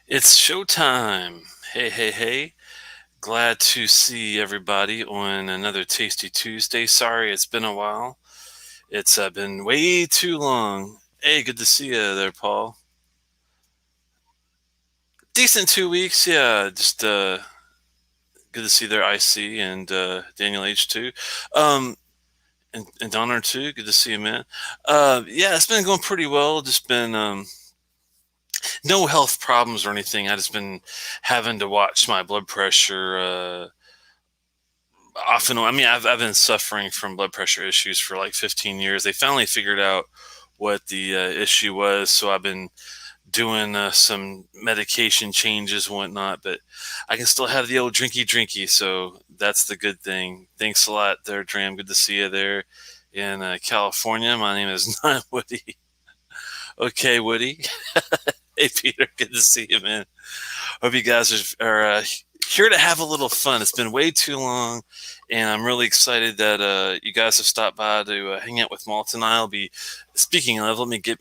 It's showtime. Hey, hey, hey. Glad to see everybody on another Tasty Tuesday. Sorry, it's been a while. It's been way too long. Hey, good to see you there, Paul. Decent 2 weeks, yeah. Just good to see there, IC and Daniel H too. Um, and Donner too. Good to see you, man. Yeah, it's been going pretty well. Just been no health problems or anything. I just been having to watch my blood pressure. Off and on. I mean, I've been suffering from blood pressure issues for like 15 years. They finally figured out what the issue was, so I've been doing some medication changes and whatnot. But I can still have the old drinky, so that's the good thing. Thanks a lot, there, Dram. Good to see you there in California. My name is not Woody. Okay, Woody. Hey, Peter. Good to see you, man. Hope you guys are here to have a little fun. It's been way too long, and I'm really excited that you guys have stopped by to hang out with Malt and I'll be speaking of. Let me get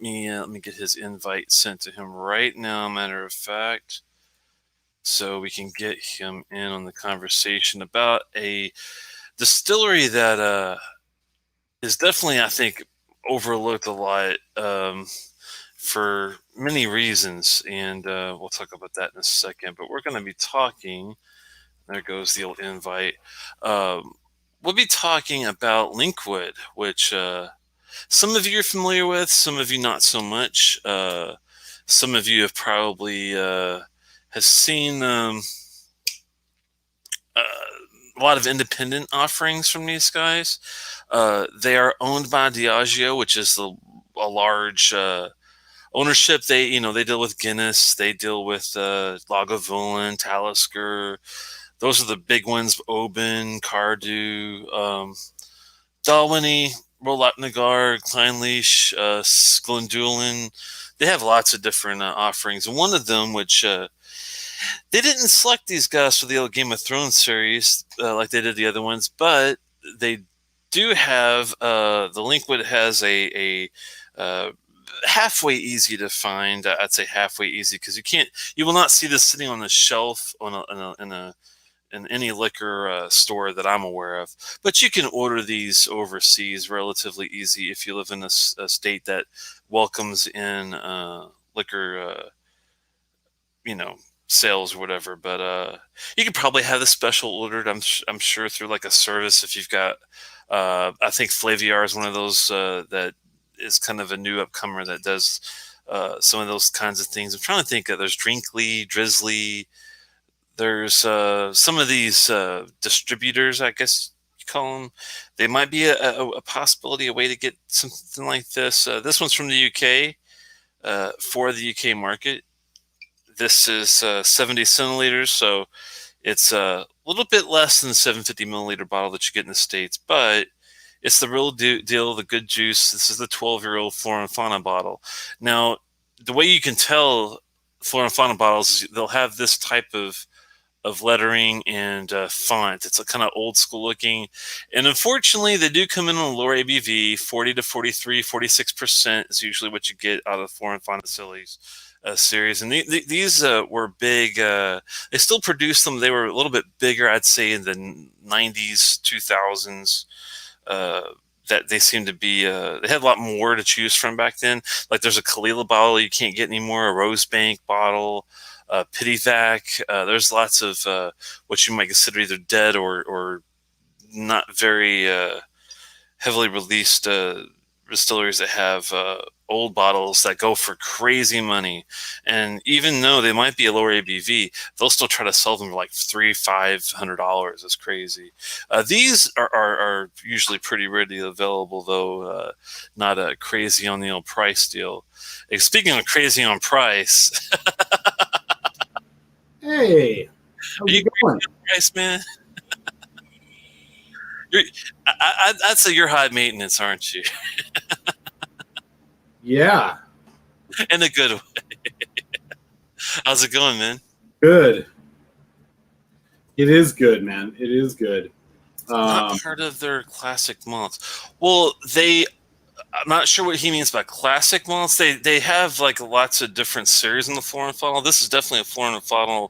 his invite sent to him right now. Matter of fact, so we can get him in on the conversation about a distillery that is definitely, I think, overlooked a lot. For many reasons, and we'll talk about that in a second. But we're going to be talking. There goes the old invite. We'll be talking about Linkwood, which some of you are familiar with, some of you not so much. Some of you have probably has seen a lot of independent offerings from these guys. They are owned by Diageo, which is a large ownership. They deal with Guinness, they deal with Lagavulin, Talisker. Those are the big ones. Oban, Cardew, Dalwhinnie, Rolotnagar, Kleinleash, Glendulin. They have lots of different offerings. And one of them, which they didn't select these guys for the old Game of Thrones series like they did the other ones, but they do have the Linkwood has a halfway easy to find. I'd say halfway easy because you will not see this sitting on the shelf in any liquor store that I'm aware of. But you can order these overseas relatively easy if you live in a state that welcomes in liquor, you know, sales or whatever. But you could probably have this special ordered. I'm sure through like a service if you've got. I think Flaviar is one of those that is kind of a new upcomer that does some of those kinds of things. I'm trying to think. There's Drinkly, Drizzly. There's some of these distributors, I guess you call them. They might be a possibility, a way to get something like this. This one's from the UK for the UK market. This is 70 centiliters, so it's a little bit less than the 750 milliliter bottle that you get in the States, but it's the real deal, the good juice. This is the 12-year-old Flora and Fauna bottle. Now, the way you can tell Flora and Fauna bottles is they'll have this type of lettering and font. It's a kind of old school looking. And unfortunately, they do come in on a lower ABV. 40 to 43, 46% is usually what you get out of the Flora and Fauna Sillies series. And these were big. They still produce them. They were a little bit bigger, I'd say, in the 90s, 2000s. That they seem to be, they had a lot more to choose from back then. Like there's a Kalila bottle you can't get anymore, a Rosebank bottle, Pityvac. There's lots of what you might consider either dead or not very heavily released distilleries that have old bottles that go for crazy money. And even though they might be a lower ABV, they'll still try to sell them for like $300-$500. It's crazy. These are usually pretty readily available, though not crazy on the old price deal. Speaking of crazy on price, Hey, are how's you it going? crazy on price, man? I'd say you're high maintenance, aren't you? Yeah, In a good way. How's it going, man? good. It is good, man. It is good. Not Um, part of their classic malts. Well, they I'm not sure what he means by classic malts. They have like lots of different series in the Flora and Fauna. This is definitely a Flora and Fauna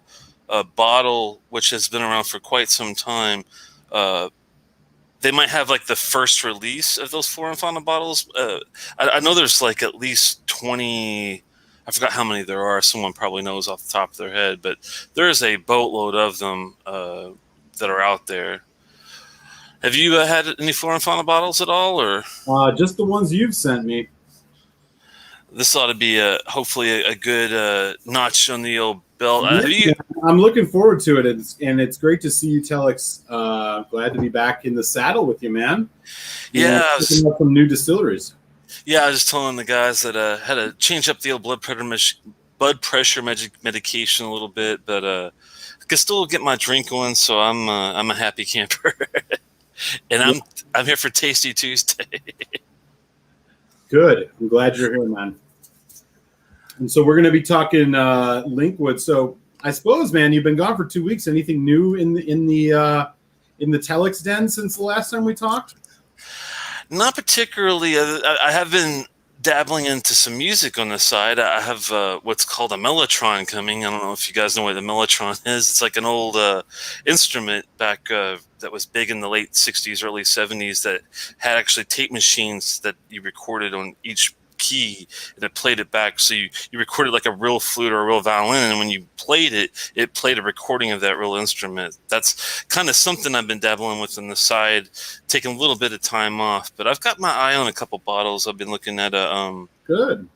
bottle, which has been around for quite some time. They might have like the first release of those Flora and Fauna bottles. I know there's like at least 20. I forgot how many there are. Someone probably knows off the top of their head, but there is a boatload of them that are out there. Have you had any Flora and Fauna bottles at all, or Just the ones you've sent me. this ought to be hopefully a good notch on the old belt? I'm looking forward to it, and it's great to see you, Telex. Glad to be back in the saddle with you, man. Yeah, picking up some new distilleries. Yeah, I was just telling the guys that had to change up the old blood pressure medication a little bit, but I can still get my drink on, so I'm a happy camper. And I'm here for Tasty Tuesday. Good. I'm glad you're here, man. And so we're going to be talking Linkwood. So I suppose, man, you've been gone for 2 weeks. Anything new in the Telex den since the last time we talked? Not particularly. I have been dabbling into some music on the side. I have what's called a mellotron coming. I don't know if you guys know what the mellotron is. It's like an old instrument back that was big in the late 60s, early 70s that had actually tape machines that you recorded on each key and it played it back. So you recorded like a real flute or a real violin, and when you played it, it played a recording of that real instrument. That's kind of something I've been dabbling with on the side, taking a little bit of time off. But I've got my eye on a couple bottles. I've been looking at good.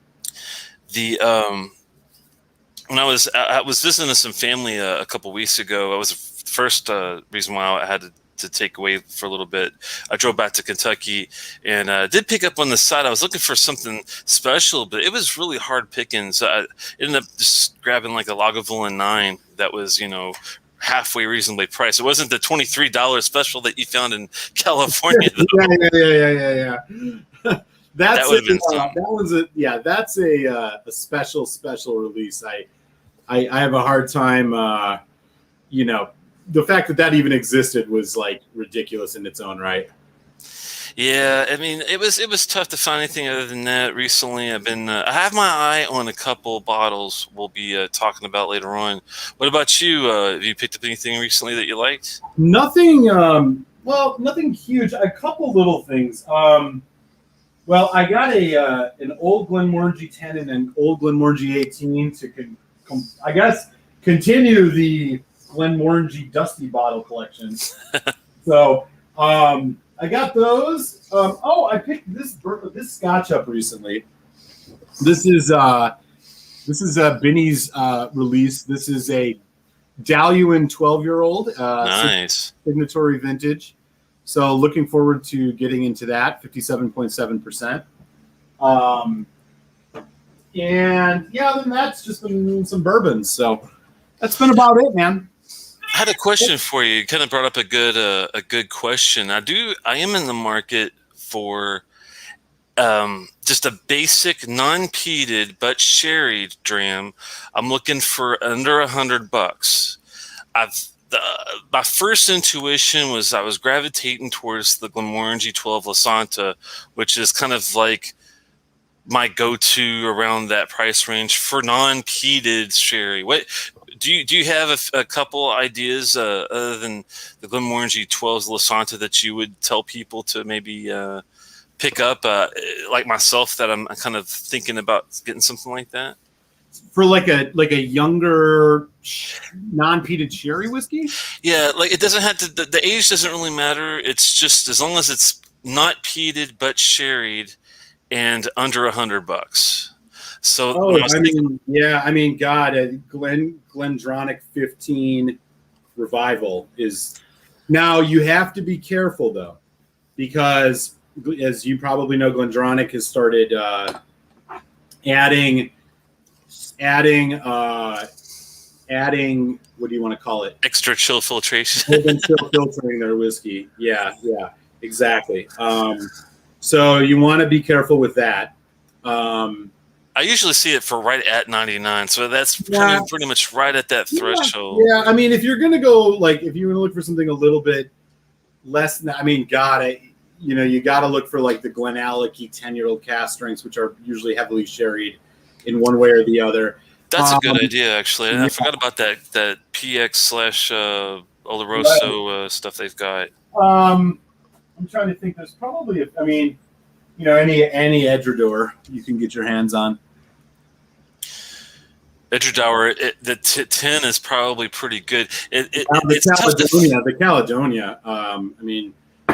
When I was visiting some family a couple weeks ago. I was the first reason why I had to take away for a little bit. I drove back to Kentucky and did pick up on the side. I was looking for something special, but it was really hard picking. So I ended up just grabbing like a Lagavulin 9 that was, halfway reasonably priced. It wasn't the $23 special that you found in California, though. Yeah. That's that's a special release. I have a hard time, the fact that even existed was like ridiculous in its own right. Yeah, I mean, it was tough to find anything other than that recently. I have my eye on a couple bottles we'll be talking about later on. What about you? Have you picked up anything recently that you liked? Nothing. Nothing huge. A couple little things. Well, I got an old Glenmorangie 10 and an old Glenmorangie 18 to continue the Glenmorangie Dusty bottle collection. So I got those. I picked this Scotch up recently. This is Binny's release. This is a Daluin 12-year-old. Nice. Signatory vintage. So looking forward to getting into that. 57.7%. And yeah, then that's just been some bourbons. So that's been about it, man. I had a question for you. You kind of brought up a good question. I am in the market for just a basic non-peated but sherried dram. I'm looking for under $100. My first intuition was I was gravitating towards the Glenmorangie 12 La Santa, which is kind of like my go-to around that price range for non-peated sherry. What do you have a couple ideas other than the Glenmorangie 12 La Santa that you would tell people to maybe pick up, like myself, that I'm kind of thinking about getting something like that? For like a younger non-peated sherry whiskey? Yeah, like it doesn't have to. The age doesn't really matter. It's just as long as it's not peated but sherried and under $100. So Glendronach 15 Revival is now. You have to be careful though, because as you probably know, Glendronach has started adding what do you want to call it? Extra chill filtration. They've been chill filtering their whiskey. Yeah, exactly. So you want to be careful with that. I usually see it for right at 99, so that's pretty much right at that threshold. Yeah, I mean, if you're gonna go if you're gonna look for something a little bit less, I mean, God, you got to look for like the Glenallachie 10-year-old cask strengths, which are usually heavily sherried in one way or the other. That's a good idea, actually. I forgot about that PX slash Oloroso stuff they've got. I'm trying to think. There's probably, any Edredor you can get your hands on. Edredauer, the 10 is probably pretty good. The Caledonia.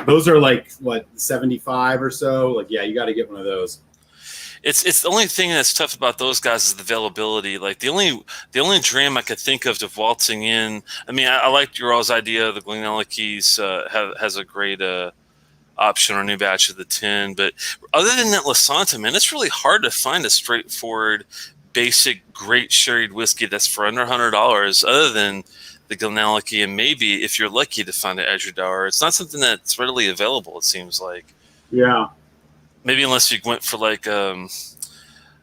Those are like what 75 or so. Like, yeah, you got to get one of those. It's the only thing that's tough about those guys is the availability. Like the only dram I could think of to waltzing in. I mean, I liked your all's idea. The Glenallachie's has a great option or new batch of the 10. But other than that, Lasanta, man, it's really hard to find a straightforward, basic, great sherried whiskey that's for under $100. Other than the Glenallachie, and maybe if you're lucky to find an Edredauer, it's not something that's readily available. It seems like. Yeah. Maybe unless you went for like a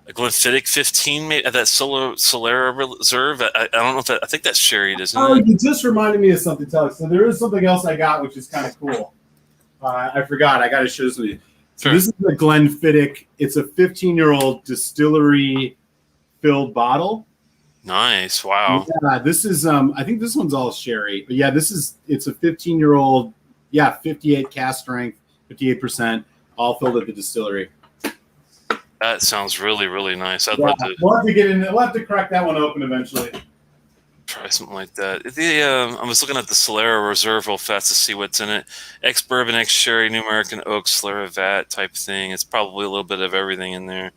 Glenfiddich 15, maybe at that Solera Reserve. I don't know if I think that's sherried, isn't it? Oh, you just reminded me of something, Telex. So there is something else I got, which is kind of cool. I forgot. I got to show this with you. So This is the Glenfiddich. It's a 15-year-old distillery filled bottle. Nice. Wow. Yeah, this is. I think this one's all sherry. But yeah, it's a 15-year-old. Yeah, 58 cask strength, 58%. All filled at the distillery. That sounds really, really nice. I'd love to. We'll have to get in. We'll have to crack that one open eventually. Try something like that. I was looking at the Solera Reserve real fast to see what's in it. Ex-bourbon, ex-sherry, New American oak, Solera vat type thing. It's probably a little bit of everything in there.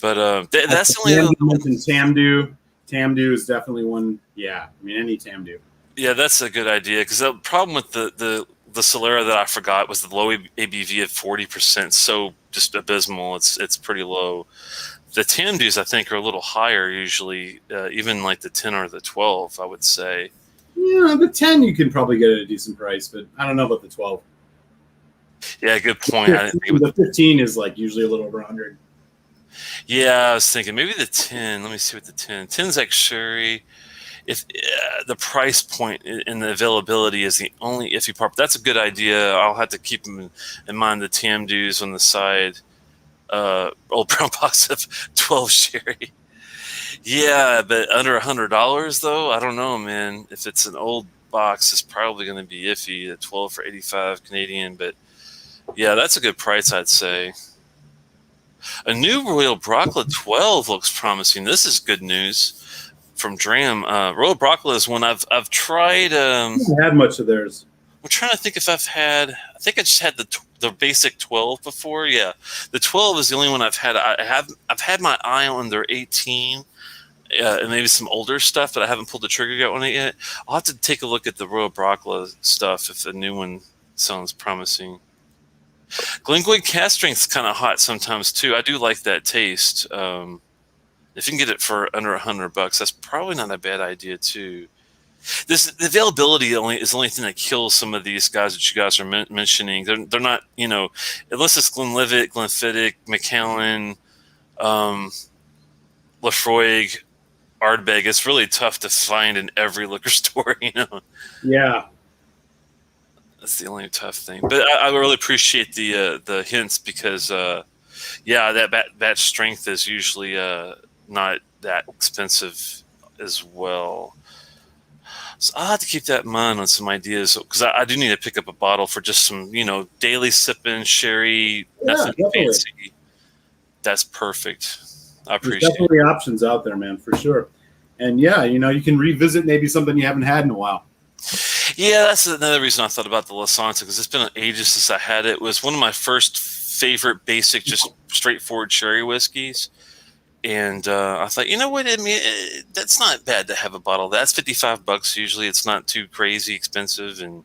But that's the only. Tamdu. Tamdu is definitely one. Yeah, any Tamdu. Yeah, that's a good idea because the problem with the Solera that I forgot was the low ABV of 40%. So just abysmal. It's pretty low. The Tamdus, I think, are a little higher usually, even like the 10 or the 12, I would say. Yeah, the 10 you can probably get at a decent price, but I don't know about the 12. Yeah, good point. I didn't think the 15 is like usually a little over 100. Yeah, I was thinking maybe the 10. Let me see what the 10. 10's like sherry. If the price point and the availability is the only iffy part, that's a good idea. I'll have to keep in mind the Tamdus on the side. Old brown box of 12 sherry. Yeah, but under $100 though, I don't know, man. If it's an old box, it's probably going to be iffy. The 12 for 85 Canadian, but yeah, that's a good price, I'd say. A new Royal Brockla 12 looks promising. This is good news. From Dram, Royal Brockla is one I've tried. I haven't had much of theirs. I'm trying to think if I've had. I think I just had the basic 12 before. Yeah, the 12 is the only one I've had. I've had my eye on their 18 and maybe some older stuff, but I haven't pulled the trigger yet on it yet. I'll have to take a look at the Royal Brockla stuff if the new one sounds promising. Linkwood Cask Strength is kind of hot sometimes too. I do like that taste. If you can get it for under $100, that's probably not a bad idea too. The availability is the only thing that kills some of these guys that you guys are mentioning. They're not, unless it's Glenlivet, Glenfiddich, Macallan, Lafroig, Ardbeg. It's really tough to find in every liquor store. Yeah, that's the only tough thing. But I really appreciate the hints because, that batch strength is usually not that expensive as well. So I'll have to keep that in mind on some ideas because I do need to pick up a bottle for just some, daily sipping sherry, nothing fancy. That's perfect. I appreciate There's definitely options out there, man, for sure. And yeah, you can revisit maybe something you haven't had in a while. Yeah, that's another reason I thought about the Lasanta because it's been ages since I had it. It was one of my first favorite basic, just straightforward sherry whiskeys. And I thought, you know what? I mean, that's not bad to have a bottle. That's $55 usually. It's not too crazy expensive. And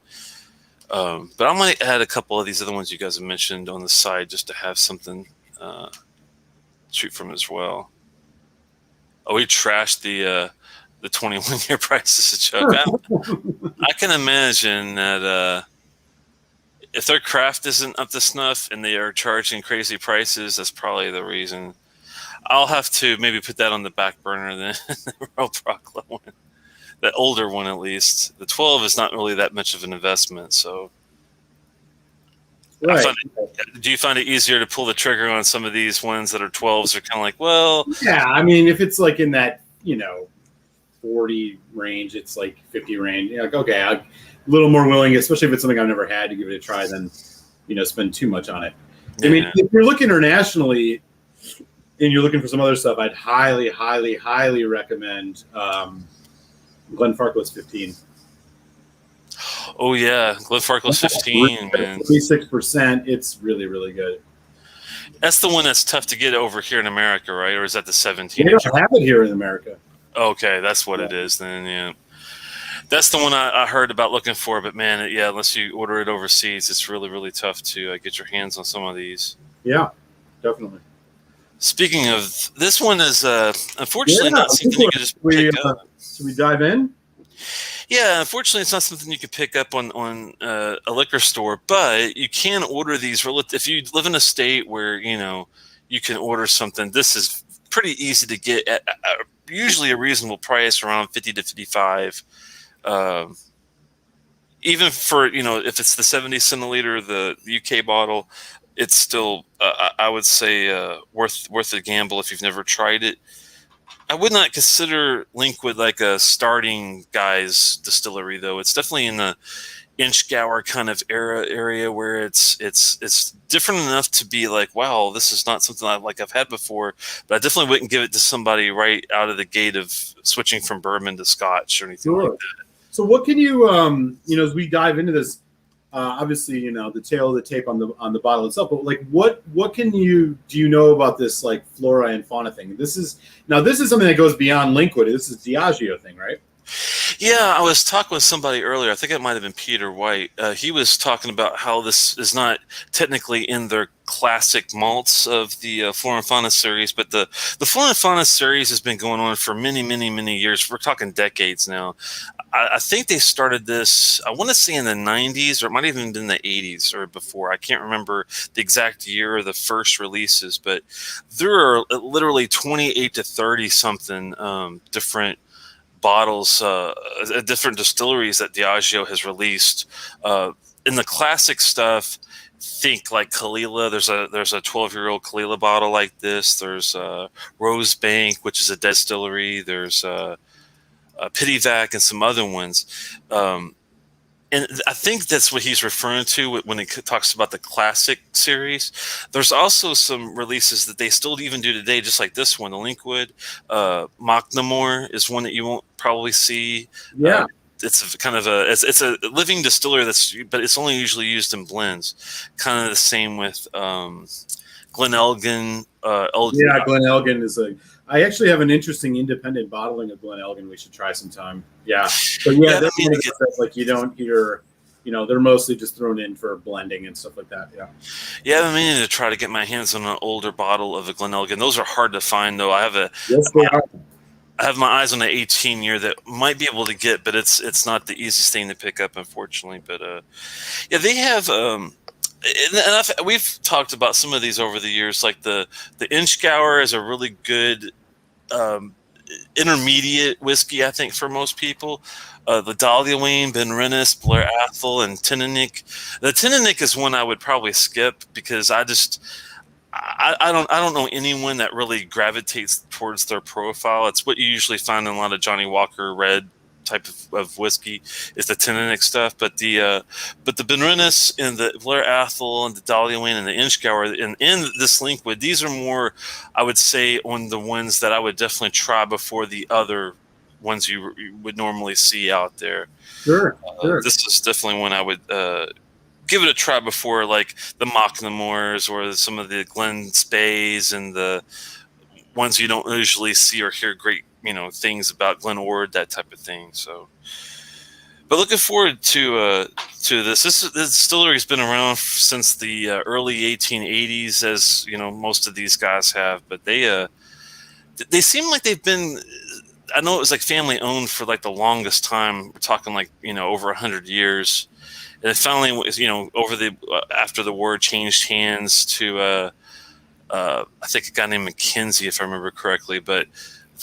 but I might add a couple of these other ones you guys have mentioned on the side just to have something to shoot from as well. Oh, we trashed the 21-year price as a joke. I can imagine that if their craft isn't up to snuff and they are charging crazy prices, that's probably the reason. I'll have to maybe put that on the back burner then, the Royal Brockla one. The older one, at least. The 12 is not really that much of an investment, so. Right. Do you find it easier to pull the trigger on some of these ones that are 12s? Are kind of like, well, Yeah, I mean, if it's like in that 40 range, it's like 50 range. You're like, okay, I'm a little more willing, especially if it's something I've never had, to give it a try than spend too much on it. Yeah. I mean, if you're looking internationally and you're looking for some other stuff, I'd highly, highly, highly recommend Glenfarclas 15. Oh yeah, Glenfarclas 15, man. 36%. It's really, really good. That's the one that's tough to get over here in America, right? Or is that the 17? They don't have it here in America. Okay, that's what it is then. Yeah, that's the one I heard about looking for. But man, unless you order it overseas, it's really, really tough to get your hands on some of these. Yeah, definitely. Speaking of, this one is unfortunately not something you can just pick up. Should we dive in? Yeah, unfortunately, it's not something you could pick up on a liquor store, but you can order these. If you live in a state where you can order something, this is pretty easy to get at usually a reasonable price, around 50 to 55. Even for if it's the 70 centiliter, the UK bottle, it's still I would say worth a gamble if you've never tried it. I would not consider Linkwood like a starting guy's distillery, though. It's definitely in the Inchgour kind of area where it's different enough to be like, wow, this is not something I've had before. But I definitely wouldn't give it to somebody right out of the gate of switching from bourbon to Scotch or anything like that. So what can you as we dive into this, obviously the tail of the tape on the bottle itself, but like what do you know about this like Flora and Fauna thing? This is something that goes beyond Linkwood. This is Diageo thing, right? Yeah, I was talking with somebody earlier. I think it might have been Peter White. He was talking about how this is not technically in their classic malts of the Flora and Fauna series, but the Flora and Fauna series has been going on for many, many, many years. We're talking decades now. I think they started this, I want to say in the 90s, or it might have even been the 80s or before. I can't remember the exact year of the first releases, but there are literally 28 to 30 something different bottles, different distilleries that Diageo has released. In the classic stuff, think like Kalila. There's a 12-year-old Kalila bottle like this. There's Rosebank, which is a distillery. There's Pityvac and some other ones. And I think that's what he's referring to when he talks about the classic series. There's also some releases that they still even do today, just like this one, the Linkwood. Mocknamore is one that you won't probably see. Yeah. It's it's a living distiller but it's only usually used in blends. Kind of the same with Glen Elgin. Glen Elgin is I actually have an interesting independent bottling of Glen Elgin we should try sometime. Yeah. But that's like you don't hear, they're mostly just thrown in for blending and stuff like that. Yeah. Yeah, I've been meaning to try to get my hands on an older bottle of a Glen Elgin. Those are hard to find, though. I have my eyes on an 18-year that might be able to get, but it's not the easiest thing to pick up, unfortunately. But they have. We've talked about some of these over the years, like the Inchgour is a really good intermediate whiskey, I think, for most people. The Dahlia Wayne, Ben Rennis, Blair Athol, and Tinninik. The Tinninik is one I would probably skip because I don't know anyone that really gravitates towards their profile. It's what you usually find in a lot of Johnny Walker Red type of whiskey is the Tinninik stuff, but the Ben Rennis and the Blair Athol and the Dahlia Wayne and the Inchgour and this Linkwood, these are more, I would say, on the ones that I would definitely try before the other ones you would normally see out there. Sure. This is definitely one I would give it a try before, like the Mocknamores or some of the Glen Spays and the ones you don't usually see or hear great things about Glen Ord, that type of thing. So, but looking forward to this. This distillery has been around since the early 1880s, as most of these guys have. But they seem like they've been. I know it was like family owned for like the longest time. We're talking like over 100 years, and it finally was after the war changed hands to I think a guy named Mackenzie, if I remember correctly, but.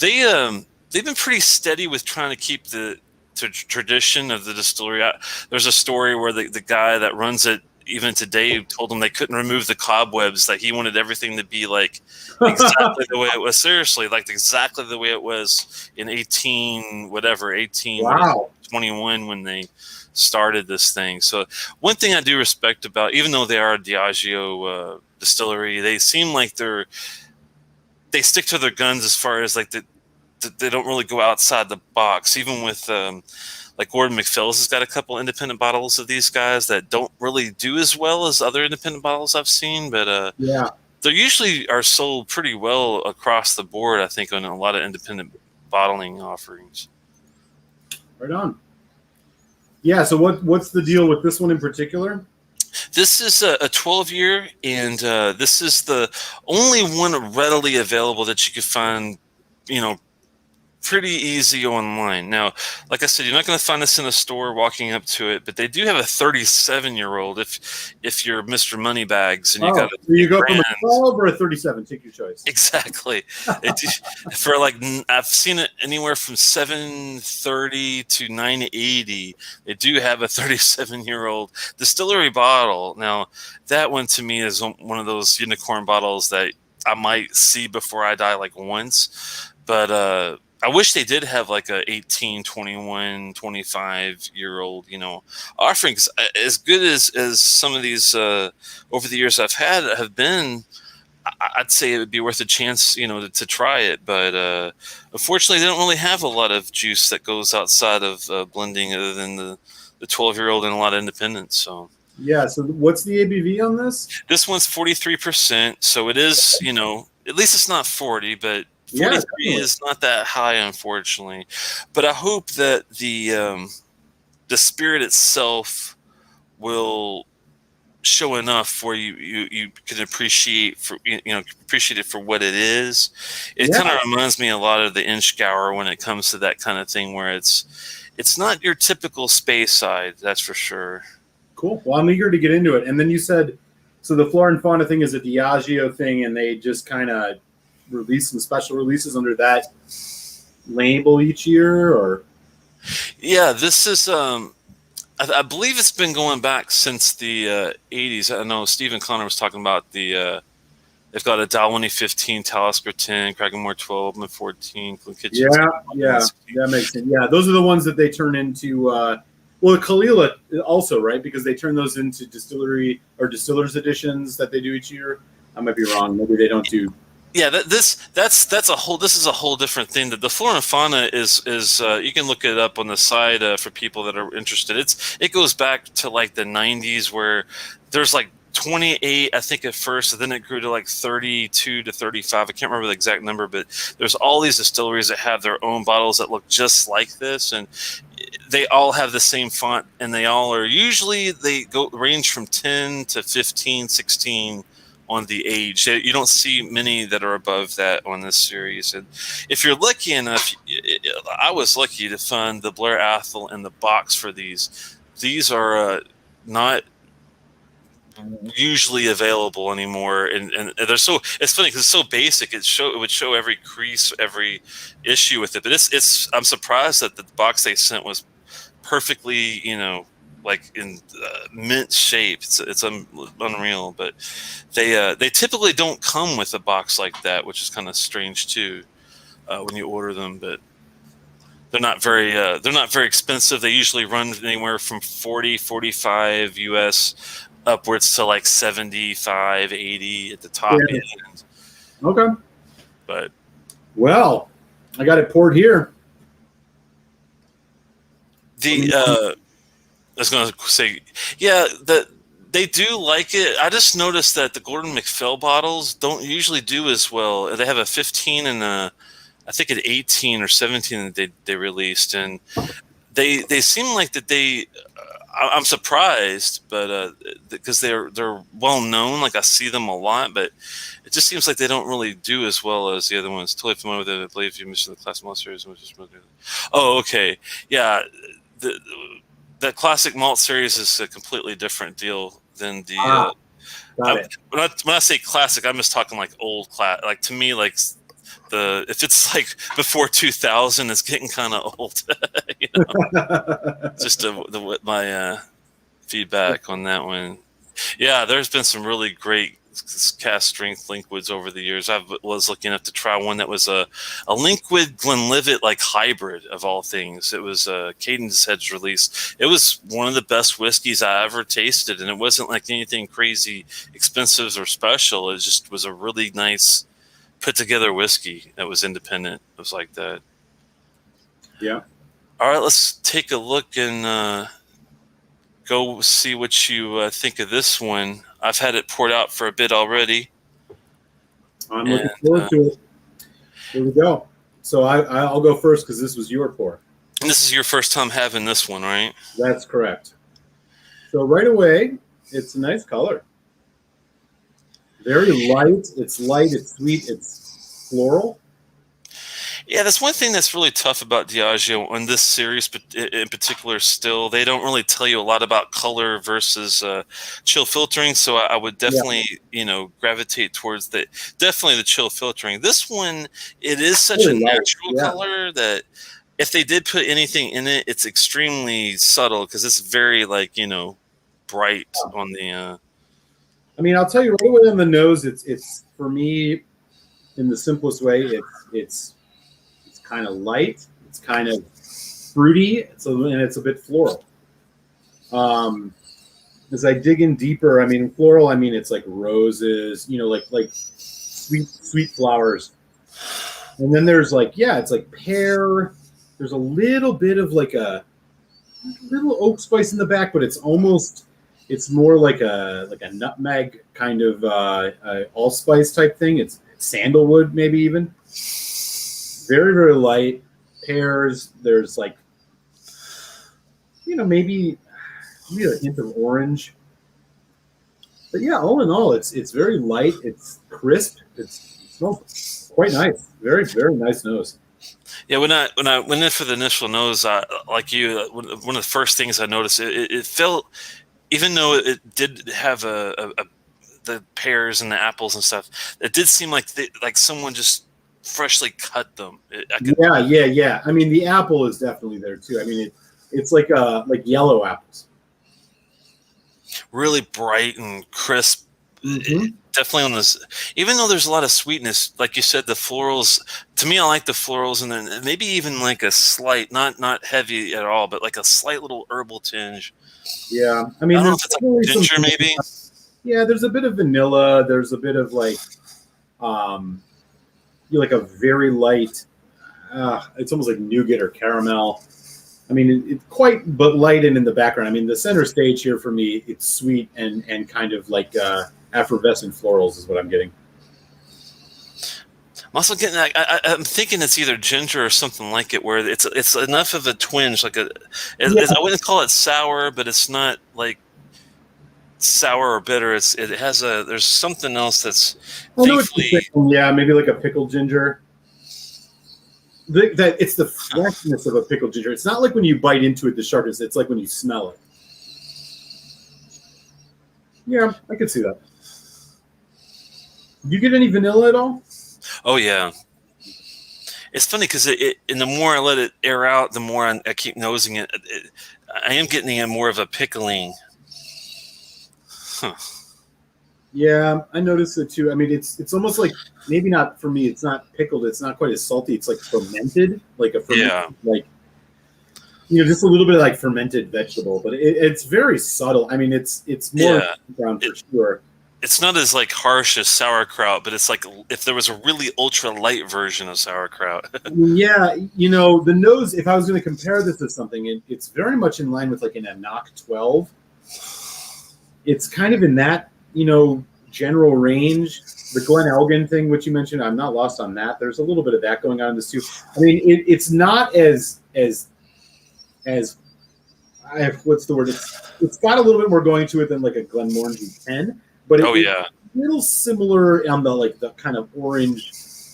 They've been pretty steady with trying to keep the tradition of the distillery. There's a story where the guy that runs it, even today told him they couldn't remove the cobwebs. That he wanted everything to be like exactly the way it was. Seriously, like exactly the way it was in 1821 when they started this thing. So one thing I do respect about, even though they are a Diageo distillery, they seem like they stick to their guns as far as like they don't really go outside the box. Even with like Gordon MacPhail's has got a couple independent bottles of these guys that don't really do as well as other independent bottles I've seen, but they usually are sold pretty well across the board, I think, on a lot of independent bottling offerings. Right on. Yeah, so what's the deal with this one in particular? This is a 12-year, and this is the only one readily available that you could find, pretty easy online. Now, like I said, you're not going to find this in a store walking up to it, but they do have a 37-year-old if you're Mr. Moneybags and you got you go from a 12 or a 37, take your choice. Exactly. For I've seen it anywhere from 730 to 980. They do have a 37-year-old distillery bottle. Now, that one to me is one of those unicorn bottles that I might see before I die like once, but I wish they did have like a 18, 21, 25-year-old, offerings. As good as some of these over the years I've had have been, I'd say it would be worth a chance, to try it. But unfortunately, they don't really have a lot of juice that goes outside of blending other than the 12-year-old and a lot of independents. So. Yeah. So what's the ABV on this? This one's 43%. So it is, at least it's not 40, but 43 is not that high, unfortunately. But I hope that the spirit itself will show enough where you can appreciate it for what it is. It kind of reminds me a lot of the Inchgauer when it comes to that kind of thing, where it's not your typical space side, that's for sure. Cool. Well, I'm eager to get into it. And then you said, so the Flora and Fauna thing is a Diageo thing, and they just kind of release some special releases under that label each year, or? Yeah, this is I believe it's been going back since the 80s. I know Stephen Connor was talking about they've got a Dalwhinnie 15, Talisker 10, Cragganmore 12, and 14, Glenkitchen. Yeah, that makes sense. Yeah, those are the ones that they turn into Kalila also, right? Because they turn those into distillery or distillers editions that they do each year. I might be wrong. Maybe they don't do. Yeah, this is a whole different thing. That the Flora and Fauna is you can look it up on the side for people that are interested. It goes back to like the 90s, where there's like 28, I think, at first, and then it grew to like 32 to 35. I can't remember the exact number, but there's all these distilleries that have their own bottles that look just like this, and they all have the same font, and they all are usually they range from 10 to 15, 16 on the age. You don't see many that are above that on this series. And if you're lucky enough, I was lucky to find the Blair Athol in the box for these. These are not usually available anymore, and they're so. It's funny because it's so basic. It would show every crease, every issue with it. But I'm surprised that the box they sent was perfectly, like in mint shape. It's unreal. But they typically don't come with a box like that, which is kind of strange too when you order them. But they're not very expensive. They usually run anywhere from 40, 45 US upwards to like 75, 80 at the top end. Okay. But I got it poured here. I was going to say, they do like it. I just noticed that the Gordon MacPhail bottles don't usually do as well. They have a 15 and I think an 18 or 17 that they released, and they seem like that they. I'm surprised, but because they're well known, like I see them a lot, but it just seems like they don't really do as well as the other ones. Totally familiar with it. I believe you mentioned the Classic Malt series. Oh, okay, yeah. The Classic Malt series is a completely different deal than the. When I say classic, I'm just talking like old class. Like to me, like if it's like before 2000, it's getting kind of old. Just my feedback on that one. Yeah, there's been some really great Cask Strength Linkwoods over the years. I was lucky enough to try one that was a Linkwood Glenlivet like hybrid of all things. It was Cadence Heads release. It was one of the best whiskeys I ever tasted, and it wasn't like anything crazy expensive or special. It just was a really nice put together whiskey that was independent. It was like that. Yeah. All right, let's take a look and go see what you think of this one. I've had it poured out for a bit already. I'm looking forward to it. Here we go. So I'll go first because this was your pour. And this is your first time having this one, right? That's correct. So right away, it's a nice color. Very light. It's light. It's sweet. It's floral. Yeah, that's one thing that's really tough about Diageo in this series, but in particular, still they don't really tell you a lot about color versus chill filtering. So I would definitely, gravitate towards the chill filtering. This one, it is such a natural color that if they did put anything in it, it's extremely subtle because it's very bright on the. I mean, I'll tell you right away on the nose. It's for me, in the simplest way, it's kind of light. It's kind of fruity. And it's a bit floral. As I dig in deeper, I mean, floral. I mean, it's like roses. Like sweet flowers. And then there's it's like pear. There's a little bit of like a little oak spice in the back, but it's more like a nutmeg kind of allspice type thing. It's sandalwood, maybe even. Very, very light. Pears. There's maybe a hint of orange. But yeah, all in all, it's very light. It's crisp. It smells quite nice. Very, very nice nose. Yeah, when I went in for the initial nose, like you, one of the first things I noticed, it felt, even though it did have the pears and the apples and stuff, it did seem like someone just freshly cut them. Yeah. I mean, the apple is definitely there too. I mean, it's like yellow apples. Really bright and crisp. Mm-hmm. Definitely on this, even though there's a lot of sweetness, like you said, the florals, to me, I like the florals, and then maybe even like a slight, not heavy at all, but like a slight little herbal tinge. Yeah. I mean, I don't know if it's like ginger, maybe. Yeah, there's a bit of vanilla. There's a bit of like a very light, it's almost like nougat or caramel. I mean, it's quite, but light and in the background. I mean, the center stage here for me, it's sweet and kind of like effervescent florals is what I'm getting. I'm also getting I'm thinking it's either ginger or something like it, where it's enough of a twinge, I wouldn't call it sour, but it's not like sour or bitter. There's something else that's thankfully, maybe like a pickled ginger. That it's the freshness of a pickled ginger. It's not like when you bite into it, the sharpness. It's like when you smell it. Yeah, I could see that. Do you get any vanilla at all? Oh yeah. It's funny because and the more I let it air out, the more I keep nosing it. I am getting more of a pickling. Huh. Yeah, I noticed it too. I mean, it's almost like, maybe not for me. It's not pickled. It's not quite as salty. It's like fermented, just a little bit like fermented vegetable. But it's very subtle. I mean, it's more brown for sure. It's not as like harsh as sauerkraut, but it's like if there was a really ultra light version of sauerkraut. Yeah, the nose. If I was going to compare this to something, it's very much in line with like an Annock 12. It's kind of in that general range. The Glen Elgin thing, which you mentioned, I'm not lost on that. There's a little bit of that going on in this too. I mean, it's not as what's the word? It's got a little bit more going to it than like a Glenmorangie 10, but it's a little similar on the kind of orange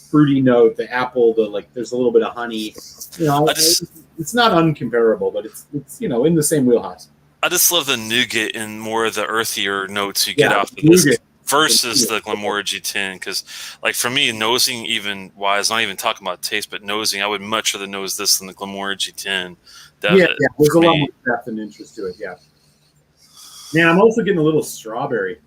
fruity note, the apple, there's a little bit of honey. It's not uncomparable, but it's in the same wheelhouse. I just love the nougat and more of the earthier notes you get off of this versus the Glenmorangie 10. Because, like, for me, nosing, even wise, not even talking about taste, but nosing, I would much rather nose this than the Glenmorangie 10. There's a lot more depth and interest to it. Yeah. Man, I'm also getting a little strawberry.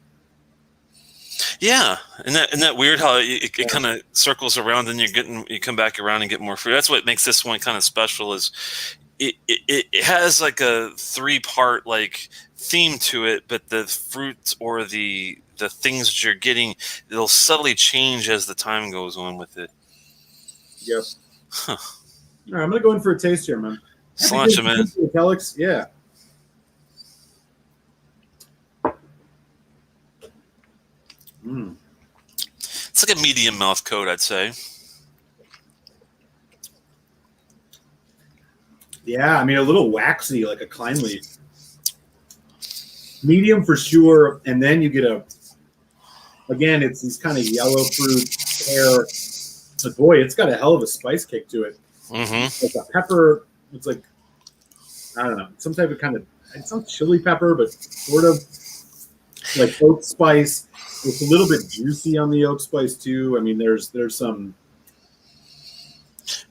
Yeah, and that weird how it kind of circles around, and you come back around and get more fruit. That's what makes this one kind of special. Is it has like a 3-part like theme to it, but the fruits or the things that you're getting, it'll subtly change as the time goes on with it. Yep. Huh. All right, I'm gonna go in for a taste here, man. Sláinte, man. Telex, yeah. Mm. It's like a medium mouth coat, I'd say. Yeah, I mean a little waxy, like a Kleinleaf. Medium for sure, and then you get again, it's these kind of yellow fruit, pear. But boy, it's got a hell of a spice kick to it. Mm-hmm. Like a pepper. It's like, I don't know, some type of kind of, it's not chili pepper, but sort of like oak spice. It's a little bit juicy on the oak spice too. I mean, there's some.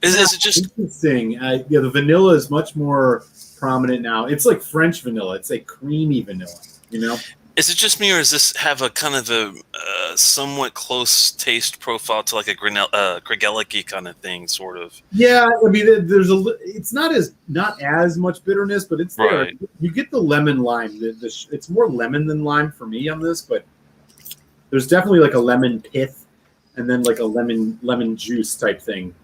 Is it just interesting? Yeah, the vanilla is much more prominent now. It's like French vanilla. It's like creamy vanilla. You know. Is it just me, or does this have a kind of a somewhat close taste profile to like a Grigelicky kind of thing, sort of? Yeah, I mean, it's not as much bitterness, but it's there. Right. You get the lemon lime. It's more lemon than lime for me on this, but there's definitely like a lemon pith, and then like a lemon juice type thing.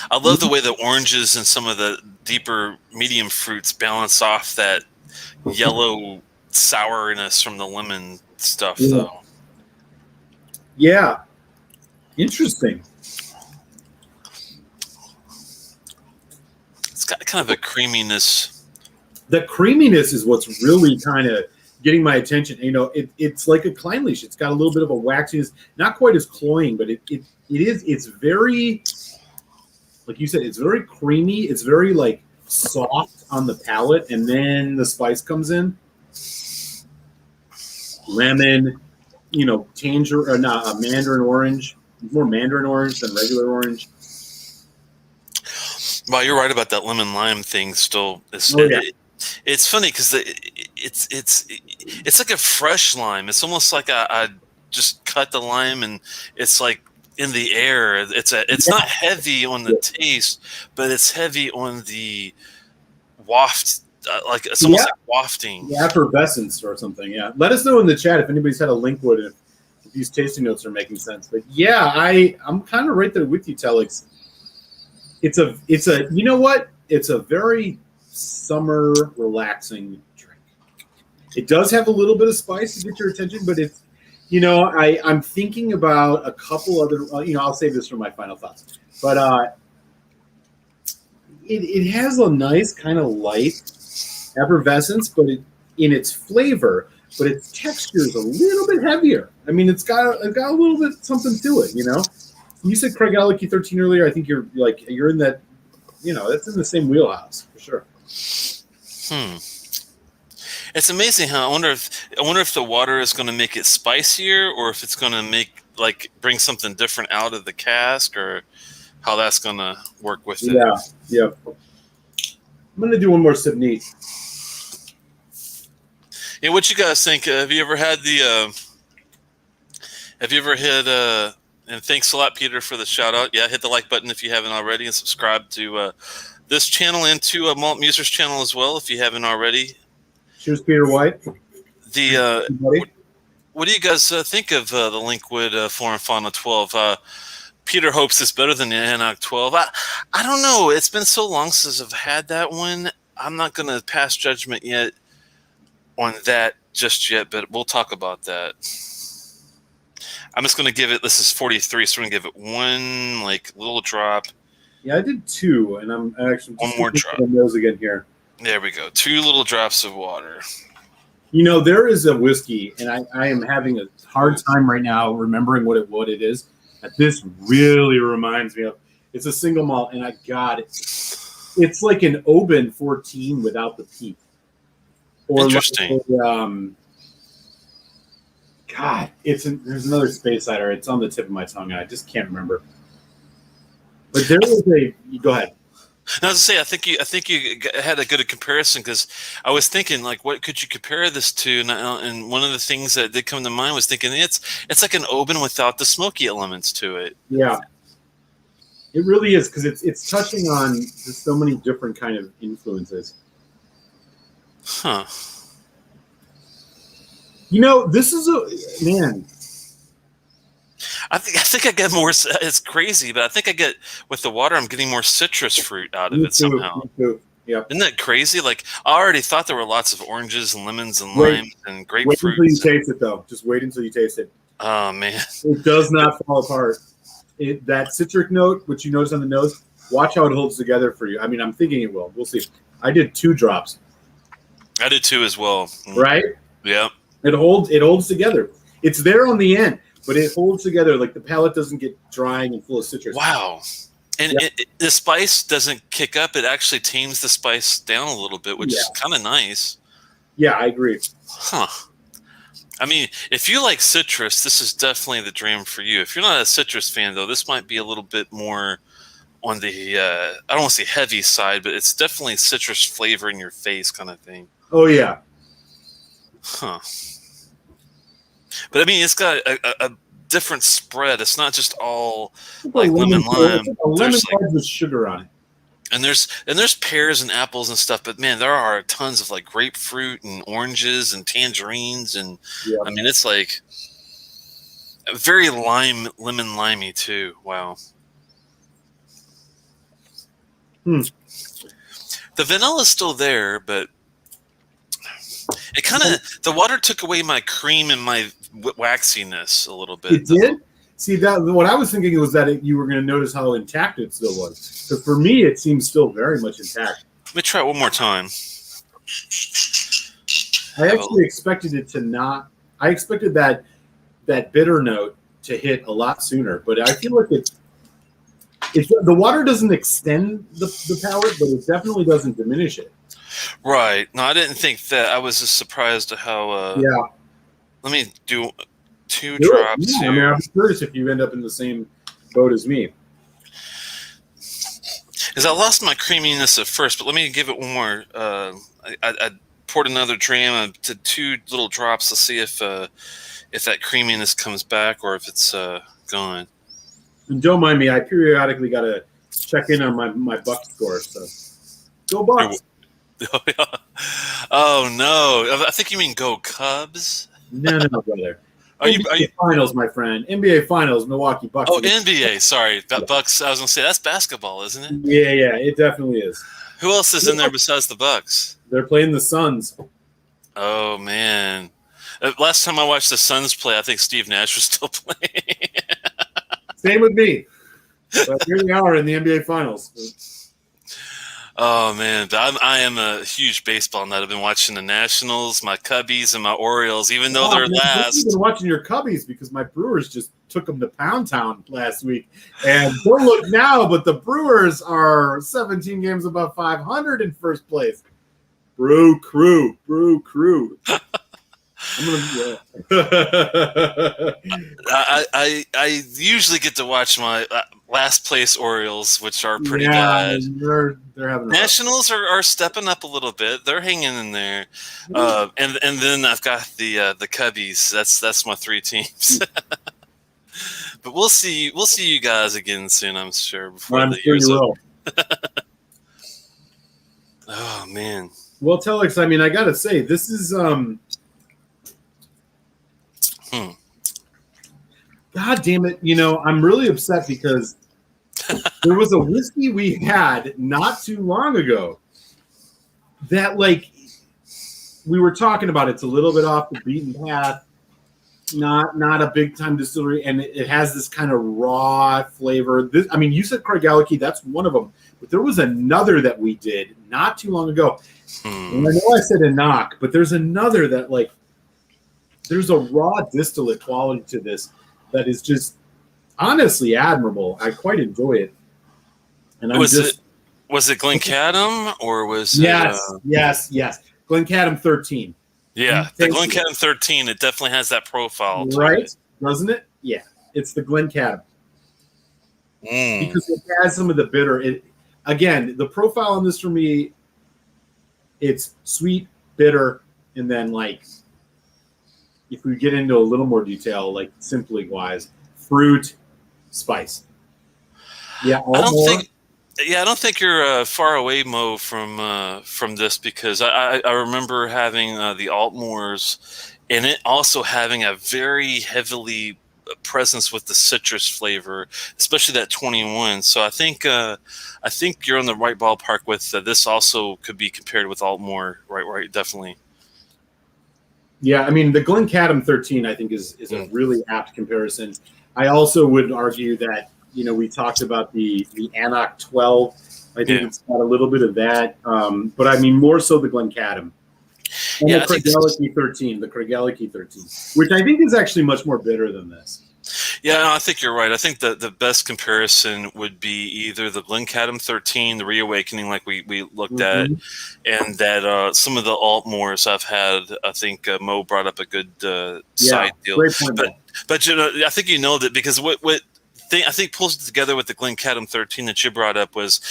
I love the way the oranges and some of the deeper medium fruits balance off that yellow sourness from the lemon stuff, though. Yeah. Interesting. It's got kind of a creaminess. The creaminess is what's really kind of getting my attention. You know, it's like a Kleinleaf. It's got a little bit of a waxiness, not quite as cloying, but it's very, like you said, it's very creamy. It's very like soft on the palate, and then the spice comes in. Lemon, you know, tangerine, or not mandarin orange, more mandarin orange than regular orange. Well, you're right about that lemon lime thing. Still, it's funny because it's like a fresh lime. It's almost like I just cut the lime and it's like in the air. It's not heavy on the taste, but it's heavy on the waft. Like it's almost like wafting. Yeah, effervescence or something. Yeah. Let us know in the chat if anybody's had a Linkwood and if these tasting notes are making sense. But yeah, I'm kind of right there with you, Telex. It's a you know what? It's a very summer relaxing drink. It does have a little bit of spice to get your attention, but it's, you know, I'm thinking about a couple other, you know, I'll save this for my final thoughts. But it has a nice kind of light effervescence, but in its flavor, but its texture is a little bit heavier. I mean, it's got a little bit something to it, you know. You said Grigelicky 13 earlier. I think you're in that, you know, that's in the same wheelhouse for sure. It's amazing how I wonder if the water is going to make it spicier, or if it's going to bring something different out of the cask, or how that's going to work with it. Yeah. I'm going to do one more sip neat. Yeah, what you guys think? Have you ever had and thanks a lot, Peter, for the shout out. Yeah, hit the like button if you haven't already, and subscribe to this channel and to Malt Muser's channel as well if you haven't already. Cheers, Peter White. What do you guys think of the Linkwood Flora and Fauna 12? Peter hopes it's better than the Annog 12. I don't know. It's been so long since I've had that one. I'm not going to pass judgment yet on that just yet, but we'll talk about that. I'm just going to give it, this is 43, so we're going to give it one little drop. Yeah, I did 2, and I'm actually one more drop. Those again here. There we go. 2 little drops of water. You know, there is a whiskey, and I am having a hard time right now remembering what it is. That this really reminds me of. It's a single malt, and I got it. It's like an Oban 14 without the peat. Or interesting. There's another Space Cider. It's on the tip of my tongue, and I just can't remember. But there was go ahead. Now, to say, I think you had a good comparison because I was thinking like, what could you compare this to? And one of the things that did come to mind was thinking it's like an Oban without the smoky elements to it. Yeah, it really is because it's touching on just so many different kind of influences. Huh. This is a man. I think I get more. It's crazy, but I think I get with the water. I'm getting more citrus fruit out of it somehow. Me too. Yeah. Isn't that crazy? Like I already thought there were lots of oranges and lemons and Wait. limes and Wait grapefruit. until you taste it, though. Just wait until you taste it. Oh man, it does not fall apart. That citric note, which you notice on the nose, watch how it holds together for you. I mean, I'm thinking it will. We'll see. I did 2 drops. I did too as well. Right? Yeah. It holds together. It's there on the end, but it holds together. Like the palate doesn't get drying and full of citrus. Wow. And the spice doesn't kick up. It actually tames the spice down a little bit, which is kind of nice. Yeah, I agree. Huh. I mean, if you like citrus, this is definitely the dream for you. If you're not a citrus fan, though, this might be a little bit more on the, I don't want to say heavy side, but it's definitely citrus flavor in your face kind of thing. Oh, yeah. Huh. But I mean, it's got a different spread. It's not just all like lemon lime. A lemon lime with sugar on it. And there's pears and apples and stuff, but man, there are tons of like grapefruit and oranges and tangerines, and I mean, it's like very lemon limey too. Wow. The vanilla's still there, but it kind of the water took away my cream and my waxiness a little bit. It did? See, that what I was thinking was that you were going to notice how intact it still was. Because for me, it seems still very much intact. Let me try it one more time. I actually expected it to not. I expected that bitter note to hit a lot sooner, but I feel like it's the water doesn't extend the palate, but it definitely doesn't diminish it. Right. No, I didn't think that. I was just surprised at how. Let me do 2 drops here. I mean, I'm curious if you end up in the same boat as me. Because I lost my creaminess at first, but let me give it one more. I poured another dram to 2 little drops to see if that creaminess comes back or if it's gone. And don't mind me. I periodically got to check in on my Buck score. So go Bucks. Oh no! I think you mean go Cubs. No, brother. Are you Finals, my friend? NBA Finals, Milwaukee Bucks. Oh, NBA. Sorry, Bucks. I was gonna say that's basketball, isn't it? Yeah, it definitely is. Who else is in there besides the Bucks? They're playing the Suns. Oh man! Last time I watched the Suns play, I think Steve Nash was still playing. Same with me. But here we are in the NBA Finals. Oh man, I am a huge baseball nut. I've been watching the Nationals, my Cubbies, and my Orioles, even though they're last. I've been watching your Cubbies because my Brewers just took them to Pound Town last week. And don't look now, but the Brewers are 17 games above 500 in first place. Brew crew. I'm gonna, I usually get to watch my last place Orioles, which are pretty bad. They're having Nationals are stepping up a little bit. They're hanging in there, and then I've got the Cubbies. That's my 3 teams. But we'll see you guys again soon, I'm sure. Before the year's up. Oh man. Well, Telex, I mean, I gotta say, this is God damn it! I'm really upset because there was a whiskey we had not too long ago that, like, we were talking about. It's a little bit off the beaten path, not a big time distillery, and it has this kind of raw flavor. You said Craigellachie, that's one of them, but there was another that we did not too long ago. And I know I said a knock, but there's another that, like, there's a raw distillate quality to this that is just honestly admirable. I quite enjoy it. And was it Glencadam or was yes. Glencadam 13. Yeah, the Glencadam 13. It definitely has that profile, right? Doesn't it? Yeah, it's the Glencadam because it has some of the bitter. again, the profile on this for me, it's sweet, bitter, and then like if we get into a little more detail, like simply wise, fruit, spice. Yeah, I don't more. think. Yeah, I don't think you're far away, Mo, from this because I remember having the Altmoors, and it also having a very heavily presence with the citrus flavor, especially that 21. So I think you're on the right ballpark with this. Also could be compared with Altmoor, right, definitely. Yeah, I mean the Glencadam 13, I think is a really apt comparison. I also would argue that we talked about the Annock 12. I think it's got a little bit of that, but I mean more so the Glencadam. And the Craigellachie 13, which I think is actually much more bitter than this. Yeah, no, I think you're right. I think the best comparison would be either the Glencadam 13, the Reawakening, like we looked at, and that some of the Altmoors I've had. I think Mo brought up a good side deal. Great point, but I think you know that because what I think pulls it together with the Glencadam 13 that you brought up was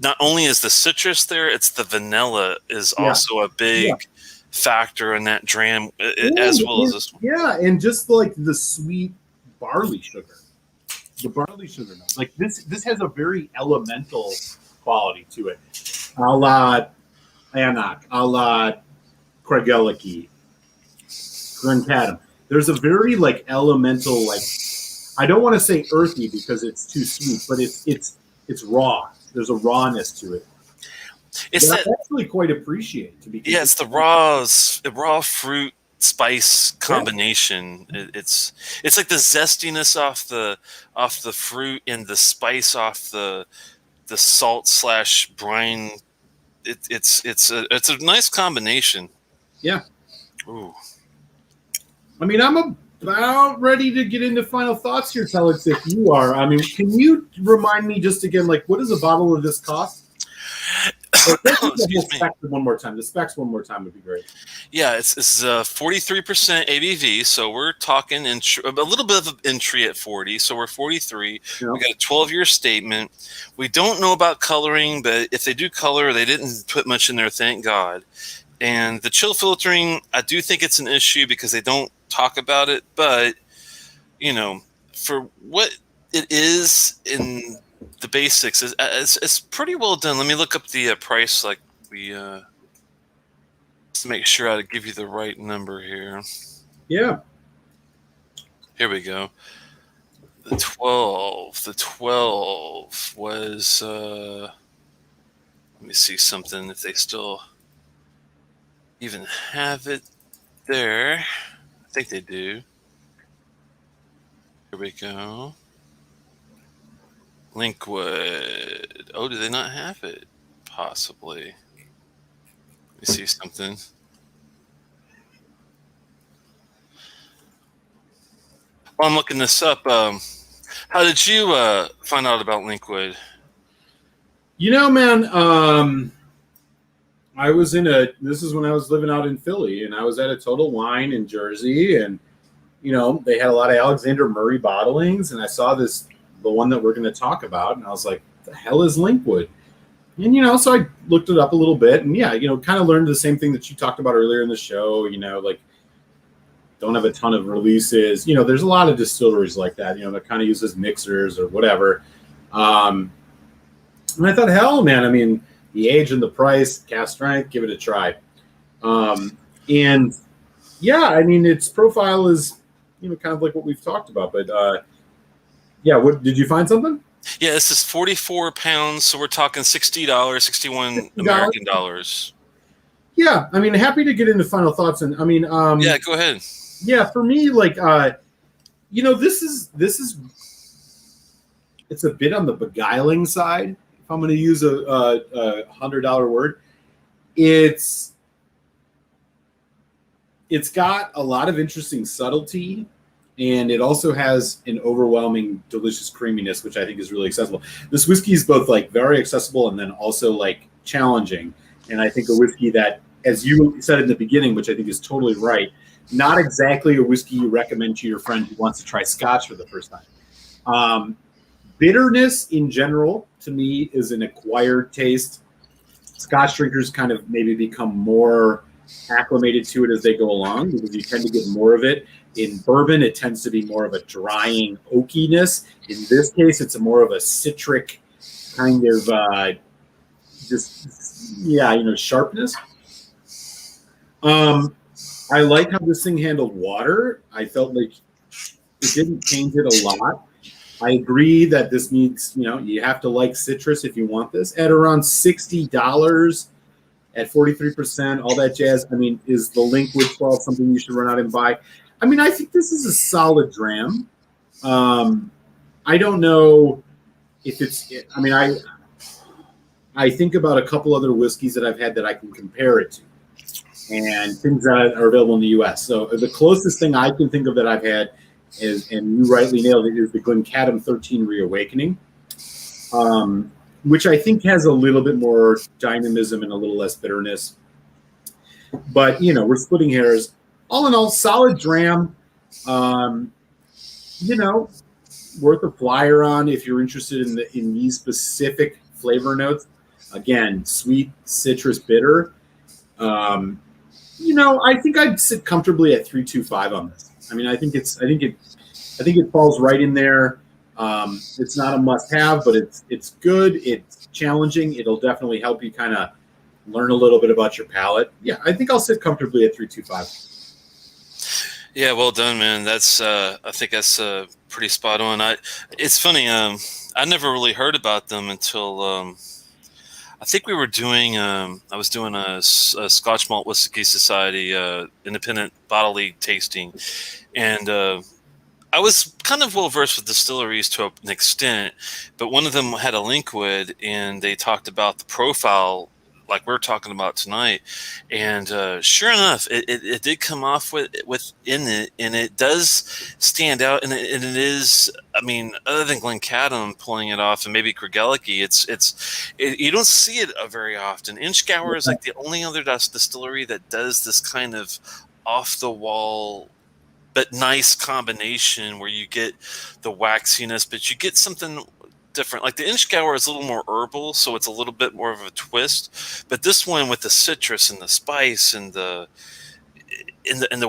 not only is the citrus there, it's the vanilla is also a big factor in that dram as well as this one. Yeah, and just like the sweet barley sugar, the barley sugar note. Like this has a very elemental quality to it, a la Annock, a la Craigellachie, Glencadam. There's a very like elemental, like I don't want to say earthy because it's too sweet, but it's raw. There's a rawness to it. It's that I actually quite appreciate. It's the raw fruit spice combination. It's like the zestiness off the fruit and the spice off the salt / brine. It's a nice combination. Yeah. Ooh. I mean, I'm about ready to get into final thoughts here, Telex, if you are. I mean, can you remind me just again, like, what does a bottle of this cost? The specs one more time. The specs one more time would be great. Yeah, it's 43% ABV, so we're talking a little bit of entry at 40. So we're 43. Yeah. We got a 12-year statement. We don't know about coloring, but if they do color, they didn't put much in there. Thank God. And the chill filtering, I do think it's an issue because they don't talk about it. But for what it is in the basics, it's pretty well done. Let me look up the price, like to make sure I give you the right number here. Yeah. Here we go. The 12 was let me see something if they still even have it there. I think they do. Here we go. Linkwood. Oh, do they not have it? Possibly. Let me see something. While I'm looking this up, how did you find out about Linkwood? Man, I was this is when I was living out in Philly, and I was at a Total Wine in Jersey, and, they had a lot of Alexander Murray bottlings, and I saw the one that we're going to talk about, and I was like, the hell is Linkwood? And, so I looked it up a little bit, and kind of learned the same thing that you talked about earlier in the show, like, don't have a ton of releases. There's a lot of distilleries like that, that kind of uses mixers or whatever. And I thought, hell, man, I mean, the age and the price, Cask Strength, give it a try. And yeah, I mean, its profile is, kind of like what we've talked about, but yeah, what did you find something? Yeah, this is 44 pounds, so we're talking $60, 61 American dollars. Yeah, I mean, happy to get into final thoughts, and I mean, yeah, go ahead. Yeah, for me, like, this is it's a bit on the beguiling side. If I'm going to use a $100 word, it's got a lot of interesting subtlety, and it also has an overwhelming delicious creaminess, which I think is really accessible. This whiskey is both like very accessible and then also like challenging. And I think a whiskey that, as you said in the beginning, which I think is totally right, not exactly a whiskey you recommend to your friend who wants to try Scotch for the first time. Bitterness in general to me is an acquired taste. Scotch drinkers kind of maybe become more acclimated to it as they go along because you tend to get more of it. In bourbon, it tends to be more of a drying oakiness. In this case, it's more of a citric kind of sharpness. I like how this thing handled water. I felt like it didn't change it a lot. I agree that this needs, you have to like citrus if you want this. At around $60 at 43%, all that jazz. I mean, is the Linkwood 12 something you should run out and buy? I mean, I think this is a solid dram. I don't know if it's, I mean, I think about a couple other whiskeys that I've had that I can compare it to and things that are available in the U.S. So the closest thing I can think of that I've had is, and you rightly nailed it, is the Glencadam 13 Reawakening, which I think has a little bit more dynamism and a little less bitterness. But, we're splitting hairs. All in all, solid dram. Worth a flyer on if you're interested in these specific flavor notes. Again, sweet, citrus, bitter. I think I'd sit comfortably at 3.25 on this. I mean, I think it falls right in there. It's not a must-have, but it's good. It's challenging. It'll definitely help you kind of learn a little bit about your palate. Yeah, I think I'll sit comfortably at 3.25. Yeah, well done, man. That's I think that's pretty spot on. It's funny. I never really heard about them until I think we were doing. I was doing a Scotch Malt Whisky Society independent bottle league tasting, and I was kind of well versed with distilleries to an extent, but one of them had a Linkwood, and they talked about the profile like we're talking about tonight, and sure enough, it did come off within it, and it does stand out, and it is. I mean, other than Glencadam pulling it off, and maybe Craigellachie, you don't see it very often. Inchgower is like the only other distillery that does this kind of off the wall but nice combination where you get the waxiness, but you get something different. Like the Inchgower is a little more herbal, so it's a little bit more of a twist. But this one with the citrus and the spice and the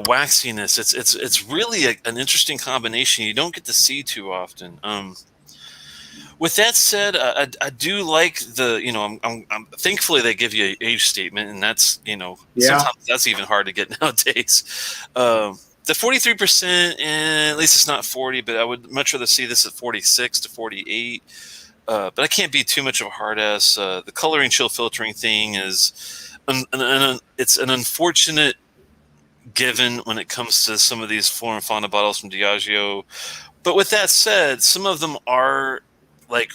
waxiness, it's really an interesting combination you don't get to see too often. With that said, I do like the I'm thankfully they give you an age statement, and that's sometimes that's even hard to get nowadays. The 43%, and at least it's not 40, but I would much rather see this at 46 to 48. But I can't be too much of a hard ass. The coloring chill filtering thing is, it's an unfortunate given when it comes to some of these Flora and Fauna bottles from Diageo. But with that said, some of them are like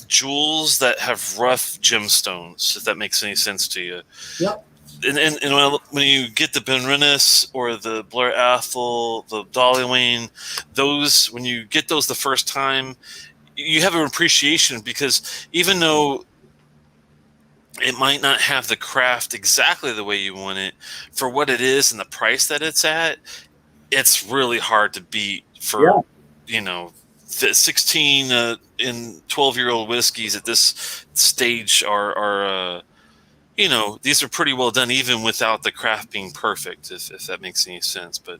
jewels that have rough gemstones, if that makes any sense to you. Yep. And when you get the Ben Rennes or the Blair Athol, the Dollywayne, those, when you get those the first time, you have an appreciation, because even though it might not have the craft exactly the way you want it, for what it is and the price that it's at, it's really hard to beat for, 16 and 12-year-old whiskeys at this stage are these are pretty well done, even without the craft being perfect, if that makes any sense. But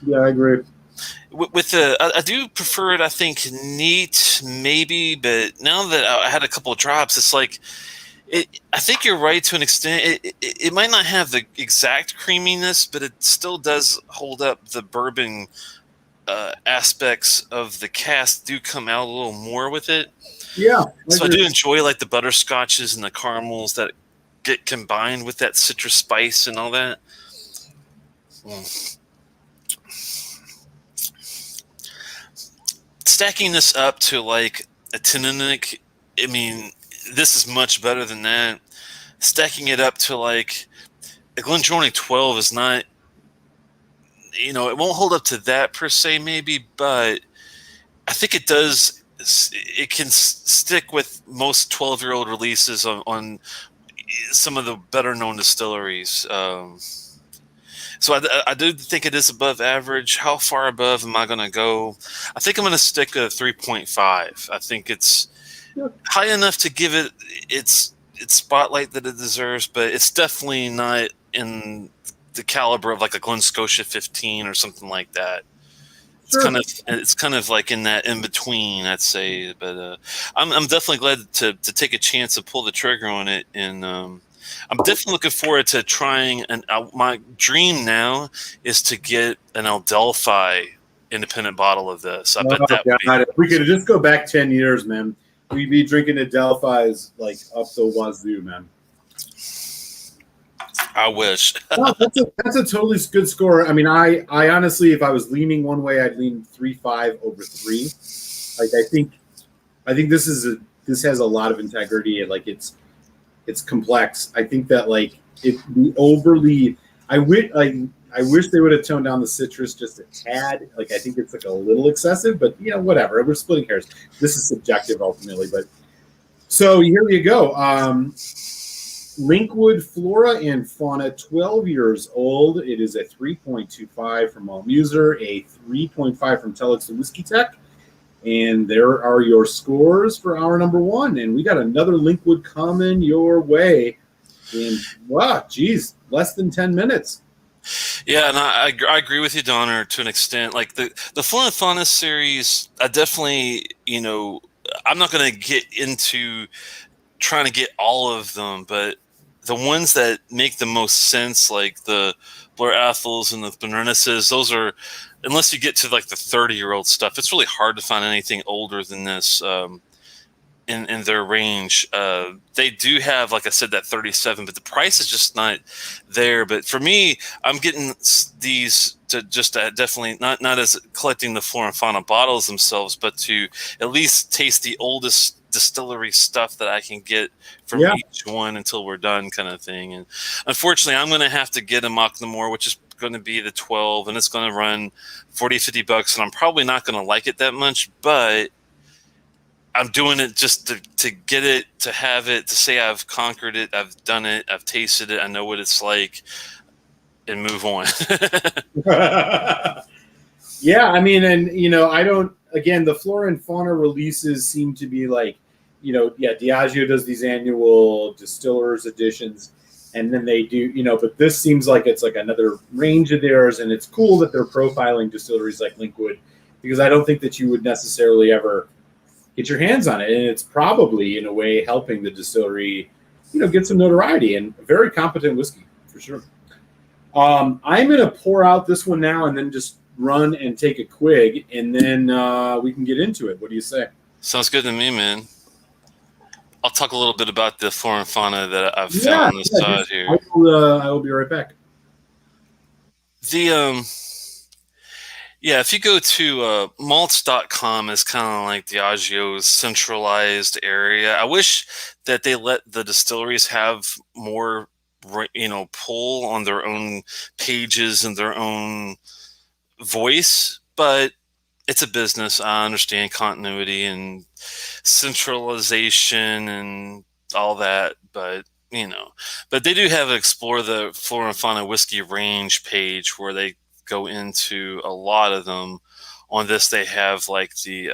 yeah, I agree. With I do prefer it. I think neat, maybe, but now that I had a couple of drops, it's like I think you're right to an extent. It might not have the exact creaminess, but it still does hold up. The bourbon aspects of the cask do come out a little more with it. Yeah. So I do enjoy like the butterscotches and the caramels that get combined with that citrus spice and all that. Stacking this up to like a Tinnick, I mean, this is much better than that. Stacking it up to like a Glendronach 12 is not, it won't hold up to that per se, maybe, but I think it does. It can stick with most 12-year-old releases on some of the better known distilleries. So I do think it is above average. How far above am I going to go? I think I'm going to stick at 3.5. I think it's high enough to give it its spotlight that it deserves, but it's definitely not in the caliber of like a Glen Scotia 15 or something like that. Sure. It's kind of like in that in between, I'd say. But I'm definitely glad to take a chance and pull the trigger on it, and I'm definitely looking forward to trying. And my dream now is to get an Adelphi independent bottle of this. I bet that would be. God. If we could just go back 10 years, man, we'd be drinking Adelphi's like up the wazoo, man. I wish. Well, that's a totally good score. I mean, I honestly, if I was leaning one way, I'd lean 3.5 over 3. Like, I think this has a lot of integrity, and like it's complex. I think that like the overly, I wish they would have toned down the citrus just a tad. Like, I think it's like a little excessive, but whatever. We're splitting hairs. This is subjective ultimately, but so here you go. Linkwood Flora and Fauna, 12 years old. It is a 3.25 from Muser, a 3.5 from Telex and Whisky Tech. And there are your scores for hour number 1. And we got another Linkwood coming your way in, wow, geez, less than 10 minutes. Yeah, and I agree with you, Donner, to an extent. Like the Flora and Fauna series, I definitely, I'm not going to get into trying to get all of them, but the ones that make the most sense, like the Blair Athels and the Benrenises, those are, unless you get to like the 30-year-old stuff, it's really hard to find anything older than this in their range. They do have, like I said, that 37, but the price is just not there. But for me, I'm getting these to just definitely not as collecting the Flora and Fauna bottles themselves, but to at least taste the oldest distillery stuff that I can get from each one until we're done, kind of thing. And unfortunately, I'm going to have to get a Mocknamore, which is going to be the 12, and it's going to run $40-50, and I'm probably not going to like it that much, but I'm doing it just to get it, to have it, to say I've conquered it, I've done it, I've tasted it, I know what it's like, and move on. Yeah, I mean, and I don't. Again, the Flora and Fauna releases seem to be like, Diageo does these annual distillers editions, and then they do, but this seems like it's like another range of theirs, and it's cool that they're profiling distilleries like Linkwood, because I don't think that you would necessarily ever get your hands on it, and it's probably in a way helping the distillery, get some notoriety, and a very competent whiskey for sure. I'm going to pour out this one now and then just run and take a quig, and then we can get into it. What do you say? Sounds good to me, man. I'll talk a little bit about the Flora and Fauna that I've found on the side here. I will be right back. If you go to malts.com, is kind of like Diageo's centralized area. I wish that they let the distilleries have more, pull on their own pages and their own voice, but it's a business. I understand continuity and centralization and all that, but but they do have Explore the Flora and Fauna Whiskey Range page where they go into a lot of them. On this, they have like the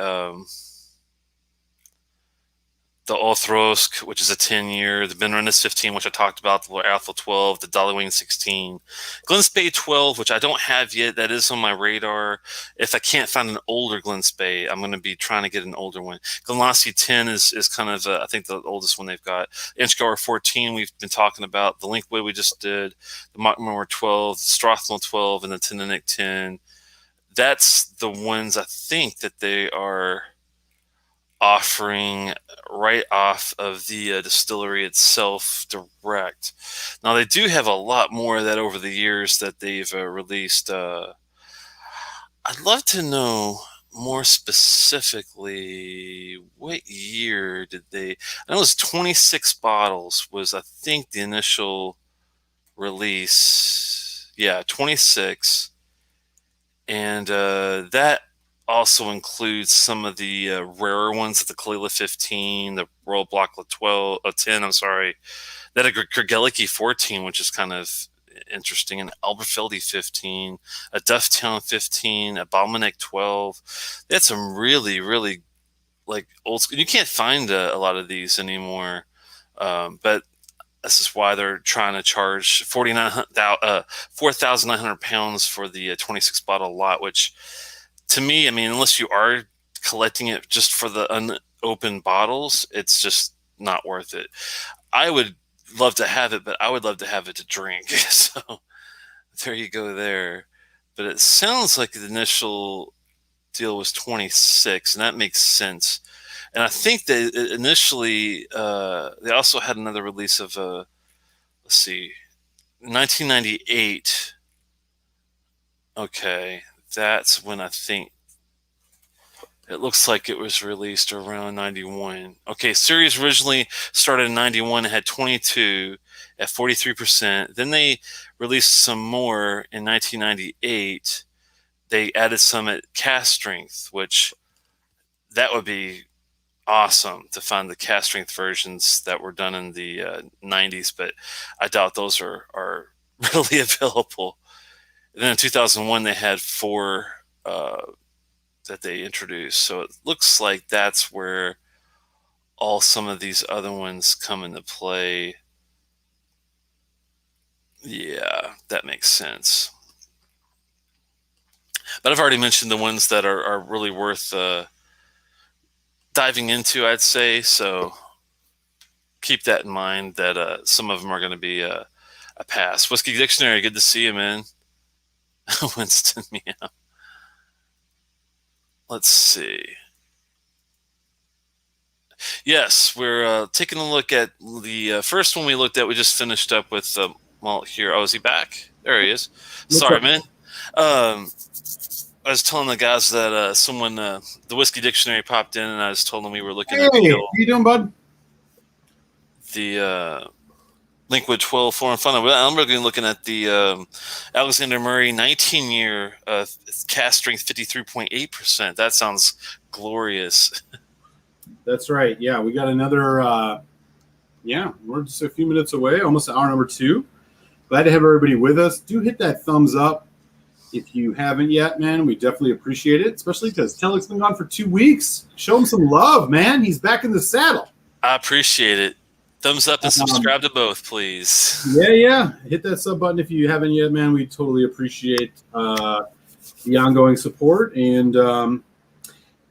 Othrosk, which is a 10-year, the Benrenis 15, which I talked about, the Athel 12, the Dollywing 16, Glenspey 12, which I don't have yet. That is on my radar. If I can't find an older Glenspey, I'm going to be trying to get an older one. Glenlassie 10 is kind of, I think, the oldest one they've got. Inchgower 14, we've been talking about. The Linkwood we just did. The Mocknamore 12, the Strathmore 12, and the Tinnick 10. That's the ones I think that they are offering right off of the distillery itself direct. Now, they do have a lot more of that over the years that they've released. I'd love to know more specifically what year did they... I know it was 26 bottles was, I think, the initial release. Yeah, 26. And that also includes some of the rarer ones, the Kalila 15, the Royal Blocklet 10, I'm sorry, that a Gergeliki 14, which is kind of interesting, an Alberfeldy 15, a Dufftown 15, a Balmanek 12. They had some really, really like old school. You can't find a lot of these anymore, but this is why they're trying to charge 4,900 pounds for the 26 bottle lot. Which, to me, I mean, unless you are collecting it just for the unopened bottles, it's just not worth it. I would love to have it, but I would love to have it to drink. So there you go there. But it sounds like the initial deal was 26, and that makes sense. And I think that initially they also had another release of let's see, 1998. Okay, that's when I think it looks like it was released around 91. Okay, series originally started in 91. It had 22 at 43%. Then they released some more in 1998. They added some at Cask Strength, which that would be awesome to find the Cask Strength versions that were done in the 90s, but I doubt those are readily available. And then in 2001, they had 4 that they introduced. So it looks like that's where all some of these other ones come into play. Yeah, that makes sense. But I've already mentioned the ones that are really worth diving into, I'd say. So keep that in mind, that some of them are going to be a pass. Whiskey Dictionary, good to see you, man. Winston, yeah. Let's see. Yes, we're taking a look at the first one we looked at. We just finished up with Malt here. Oh, is he back? There he is. Sorry, man. I was telling the guys that someone, the Whiskey Dictionary popped in, and I was told them we were looking at How you doing, bud? The Linkwood 12 Flora and Fauna. I'm really looking at the Alexander Murray 19-year Cask Strength 53.8%. That sounds glorious. That's right. Yeah, we got another. We're just a few minutes away, almost hour number 2. Glad to have everybody with us. Do hit that thumbs up if you haven't yet, man. We definitely appreciate it, especially because Telex's been gone for 2 weeks. Show him some love, man. He's back in the saddle. I appreciate it. Thumbs up and subscribe to both, please. Yeah. Hit that sub button if you haven't yet, man. We totally appreciate the ongoing support. And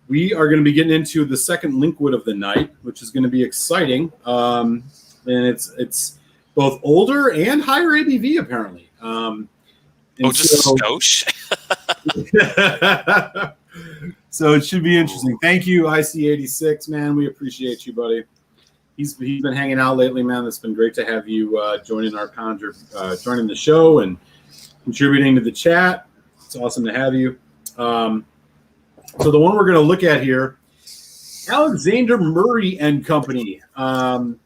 we are going to be getting into the second Linkwood of the night, which is going to be exciting. And it's both older and higher ABV, apparently. Just a skosh? So it should be interesting. Thank you, IC86, man. We appreciate you, buddy. He's been hanging out lately, man. It's been great to have you joining our joining the show and contributing to the chat. It's awesome to have you. So the one we're going to look at here, Alexander Murray and Company.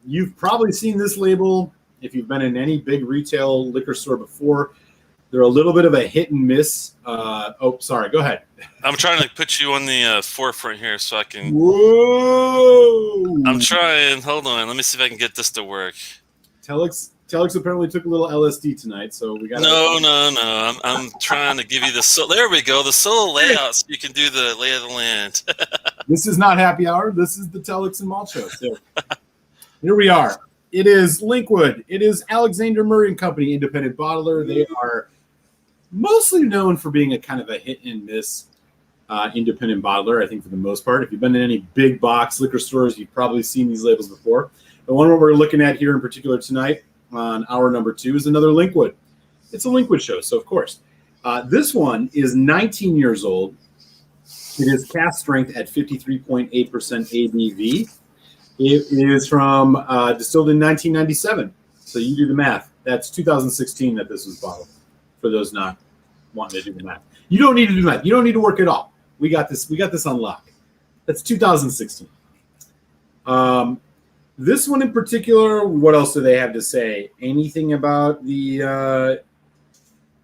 You've probably seen this label if you've been in any big retail liquor store before. They're a little bit of a hit and miss. Sorry. Go ahead. I'm trying to put you on the forefront here so I can. Whoa! I'm trying. Hold on. Let me see if I can get this to work. Telex apparently took a little LSD tonight, so we got. No. I'm trying to give you the. There we go. The solo layout, so you can do the lay of the land. This is not happy hour. This is the Telex and Malt show. So here we are. It is Linkwood. It is Alexander Murray and Company, independent bottler. They are mostly known for being a kind of a hit and miss independent bottler, I think, for the most part. If you've been in any big box liquor stores, you've probably seen these labels before. The one we're looking at here in particular tonight on hour number 2 is another Linkwood. It's a Linkwood show, so of course. This one is 19 years old. It is Cask Strength at 53.8% ABV. It is from distilled in 1997. So you do the math. That's 2016 that this was bottled, for those not wanting to do the math. You don't need to do the math. You don't need to work at all. We got this on lock. That's 2016. This one in particular, what else do they have to say? Anything about the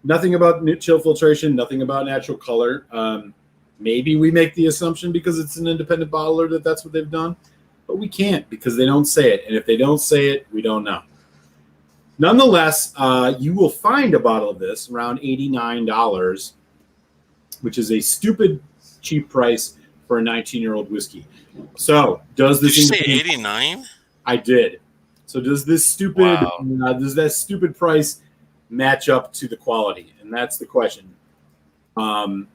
nothing about chill filtration, nothing about natural color. Maybe we make the assumption because it's an independent bottler that that's what they've done, but we can't because they don't say it. And if they don't say it, we don't know. Nonetheless, you will find a bottle of this around $89, which is a stupid cheap price for a 19-year-old whiskey. So does this? Did you say 89? I did. So does this stupid does that stupid price match up to the quality? And that's the question. 89,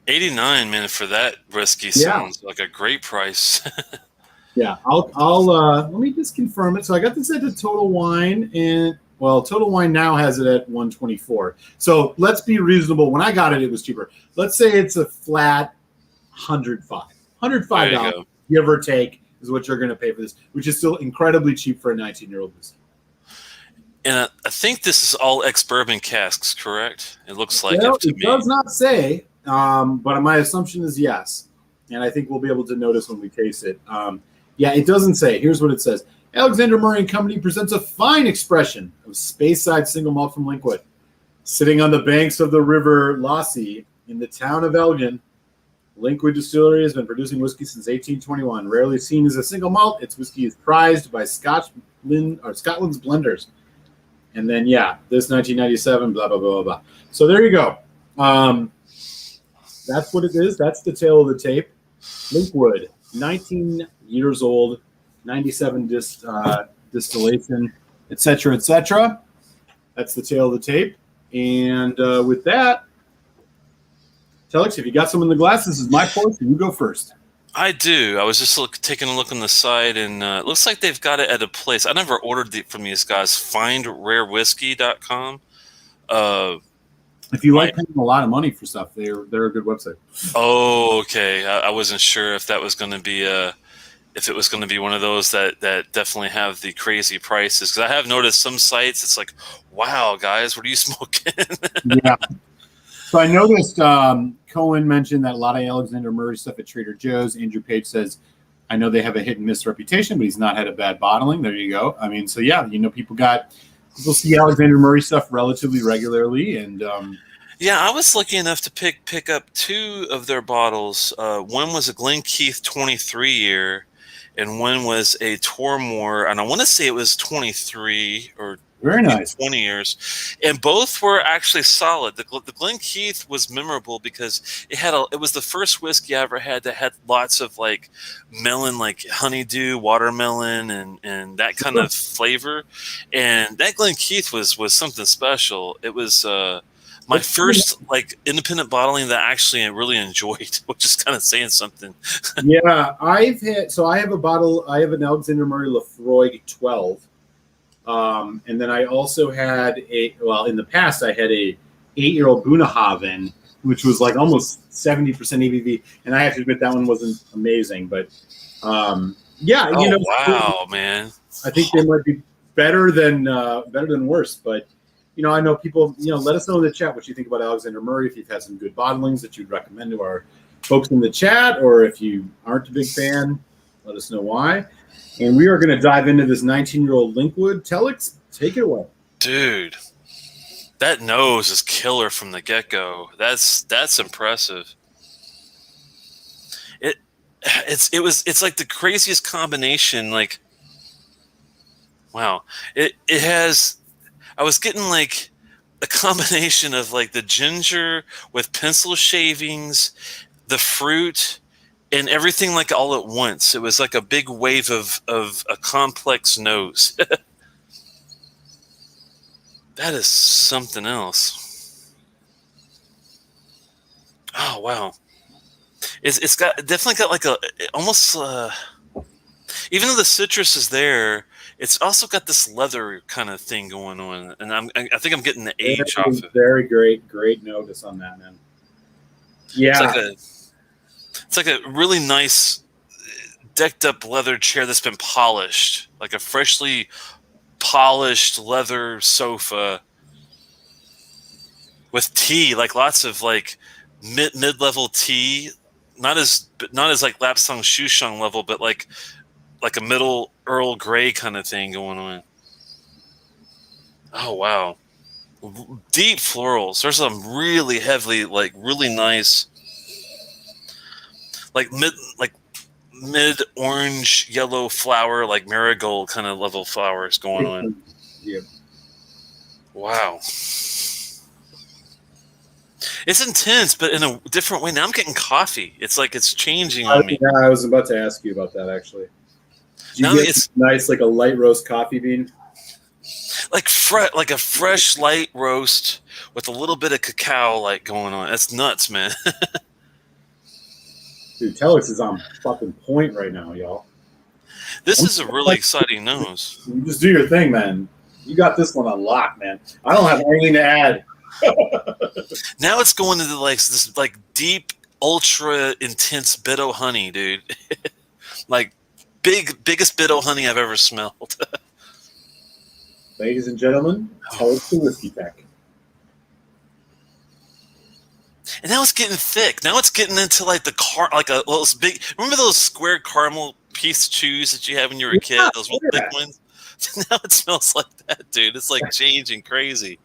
man, for that whiskey sounds like a great price. Yeah, I'll let me just confirm it. So I got this at the Total Wine, and Total Wine now has it at 124. So let's be reasonable. When I got it, it was cheaper. Let's say it's a flat $105, give or take, is what you're going to pay for this, which is still incredibly cheap for a 19-year-old whiskey. And I think this is all ex-bourbon casks, correct? It looks like it does not say, but my assumption is yes. And I think we'll be able to notice when we taste it. Yeah, it doesn't say. Here's what it says. Alexander Murray and Company presents a fine expression of Speyside single malt from Linkwood. Sitting on the banks of the River Lassie in the town of Elgin, Linkwood Distillery has been producing whiskey since 1821. Rarely seen as a single malt, its whiskey is prized by Scotland's blenders. And then, this 1997, blah, blah, blah, blah, blah. So there you go. That's what it is. That's the tail of the tape. Linkwood, 19 years old, 97 distillation, etc., etc. That's the tail of the tape. And with that, Telex, if you got some in the glass, this is my portion. You go first. I do. I was just taking a look on the side, and it looks like they've got it at a place. I never ordered from these guys, findrarewhiskey.com. If you like paying a lot of money for stuff, they're a good website. Oh, okay. I wasn't sure if that was going to be if it was going to be one of those that definitely have the crazy prices. Because I have noticed some sites, it's like, wow, guys, what are you smoking? Yeah. So I noticed Cohen mentioned that a lot of Alexander Murray stuff at Trader Joe's. Andrew Page says, I know they have a hit and miss reputation, but he's not had a bad bottling. There you go. I mean, so people see Alexander Murray stuff relatively regularly. And yeah, I was lucky enough to pick up two of their bottles. One was a Glenkeith 23 year, and one was a Tormore, and I want to say it was 23 or very nice 20 years, and both were actually solid. The Glenkeith was memorable because it was the first whiskey I ever had that had lots of like melon, like honeydew, watermelon, and that kind of flavor. And that Glenkeith was something special. It was my first like independent bottling that I actually really enjoyed, which is kind of saying something. Yeah, I have a bottle. I have an Alexander Murray Lafroig 12. And then I also had in the past, I had a 8-year-old Bunnahaven, which was like almost 70% ABV. And I have to admit that one wasn't amazing, but wow, man. I think they might be better than worse, but I know people, let us know in the chat what you think about Alexander Murray. If you've had some good bottlings that you'd recommend to our folks in the chat, or if you aren't a big fan, let us know why. And we are going to dive into this 19-year-old Linkwood. Telex, take it away. Dude, that nose is killer from the get-go. That's impressive. It's like the craziest combination. Like, wow. It has. I was getting like a combination of like the ginger with pencil shavings, the fruit, and everything like all at once. It was like a big wave of a complex nose. That is something else. Oh wow! It's definitely got like a almost even though the citrus is there, it's also got this leather kind of thing going on, and I think I'm getting the age off of it. Very great notice on that, man. Yeah. It's like a really nice decked up leather chair that's been polished, like a freshly polished leather sofa with tea, like lots of like mid-level tea, not as like Lapsang Souchong level, but like a middle Earl Grey kind of thing going on. Oh wow. Deep florals. There's some really heavily, like really nice like mid orange yellow flower, like marigold kind of level flowers going on. Yeah. Wow. It's intense, but in a different way. Now I'm getting coffee. It's like it's changing on me. Yeah, I was about to ask you about that actually. Do you Now get it's nice like a light roast coffee bean? like like a fresh light roast with a little bit of cacao like going on. That's nuts, man. Dude, Telex is on fucking point right now, y'all. This is a really exciting nose. You just do your thing, man. You got this one on lock, man. I don't have anything to add. Now it's going into like this like deep, ultra intense Bido honey, dude. Like biggest Bido honey I've ever smelled. Ladies and gentlemen, Telex the Whiskey Pack. And now it's getting thick. Now it's getting into like like those big. Remember those square caramel piece chews that you had when you were a kid? Those real thick ones. Now it smells like that, dude. It's like changing crazy.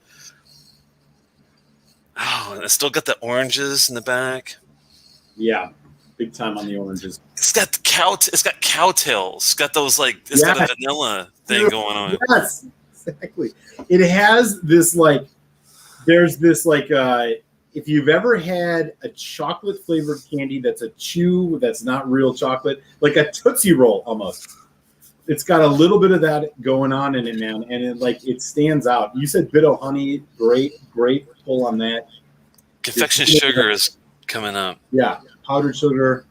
Oh, and I still got the oranges in the back. Yeah, big time on the oranges. It's got It's got cowtails. It's got those like. It's got a vanilla thing going on. Yes, exactly. It has this like. There's this like. If you've ever had a chocolate flavored candy that's a chew that's not real chocolate, like a Tootsie Roll almost. It's got a little bit of that going on in it, man, and it stands out. You said Bido honey, great pull on that. Confection sugar is coming up. Yeah, powdered sugar.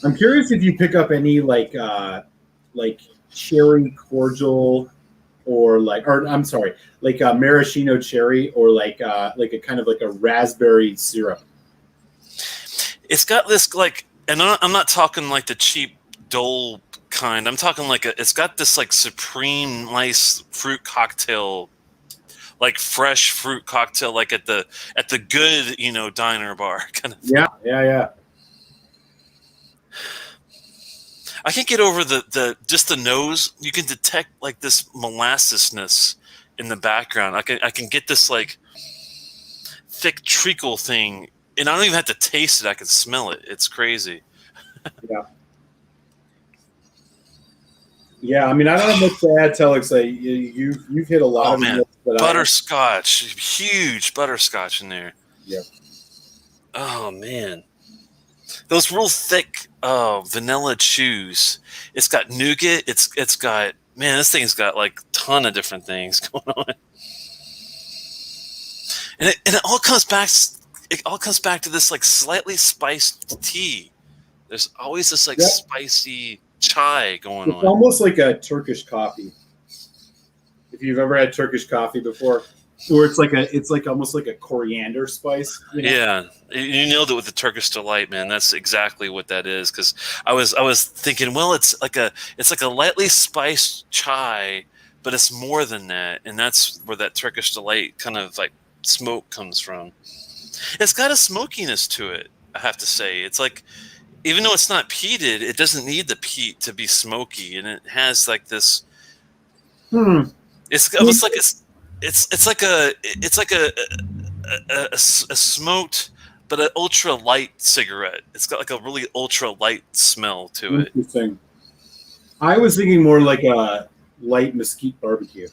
I'm curious if you pick up any like cherry cordial, or I'm sorry, like a maraschino cherry, or like a kind of like a raspberry syrup. It's got this like. And I'm not talking like the cheap Dole kind. I'm talking like it's got this like supreme nice fruit cocktail, like fresh fruit cocktail, like at the good diner bar kind of thing. Yeah. I can't get over the just the nose. You can detect like this molassesness in the background. I can get this like thick treacle thing. And I don't even have to taste it. I can smell it. It's crazy. Yeah. I mean, I don't have much to add, Telex. You've hit a lot of man. Butterscotch. Huge butterscotch in there. Yeah. Oh, man. Those real thick vanilla chews. It's got nougat. It's got, man, this thing's got like a ton of different things going on. And it all comes back. It all comes back to this like slightly spiced tea. There's always this like spicy chai going on. It's almost like a Turkish coffee. If you've ever had Turkish coffee before, or it's like almost like a coriander spice. Yeah, you nailed it with the Turkish delight, man. That's exactly what that is. Because I was thinking, well, it's like a lightly spiced chai, but it's more than that, and that's where that Turkish delight kind of like smoke comes from. It's got a smokiness to it, I have to say. It's like, even though it's not peated, it doesn't need the peat to be smoky, and it has like this. It's almost like it's like a smoked but an ultra light cigarette. It's got like a really ultra light smell to it. Interesting. I was thinking more like a light mesquite barbecue,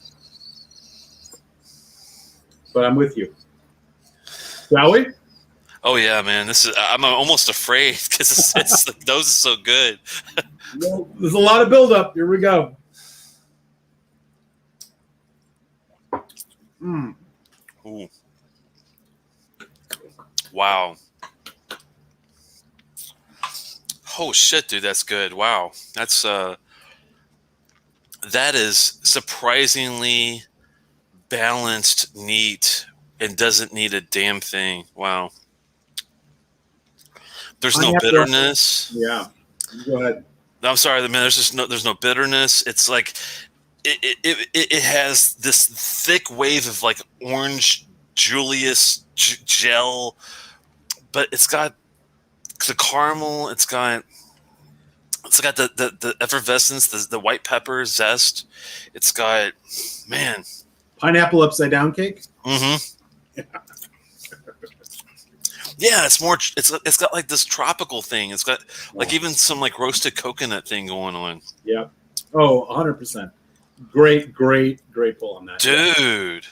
but I'm with you. Shall we? Oh yeah, man! I'm almost afraid because it's the nose is so good. Well, there's a lot of buildup. Here we go. Ooh. Wow. Oh shit, dude, that's good. Wow, that is surprisingly balanced, neat, and doesn't need a damn thing. Wow. There's no bitterness. Yeah. Go ahead. I'm sorry, man. There's no bitterness. It's like it has this thick wave of like orange Julius gel, but it's got the caramel. It's got the effervescence, the white pepper zest. It's got, man, pineapple upside down cake. Mm-hmm. Yeah, it's more. It's got like this tropical thing. It's got like even some like roasted coconut thing going on. Yeah. Oh, 100%. Great pull on that.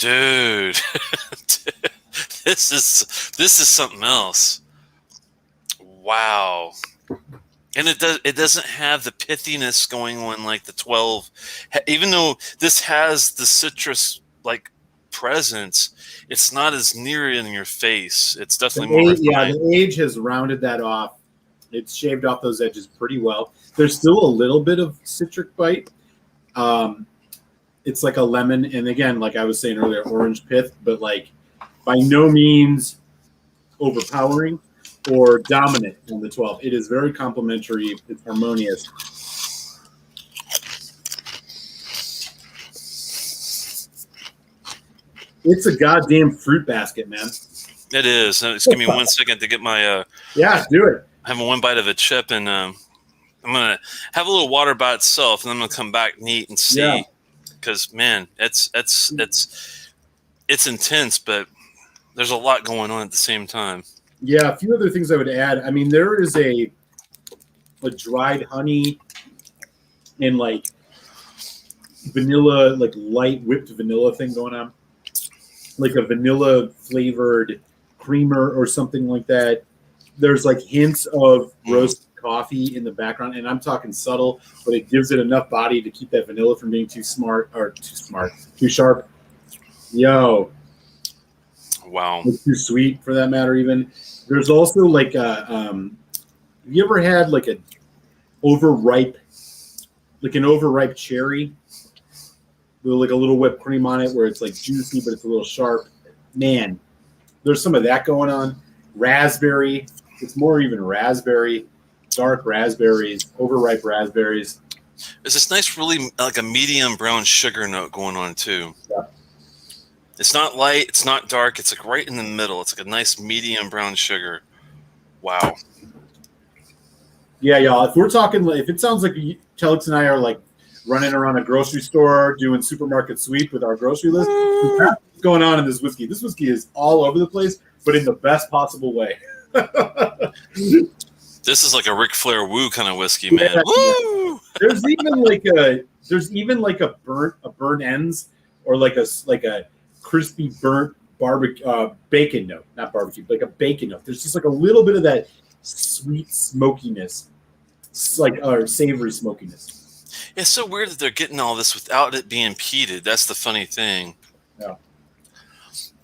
Dude, this is something else. Wow. And it doesn't have the pithiness going on like the 12, even though this has the citrus like presence. It's not as near in your face. It's definitely more refined. The age has rounded that off. It's shaved off those edges pretty well. There's still a little bit of citric bite. It's like a lemon, and again, like I was saying earlier, orange pith, but like by no means overpowering or dominant in the 12. It is very complementary. It's harmonious. It's a goddamn fruit basket, man. It is. Just give me 1 second to get my yeah, do it. Having one bite of a chip, and I'm gonna have a little water by itself, and I'm gonna come back neat and see, because man, it's intense, but there's a lot going on at the same time. Yeah, a few other things I would add. I mean, there is a dried honey and like vanilla, like light whipped vanilla thing going on, like a vanilla flavored creamer or something like that. There's like hints of roasted coffee in the background, and I'm talking subtle, but it gives it enough body to keep that vanilla from being too sharp. Yo. Wow. It's too sweet for that matter even. There's also like a have you ever had like an overripe cherry with like a little whipped cream on it where it's like juicy but it's a little sharp? Man, there's some of that going on. Raspberry. It's more even raspberry, dark raspberries, overripe raspberries. There's this nice, really like a medium brown sugar note going on too. Yeah. It's not light, it's not dark, it's like right in the middle. It's like a nice medium brown sugar. Wow. Yeah, y'all. If we're talking, if it sounds like Telex and I are like running around a grocery store doing supermarket sweep with our grocery list, what's going on in this whiskey? This whiskey is all over the place, but in the best possible way. This is like a Ric Flair woo kind of whiskey, man. Yeah. Woo! There's even like a burnt ends or like a crispy burnt bacon note, not barbecue, like a bacon note. There's just like a little bit of that sweet smokiness, like savory smokiness. It's so weird that they're getting all this without it being peated. That's the funny thing. Yeah.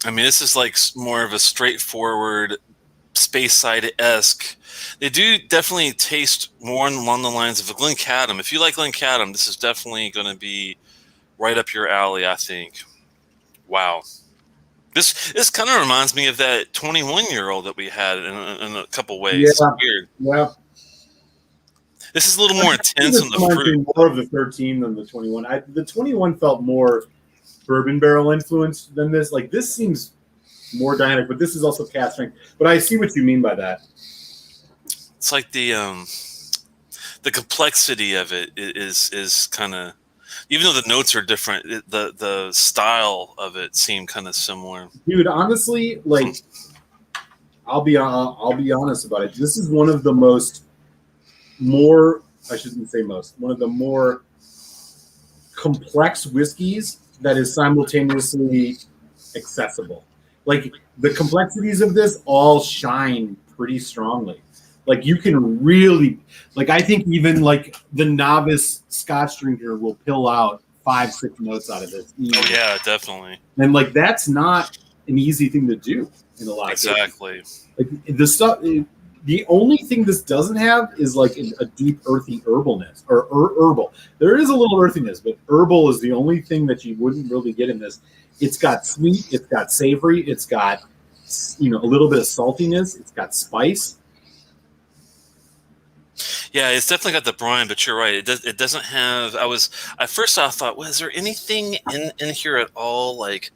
I mean, this is like more of a straightforward Speyside-esque. They do definitely taste more along the lines of a Glencadam. If you like Glencadam, this is definitely going to be right up your alley, I think. Wow. This kind of reminds me of that 21-year-old that we had in a couple ways. Yeah. It's weird. Yeah. This is a little more intense on the fruit. More of the 13 than the 21. The 21 felt more bourbon barrel influenced than this. Like this seems more dynamic, but this is also cask strength. But I see what you mean by that. It's like the complexity of it is kind of, even though the notes are different, the style of it seemed kind of similar. Dude, honestly, like I'll be honest about it. This is one of the one of the more complex whiskeys that is simultaneously accessible. Like the complexities of this all shine pretty strongly. Like you can really, like I think even like the novice Scotch drinker will pill out 5-6 notes out of this. Oh yeah, definitely. And like that's not an easy thing to do in a lot of cases. Like the stuff. The only thing this doesn't have is like a deep earthy herbalness or herbal. There is a little earthiness, but herbal is the only thing that you wouldn't really get in this. It's got sweet, it's got savory, it's got a little bit of saltiness, it's got spice. Yeah, it's definitely got the brine, but you're right. It doesn't have. At first I thought, well, is there anything in here at all like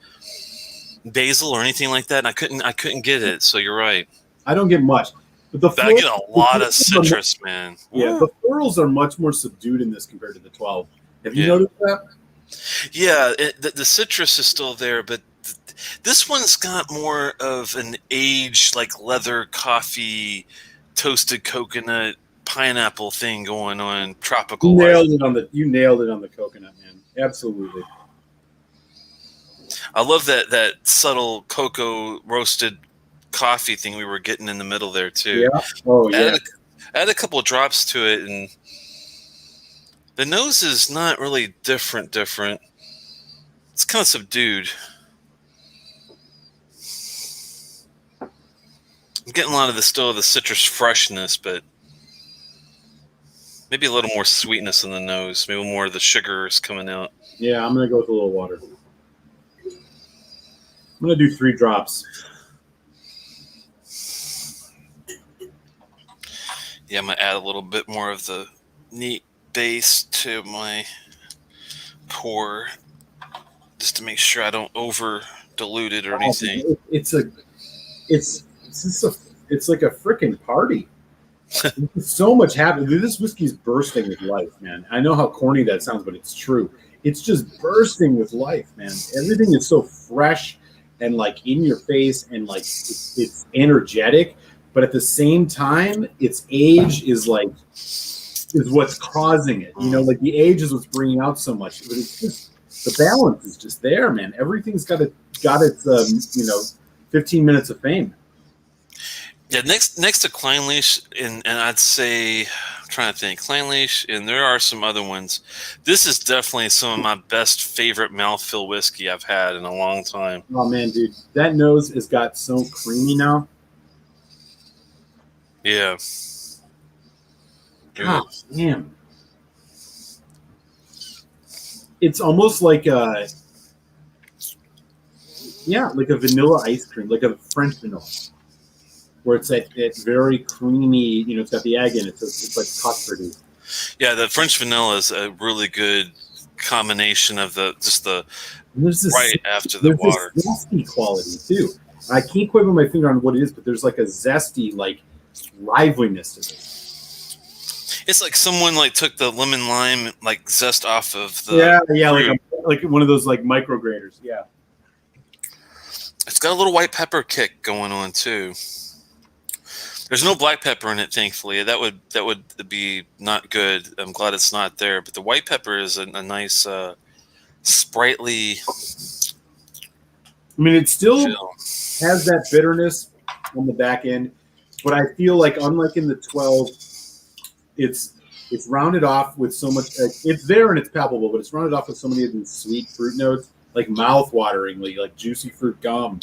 basil or anything like that? And I couldn't get it. So you're right. I don't get much. But I get a lot of citrus, man. Yeah, the florals are much more subdued in this compared to the 12. Have you noticed that? Yeah, the citrus is still there, but this one's got more of an aged, like leather, coffee, toasted coconut, pineapple thing going on. Tropical. You nailed it on the coconut, man. Absolutely. I love that subtle cocoa roasted coffee thing we were getting in the middle there too. Yeah. Oh yeah. Add a couple of drops to it, and the nose is not really different. It's kind of subdued. I'm getting a lot of the citrus freshness, but maybe a little more sweetness in the nose. Maybe more of the sugar is coming out. Yeah, I'm gonna go with a little water. I'm gonna do 3 drops. Yeah, I'm gonna add a little bit more of the neat base to my pour, just to make sure I don't over dilute it or anything. It's like a freaking party. So much happening. This whiskey's bursting with life, man. I know how corny that sounds, but it's true. It's just bursting with life, man. Everything is so fresh and like in your face, and like it's energetic, but at the same time, its age is what's causing it. You know, like the age is what's bringing out so much. But it's just the balance is just there, man. Everything's got its 15 minutes of fame. Yeah, next to Kleinleash, and I'd say, I'm trying to think, Kleinleash, and there are some other ones. This is definitely some of my best favorite mouthfeel whiskey I've had in a long time. Oh man, dude, that nose has got so creamy now. Yeah. God damn. It's almost like a vanilla ice cream, like a French vanilla, where it's very creamy. It's got the egg in it, so it's like custard-y. Yeah, the French vanilla is a really good combination of after the water. This zesty quality too. I can't quite put my finger on what it is, but there's like a zesty, like liveliness to it. It's like someone took the lemon lime zest off of the fruit. like one of those like micro graders. Yeah. It's got a little white pepper kick going on too. There's no black pepper in it, thankfully. That would be not good. I'm glad it's not there. But the white pepper is a nice, sprightly. I mean, it still has that bitterness on the back end, but I feel like unlike in the 12, it's rounded off with so much. It's there and it's palpable, but it's rounded off with so many of these sweet fruit notes, like mouth-wateringly, like juicy fruit gum.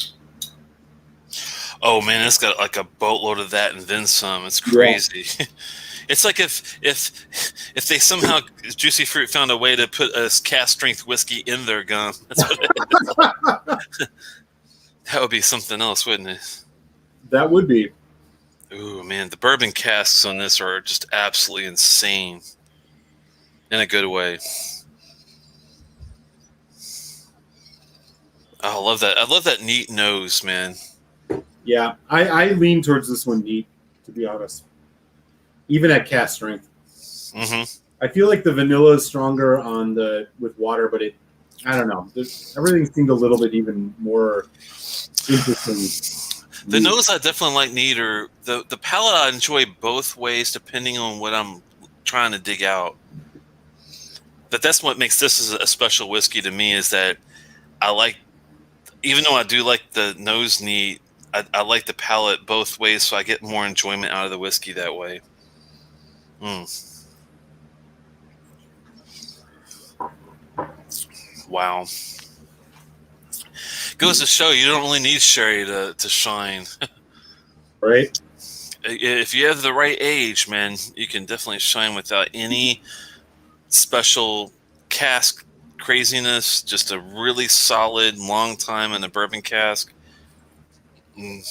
Oh man, it's got like a boatload of that and then some. It's crazy. Yeah. It's like if they somehow Juicy Fruit found a way to put a cask strength whiskey in their gum. That's what it is. That would be something else, wouldn't it? That would be. Ooh man, the bourbon casks on this are just absolutely insane, in a good way. Oh, I love that. I love that neat nose, man. Yeah, I lean towards this one neat, to be honest. Even at cask strength. Mm-hmm. I feel like the vanilla is stronger with water, but I don't know. Everything seemed a little bit even more interesting. The nose I definitely like neater. The palate I enjoy both ways depending on what I'm trying to dig out. But that's what makes this a special whiskey to me, is that I like, even though I do like the nose neat, I like the palate both ways, so I get more enjoyment out of the whiskey that way. Wow. Goes to show you don't really need sherry to shine. Right? If you have the right age, man, you can definitely shine without any special cask craziness. Just a really solid, long time in a bourbon cask. Let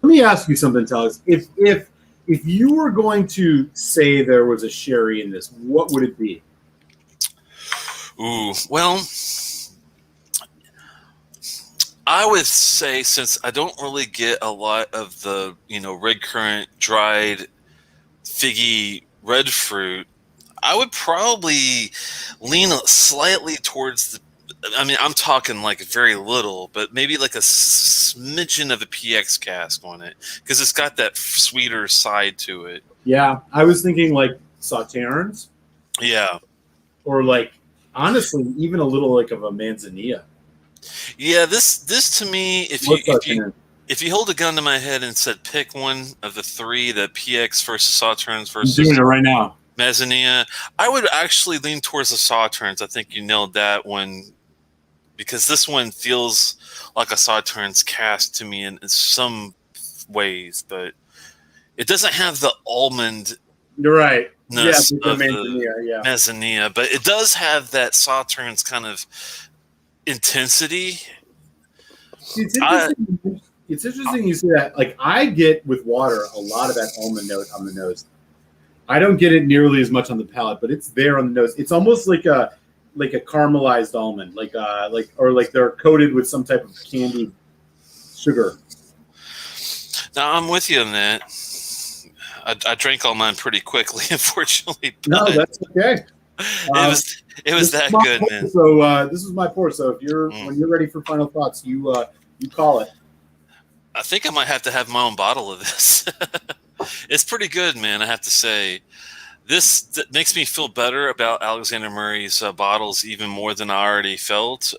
me ask you something, Telex. If you were going to say there was a sherry in this, what would it be? Ooh, well, I would say, since I don't really get a lot of the red currant dried figgy red fruit, I would probably lean slightly towards the. I mean, I'm talking like very little, but maybe like a smidgen of a PX cask on it, because it's got that sweeter side to it. Yeah, I was thinking like Sauternes. Yeah. Or like, honestly, even a little like of a Manzanilla. Yeah, this to me, What's our opinion? if you hold a gun to my head and said pick one of the three, the PX versus Sauternes I'm doing versus it right now. Mezzanine, I would actually lean towards the Sauternes. I think you nailed that one because this one feels like a Sauternes cast to me in some ways, but it doesn't have the almondness You're right. Yeah, the of main the yeah. Mezzanine, but it does have that Sauternes kind of intensity. It's I interesting. It's interesting you say that. Like I get with water a lot of that almond note on the nose. I don't get it nearly as much on the palate, but it's there on the nose. It's almost like a caramelized almond, like they're coated with some type of candied sugar. Now I'm with you on that. I drank all mine pretty quickly, unfortunately. No, But that's okay. it was that good, man. So this is my pour. So if Mm. when you're ready for final thoughts, you call it. I think I might have to have my own bottle of this. It's pretty good, man. I have to say, makes me feel better about Alexander Murray's bottles even more than I already felt.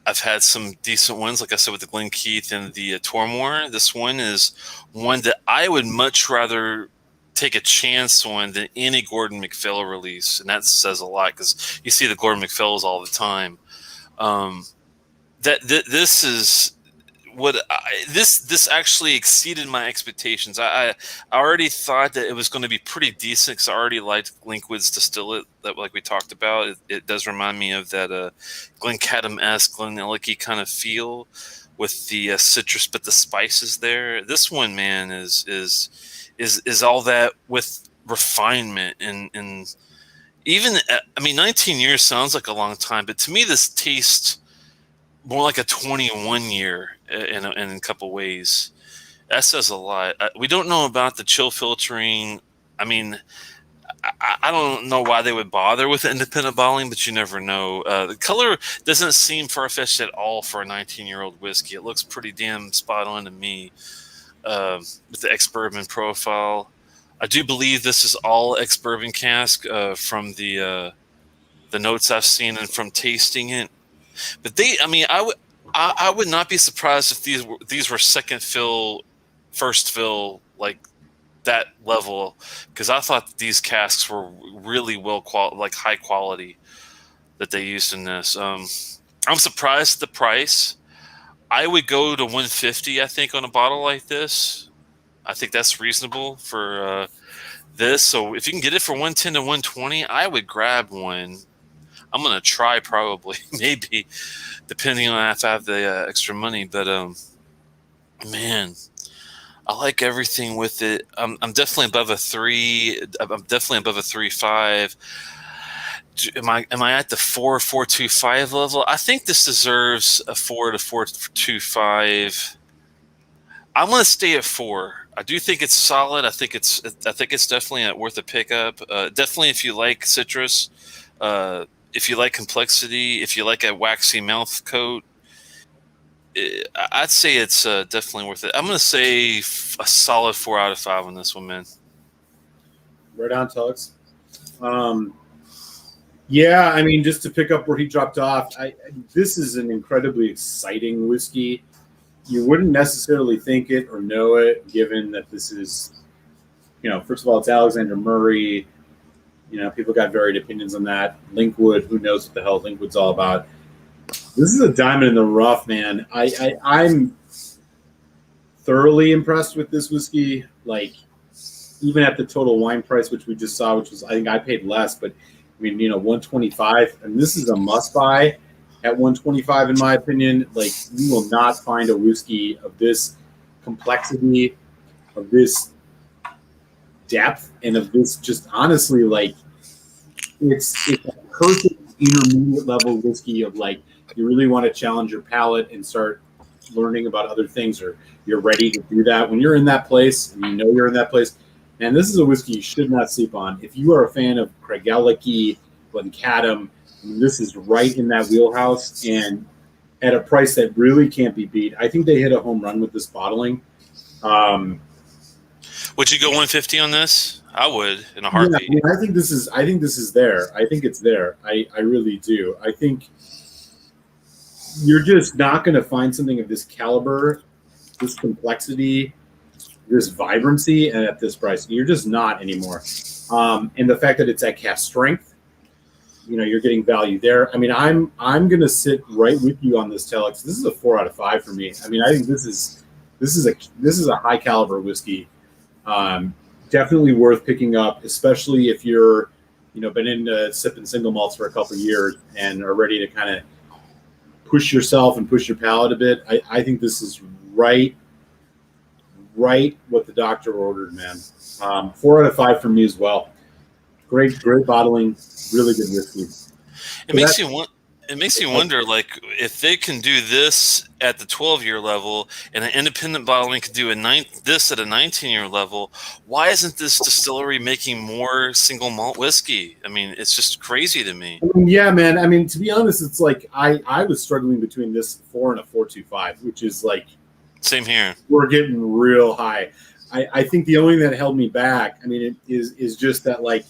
I've had some decent ones, like I said, with the Glen Keith and the Tormore. This one is one that I would much rather take a chance on than any Gordon MacPhail release, and that says a lot because you see the Gordon MacPhails all the time. Um, this is this actually exceeded my expectations. I already thought that it was going to be pretty decent because I already liked Linkwood's distillate that like we talked about. It does remind me of that Glencadam-esque, Glenellicky kind of feel with the citrus, but the spices there. This one, man, is all that with refinement and even I mean, 19 years sounds like a long time, but to me, this tastes more like a 21 year in a couple ways. That says a lot. We don't know about the chill filtering. I mean, I don't know why they would bother with independent bottling, but you never know. The color doesn't seem far fetched at all for a 19-year-old whiskey. It looks pretty damn spot on to me with the ex bourbon profile. I do believe this is all ex bourbon cask from the notes I've seen and from tasting it. But I mean, I would not be surprised if these were second fill, first fill, like that level, because I thought that these casks were really like high quality that they used in this. I'm surprised at the price. I would go to 150, I think, on a bottle like this. I think that's reasonable for this. So if you can get it for 110 to 120, I would grab one. I'm gonna try probably, maybe, depending on if I have the extra money. But man, I like everything with it. I'm definitely above a 3. I'm definitely above a 3.5. Am I at the 4.25 level? I think this deserves a 4 to 4.25. I'm gonna stay at 4. I do think it's solid. I think it's definitely worth a pickup. Definitely if you like citrus. If you like complexity, if you like a waxy mouth coat, I'd say it's definitely worth it. I'm going to say a solid 4 out of 5 on this one, man. Right on, Telex. Yeah, I mean, just to pick up where he dropped off, this is an incredibly exciting whiskey. You wouldn't necessarily think it or know it, given that this is, first of all, it's Alexander Murray. People got varied opinions on that. Linkwood, who knows what the hell Linkwood's all about. This is a diamond in the rough, man. I'm thoroughly impressed with this whiskey. Like, even at the total wine price, which we just saw, which was, I think I paid less, but I mean, 125, and this is a must buy at 125, in my opinion. Like, you will not find a whiskey of this complexity, of this depth, and of this just honestly, like, it's a perfect intermediate level whiskey of like, you really want to challenge your palate and start learning about other things, or you're ready to do that when you're in that place and you're in that place. And this is a whiskey you should not sleep on. If you are a fan of Craigellachie, Glencadam, this is right in that wheelhouse and at a price that really can't be beat. I think they hit a home run with this bottling. Would you go 150 on this? I would in a heartbeat. Yeah, I think this is there. I think it's there. I really do. I think you're just not going to find something of this caliber, this complexity, this vibrancy, and at this price. You're just not anymore. And the fact that it's at Cask Strength, you're getting value there. I mean, I'm going to sit right with you on this Telex. This is a 4 out of 5 for me. I mean, I think this is a high caliber whiskey. Definitely worth picking up, especially if you're, been into sipping single malts for a couple of years and are ready to kind of push yourself and push your palate a bit. I think this is right what the doctor ordered, man. 4 out of 5 for me as well. Great bottling, really good whiskey. It makes you wonder, like, if they can do this at the 12-year level and an independent bottling could do this at a 19-year level, why isn't this distillery making more single malt whiskey? I mean, it's just crazy to me. Yeah, man. I mean, to be honest, it's like I was struggling between this 4 and a 4.25, which is like same here. We're getting real high. I think the only thing that held me back, I mean, is just that like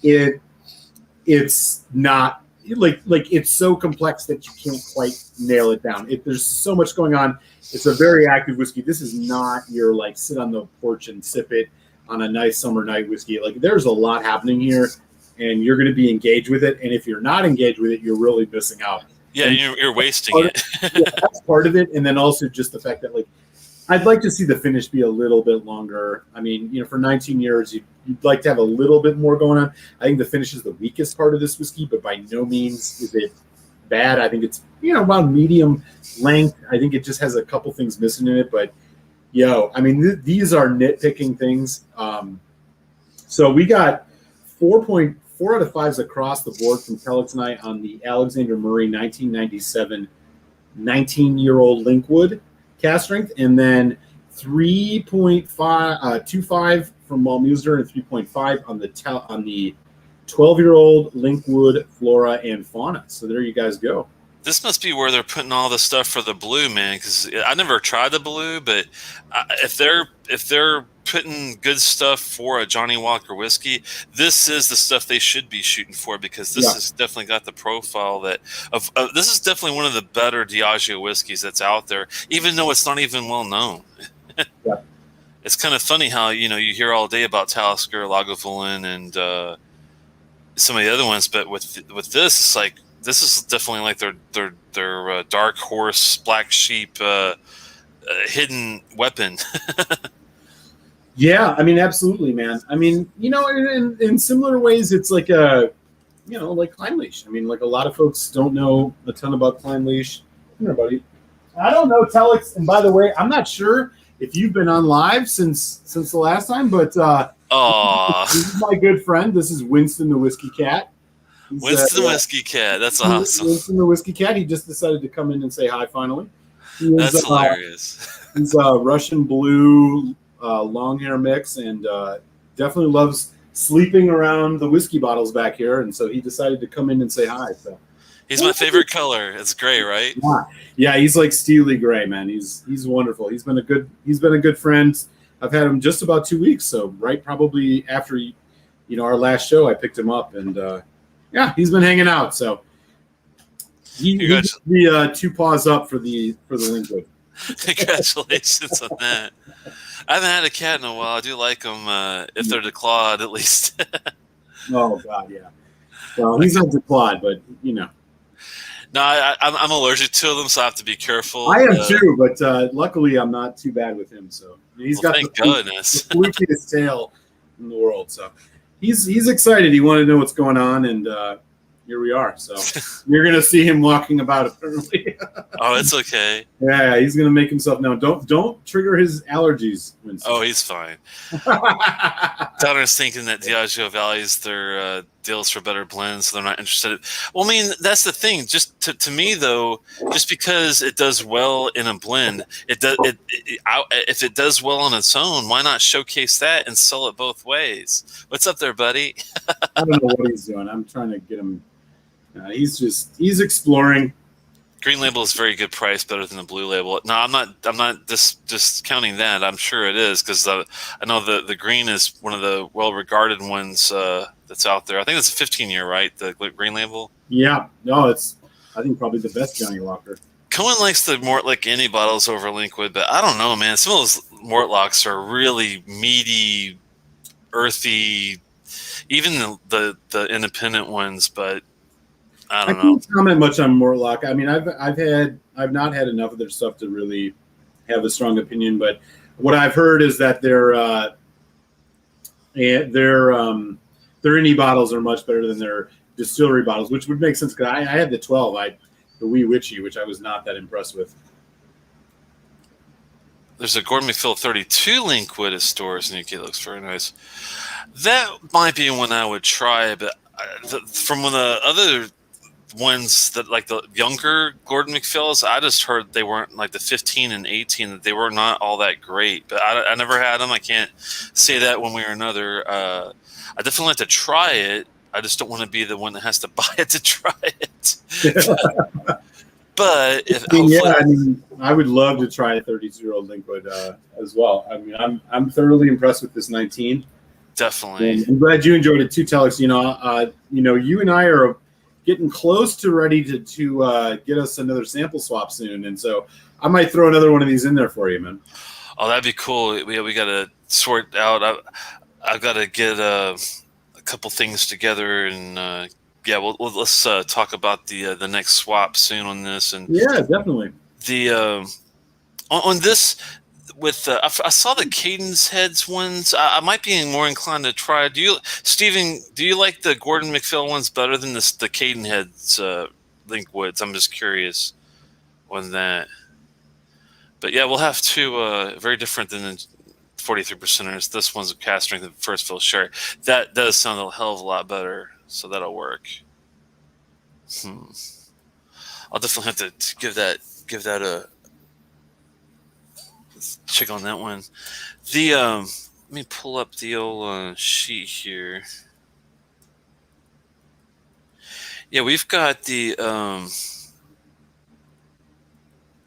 it's not. Like it's so complex that you can't quite nail it down. There's so much going on. It's a very active whiskey. This is not your like sit on the porch and sip it on a nice summer night whiskey. Like there's a lot happening here, and you're going to be engaged with it. And if you're not engaged with it, you're really missing out. Yeah, you're wasting it. Yeah, that's part of it, and then also just the fact that like I'd like to see the finish be a little bit longer. I mean, for 19 years, you'd like to have a little bit more going on. I think the finish is the weakest part of this whiskey, but by no means is it bad. I think it's, around medium length. I think it just has a couple things missing in it, but I mean, these are nitpicking things. So we got 4.4 out of 5s across the board from Telex and I on the Alexander Murray 1997 19-year-old Linkwood Cask Strength, and then 3.25 from Muser and 3.5 on the 12-year-old Linkwood Flora and Fauna. So there you guys go. This must be where they're putting all the stuff for the blue, man. Because I never tried the blue, but if they're putting good stuff for a Johnny Walker whiskey, this is the stuff they should be shooting for, because this has definitely got the profile this is definitely one of the better Diageo whiskeys that's out there, even though it's not even well known. Yeah. It's kind of funny how you hear all day about Talisker, Lagavulin, and some of the other ones, but with this, it's like this is definitely like their dark horse, black sheep, hidden weapon. Yeah, I mean, absolutely, man. I mean, in similar ways, it's like like Climb Leash. I mean, like a lot of folks don't know a ton about Climb Leash. Come here, buddy. I don't know Telex, and by the way, I'm not sure if you've been on live since the last time, but this is my good friend. This is Winston the Whiskey Cat. Winston the Whiskey Cat. That's awesome. Winston the Whiskey Cat. He just decided to come in and say hi finally. That's hilarious. He's a Russian blue long hair mix, and definitely loves sleeping around the whiskey bottles back here, and so he decided to come in and say hi. So he's my favorite color. It's gray, right? Yeah, he's like steely gray, man. He's wonderful. He's been a good friend. I've had him just about 2 weeks, so probably after our last show, I picked him up, and he's been hanging out. So he the 2 paws up for the Linkwood. Congratulations on that. I haven't had a cat in a while. I do like them if they're declawed, at least. Oh God, yeah. Well, he's not declawed, but No, I'm allergic to them, so I have to be careful. I am too, but luckily I'm not too bad with him. So he's got thank goodness. the flukiest tail in the world. So he's excited. He wanted to know what's going on, and here we are. So you're gonna see him walking about apparently. Oh, it's okay. Yeah, he's gonna make himself known. Don't trigger his allergies, Winston. Oh, he's fine. Donner's thinking that Diageo values their deals for better blends, so they're not interested. Well, I mean, that's the thing. Just to me, though, just because it does well in a blend, if it does well on its own, why not showcase that and sell it both ways? What's up there, buddy? I don't know what he's doing. I'm trying to get him. He's exploring. Green label is very good price, better than the blue label. No, I'm not discounting that. I'm sure it is, because I know the green is one of the well-regarded ones that's out there. I think it's a 15-year, right? The green label. Yeah, no, it's I think probably the best Johnny Walker. Cohen likes the Mortlach any bottles over Linkwood, but I don't know, man. Some of those Mortlachs are really meaty, earthy, even the independent ones, but I don't know. Can't comment much on Mortlach. I mean, I've not had enough of their stuff to really have a strong opinion, but what I've heard is that their indie bottles are much better than their distillery bottles, which would make sense because I had the 12, the Wee Witchy, which I was not that impressed with. There's a Gordon McPhail 32 Linkwood at stores in UK. Looks very nice. That might be one I would try, but from one of the other ones that like the younger Gordon McPhails, I just heard they weren't like the 15 and 18, that they were not all that great. But I never had them. I can't say that one way or another. I definitely like to try it. I just don't want to be the one that has to buy it to try it. But I would love to try a 32-year-old Linkwood as well. I mean, I'm thoroughly impressed with this 19. Definitely. And I'm glad you enjoyed it too, Telex. You and I are getting close to ready to get us another sample swap soon, and so I might throw another one of these in there for you, man. Oh, that'd be cool. We got to sort out. I've got to get a couple things together, and let's talk about the next swap soon on this. And yeah, definitely. The on this with I saw the Cadence Heads ones. I might be more inclined to try. Stephen? Do you like the Gordon McPhail ones better than the Cadence Heads Linkwoods? I'm just curious on that. But yeah, we'll have two very different than the 43%ers. This one's a Cask Strength and first fill sherry. That does sound a hell of a lot better, so that'll work. I'll definitely have to give that a check on that one. Let me pull up the old sheet here. Yeah, we've got the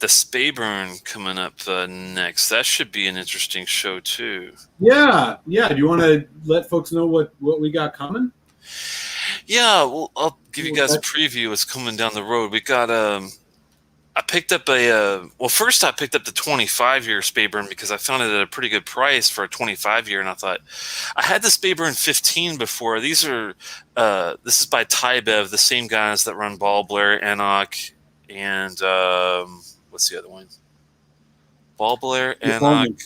Speyburn coming up next. That should be an interesting show too. Yeah. Do you want to let folks know what we got coming? Yeah, well, I'll give you guys a preview. What's coming down the road. We got I picked up first I picked up the 25-year Speyburn because I found it at a pretty good price for a 25-year, and I thought I had the Speyburn 15 before. These are this is by Tybev, the same guys that run Ball Blair, Enoch, and what's the other one? Ball Blair, Enoch.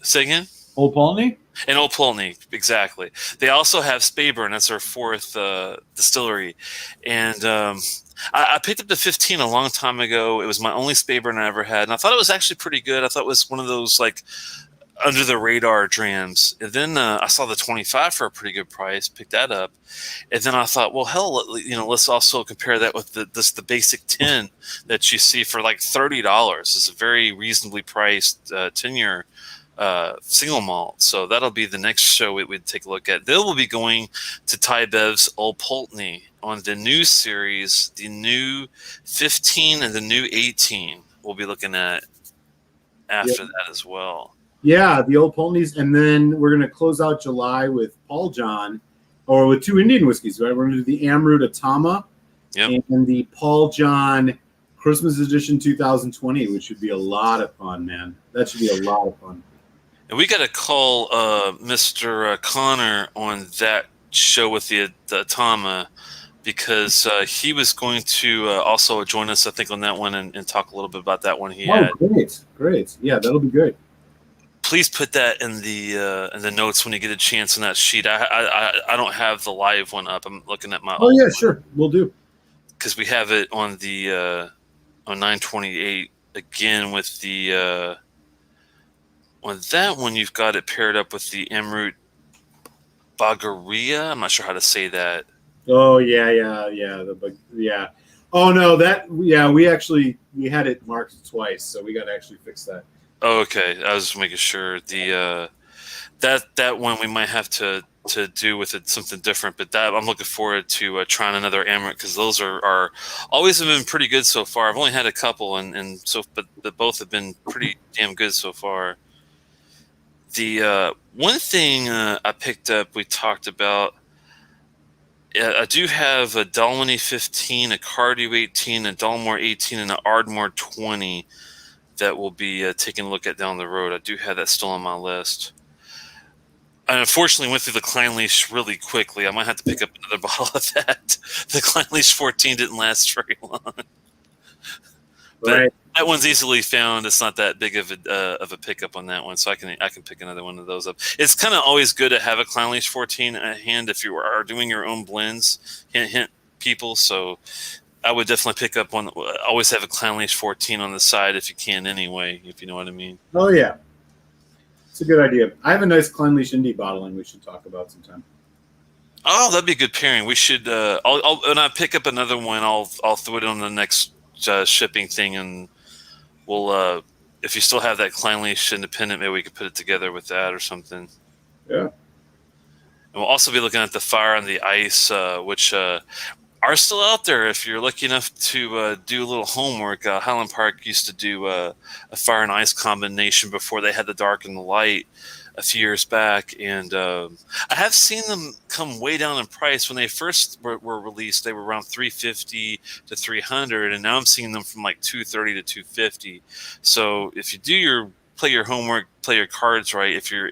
Say again? Old Pulteney? And Old Pulteney, exactly. They also have Speyburn. That's their fourth distillery. And I picked up the 15 a long time ago. It was my only Speyburn I ever had. And I thought it was actually pretty good. I thought it was one of those like under the radar drams. And then I saw the 25 for a pretty good price, picked that up. And then I thought, well, hell, let's also compare that with the basic 10 that you see for like $30. It's a very reasonably priced 10-year single malt. So that'll be the next show we'd take a look at. They will be going to Tybev's Old Pulteney on the new series, the new 15 and the new 18. We'll be looking at after that as well. Yeah, the Old Pulteneys, and then we're going to close out July with Paul John, or with two Indian whiskeys, right? We're going to do the Amrut Atama and the Paul John Christmas Edition 2020, which should be a lot of fun, man. That should be a lot of fun. And we got to call Mr. Connor on that show with the Atama because he was going to also join us, I think, on that one and talk a little bit about that one he had. Great. Yeah, that'll be great. Please put that in the notes when you get a chance on that sheet. I don't have the live one up. I'm looking at my. Oh yeah, sure, we'll do. Because we have it on the on 928 again with the on that one. You've got it paired up with the Amrut Bagaria. I'm not sure how to say that. Oh yeah. Oh no, we had it marked twice, so we got to actually fix that. Oh, okay, I was making sure the that one we might have to do with it something different, but that I'm looking forward to trying another Amrut because those are always have been pretty good so far. I've only had a couple, but both have been pretty damn good so far. The one thing I picked up, we talked about. Yeah, I do have a Dalwhinnie 15, a Cardew 18, a Dalmore 18, and an Ardmore 20 that we'll be taking a look at down the road. I do have that still on my list. I unfortunately went through the Kleinleash really quickly. I might have to pick up another bottle of that. The Kleinleash 14 didn't last very long. But Right. that one's easily found. It's not that big of a pickup on that one, so I can pick another one of those up. It's kind of always good to have a Kleinleash 14 at hand if you are doing your own blends. Hint, hint, people. So I would definitely pick up one. Always have a Kleinleash 14 on the side if you can, anyway. If you know what I mean. Oh yeah, it's a good idea. I have a nice Kleinleash Indie bottling we should talk about sometime. Oh, that'd be a good pairing. We should. When I pick up another one, I'll throw it on the next shipping thing, and we'll. If you still have that Kleinleash Independent, maybe we could put it together with that or something. Yeah. And we'll also be looking at the Fire and the Ice, which are still out there. If you're lucky enough to do a little homework, Highland Park used to do a Fire and Ice combination before they had the Dark and the Light a few years back, and I have seen them come way down in price. When they first were released, they were around $350 to $300, and now I'm seeing them from like $230 to $250. So if you play your homework, play your cards right, if you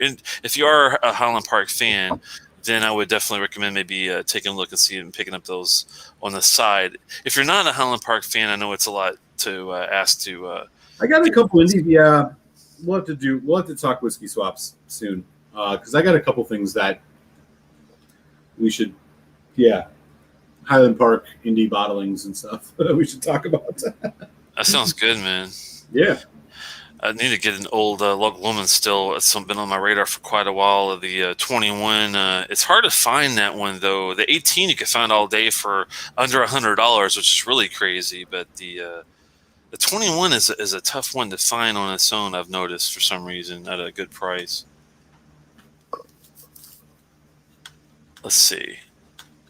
are a Highland Park fan, then I would definitely recommend maybe taking a look and see and picking up those on the side. If you're not a Highland Park fan, I know it's a lot to ask to. I got a couple indies. Yeah, we'll have to talk whiskey swaps soon because I got a couple things that we should, Highland Park indie bottlings and stuff we should talk about. That sounds good, man. Yeah. I need to get an old Loch Lomond still. It's been on my radar for quite a while. The 21, it's hard to find that one though. The 18 you can find all day for under $100, which is really crazy. But the 21 is a tough one to find on its own. I've noticed for some reason at a good price. Let's see.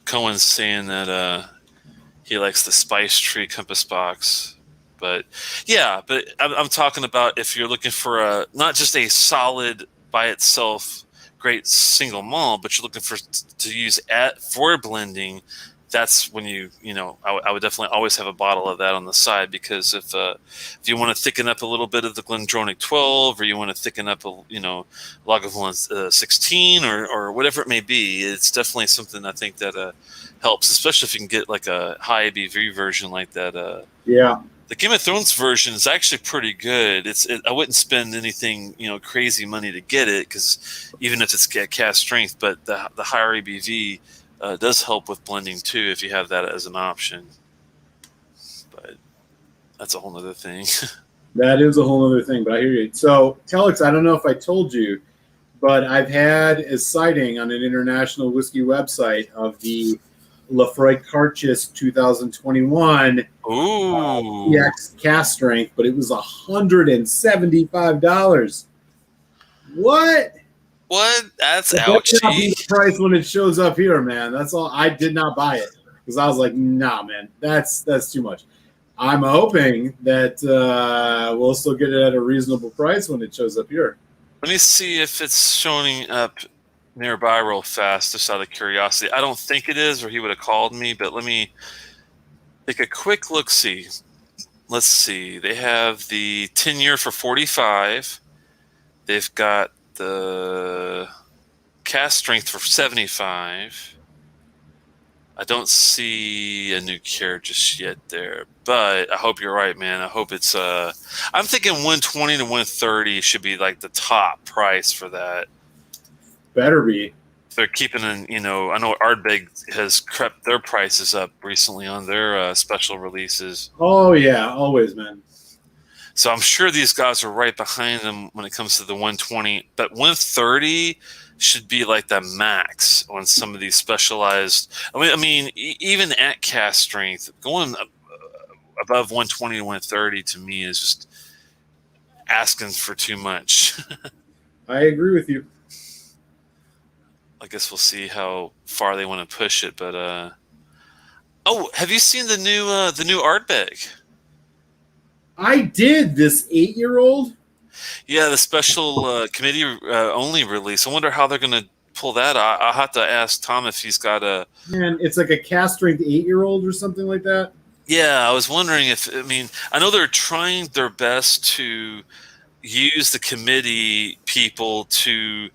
Cohen's saying that he likes the Spice Tree Compass Box. But yeah, I'm talking about if you're looking for not just a solid by itself great single malt, but you're looking to use for blending. That's when I would definitely always have a bottle of that on the side, because if you want to thicken up a little bit of the Glendronach 12, or you want to thicken up Lagavulin 16 or whatever it may be, it's definitely something I think that helps, especially if you can get like a high ABV version like that. Yeah. The Game of Thrones version is actually pretty good. I wouldn't spend anything crazy money to get it, because even if it's Cask Strength, but the higher ABV does help with blending too if you have that as an option. But that's a whole other thing. That is a whole other thing, but I hear you. So, Telex, I don't know if I told you, but I've had a sighting on an international whiskey website of the Lafroy Carchis 2021 EX Cask Strength, but it was $175. What? That's ouchy. That's ouchy. the price when it shows up here, man. That's all. I did not buy it because I was like, nah, man, that's too much. I'm hoping that we'll still get it at a reasonable price when it shows up here. Let me see if it's showing up nearby real fast, just out of curiosity. I don't think it is, or he would have called me, but let me take a quick look-see. Let's see. They have the 10-year for $45. They've got the Cask Strength for $75. I don't see a new care just yet there, but I hope you're right, man. I hope it's I'm thinking 120 to 130 should be like the top price for that. Better be. They're keeping in, I know Ardbeg has crept their prices up recently on their special releases. Oh yeah, always, man. So I'm sure these guys are right behind them when it comes to the 120, but 130 should be like the max on some of these specialized. I mean, even at Cask Strength, going above 120 to 130 to me is just asking for too much. I agree with you. I guess we'll see how far they want to push it, but have you seen the new Ardbeg? I did. This 8-year-old. Yeah, the special committee only release. I wonder how they're going to pull that. I'll have to ask Tom if he's got a. Man, it's like a Cask Strength 8-year-old or something like that. Yeah, I was wondering if I know they're trying their best to use the committee people to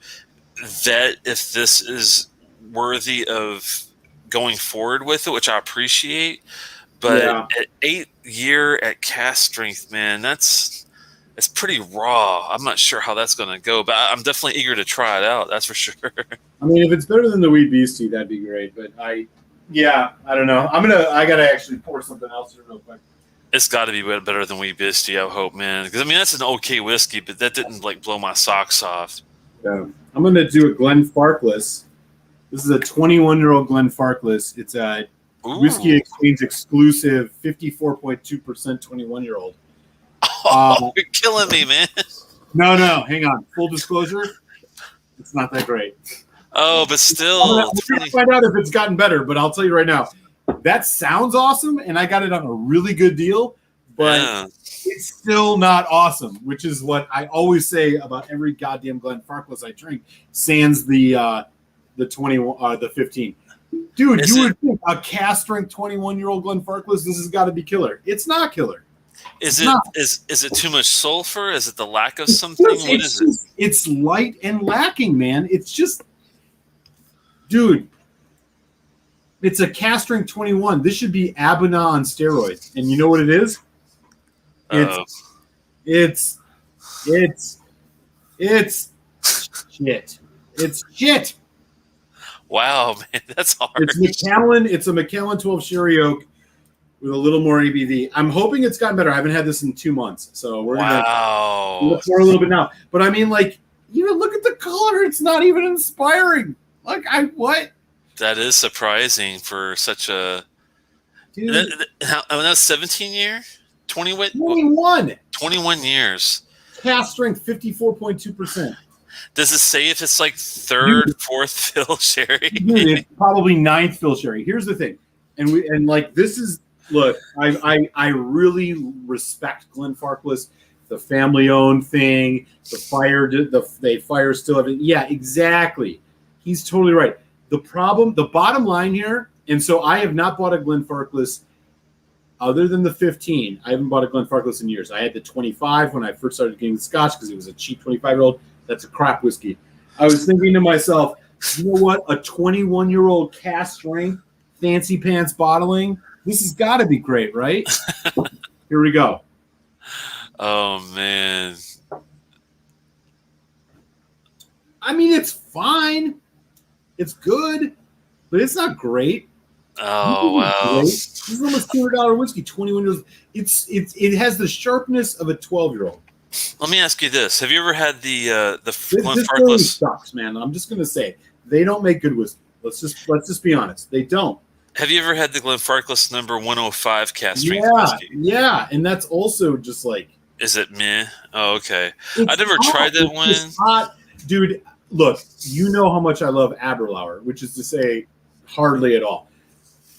vet if this is worthy of going forward with it, which I appreciate. But at 8-year at Cask Strength, man, that's pretty raw. I'm not sure how that's going to go, but I'm definitely eager to try it out. That's for sure. I mean, if it's better than the Wee Beastie, that'd be great. But I don't know. I gotta actually pour something else here real quick. It's got to be better than Wee Beastie, I hope, man. Because that's an okay whiskey, but that didn't like blow my socks off. Yeah. I'm gonna do a Glenfarclas. This is a 21-year-old Glenfarclas. It's a Whiskey Exchange exclusive, 54.2% 21-year-old. Oh, you're killing me, man. No, hang on. Full disclosure, it's not that great. Oh, but still. I'm going to find out if it's gotten better, but I'll tell you right now, that sounds awesome, and I got it on a really good deal, but it's still not awesome, which is what I always say about every goddamn Glenfarclas I drink, sans the 21, the 15. Dude, you would think a Cask Strength 21-year-old Glenfarclas, this has got to be killer. It's not killer. Is it too much sulfur? Is it the lack of something? What is it? It's light and lacking, man. It's just, dude, it's a Cask Strength 21. This should be Abuna on steroids. And you know what it is? It's shit. It's shit. Wow, man, that's hard. It's a Macallan 12 Sherry Oak with a little more ABV. I'm hoping it's gotten better. I haven't had this in 2 months, so we're gonna look for a little bit now. But I mean, like, look at the color. It's not even inspiring. Like, what? That is surprising for such a. Dude, that's 17 year, 21. 21 years. Cask Strength 54.2%. Does it say if it's like third, fourth fill sherry? It's probably ninth fill sherry. Here's the thing, this is look. I really respect Glenfarclas, the family-owned thing. They fire still have it. Yeah, exactly. He's totally right. The bottom line here, and so I have not bought a Glenfarclas other than the 15. I haven't bought a Glenfarclas in years. I had the 25 when I first started getting Scotch because it was a cheap 25-year-old. That's a crap whiskey. I was thinking to myself, you know what? A 21-year-old Cask Strength, fancy pants bottling. This has got to be great, right? Here we go. Oh, man. I mean, it's fine. It's good, but it's not great. Oh, wow. This is almost $200 whiskey, 21 years. It has the sharpness of a 12-year-old. Let me ask you this: have you ever had the Glenfarclas? This sucks, man. I'm just gonna say they don't make good whiskey. Let's just be honest. They don't. Have you ever had the Glenfarclas number 105 Cask Strength whiskey? Yeah, and that's also just like. Is it meh? Oh, okay. I never tried that one. It's hot, dude. Look, you know how much I love Aberlour, which is to say, hardly at all.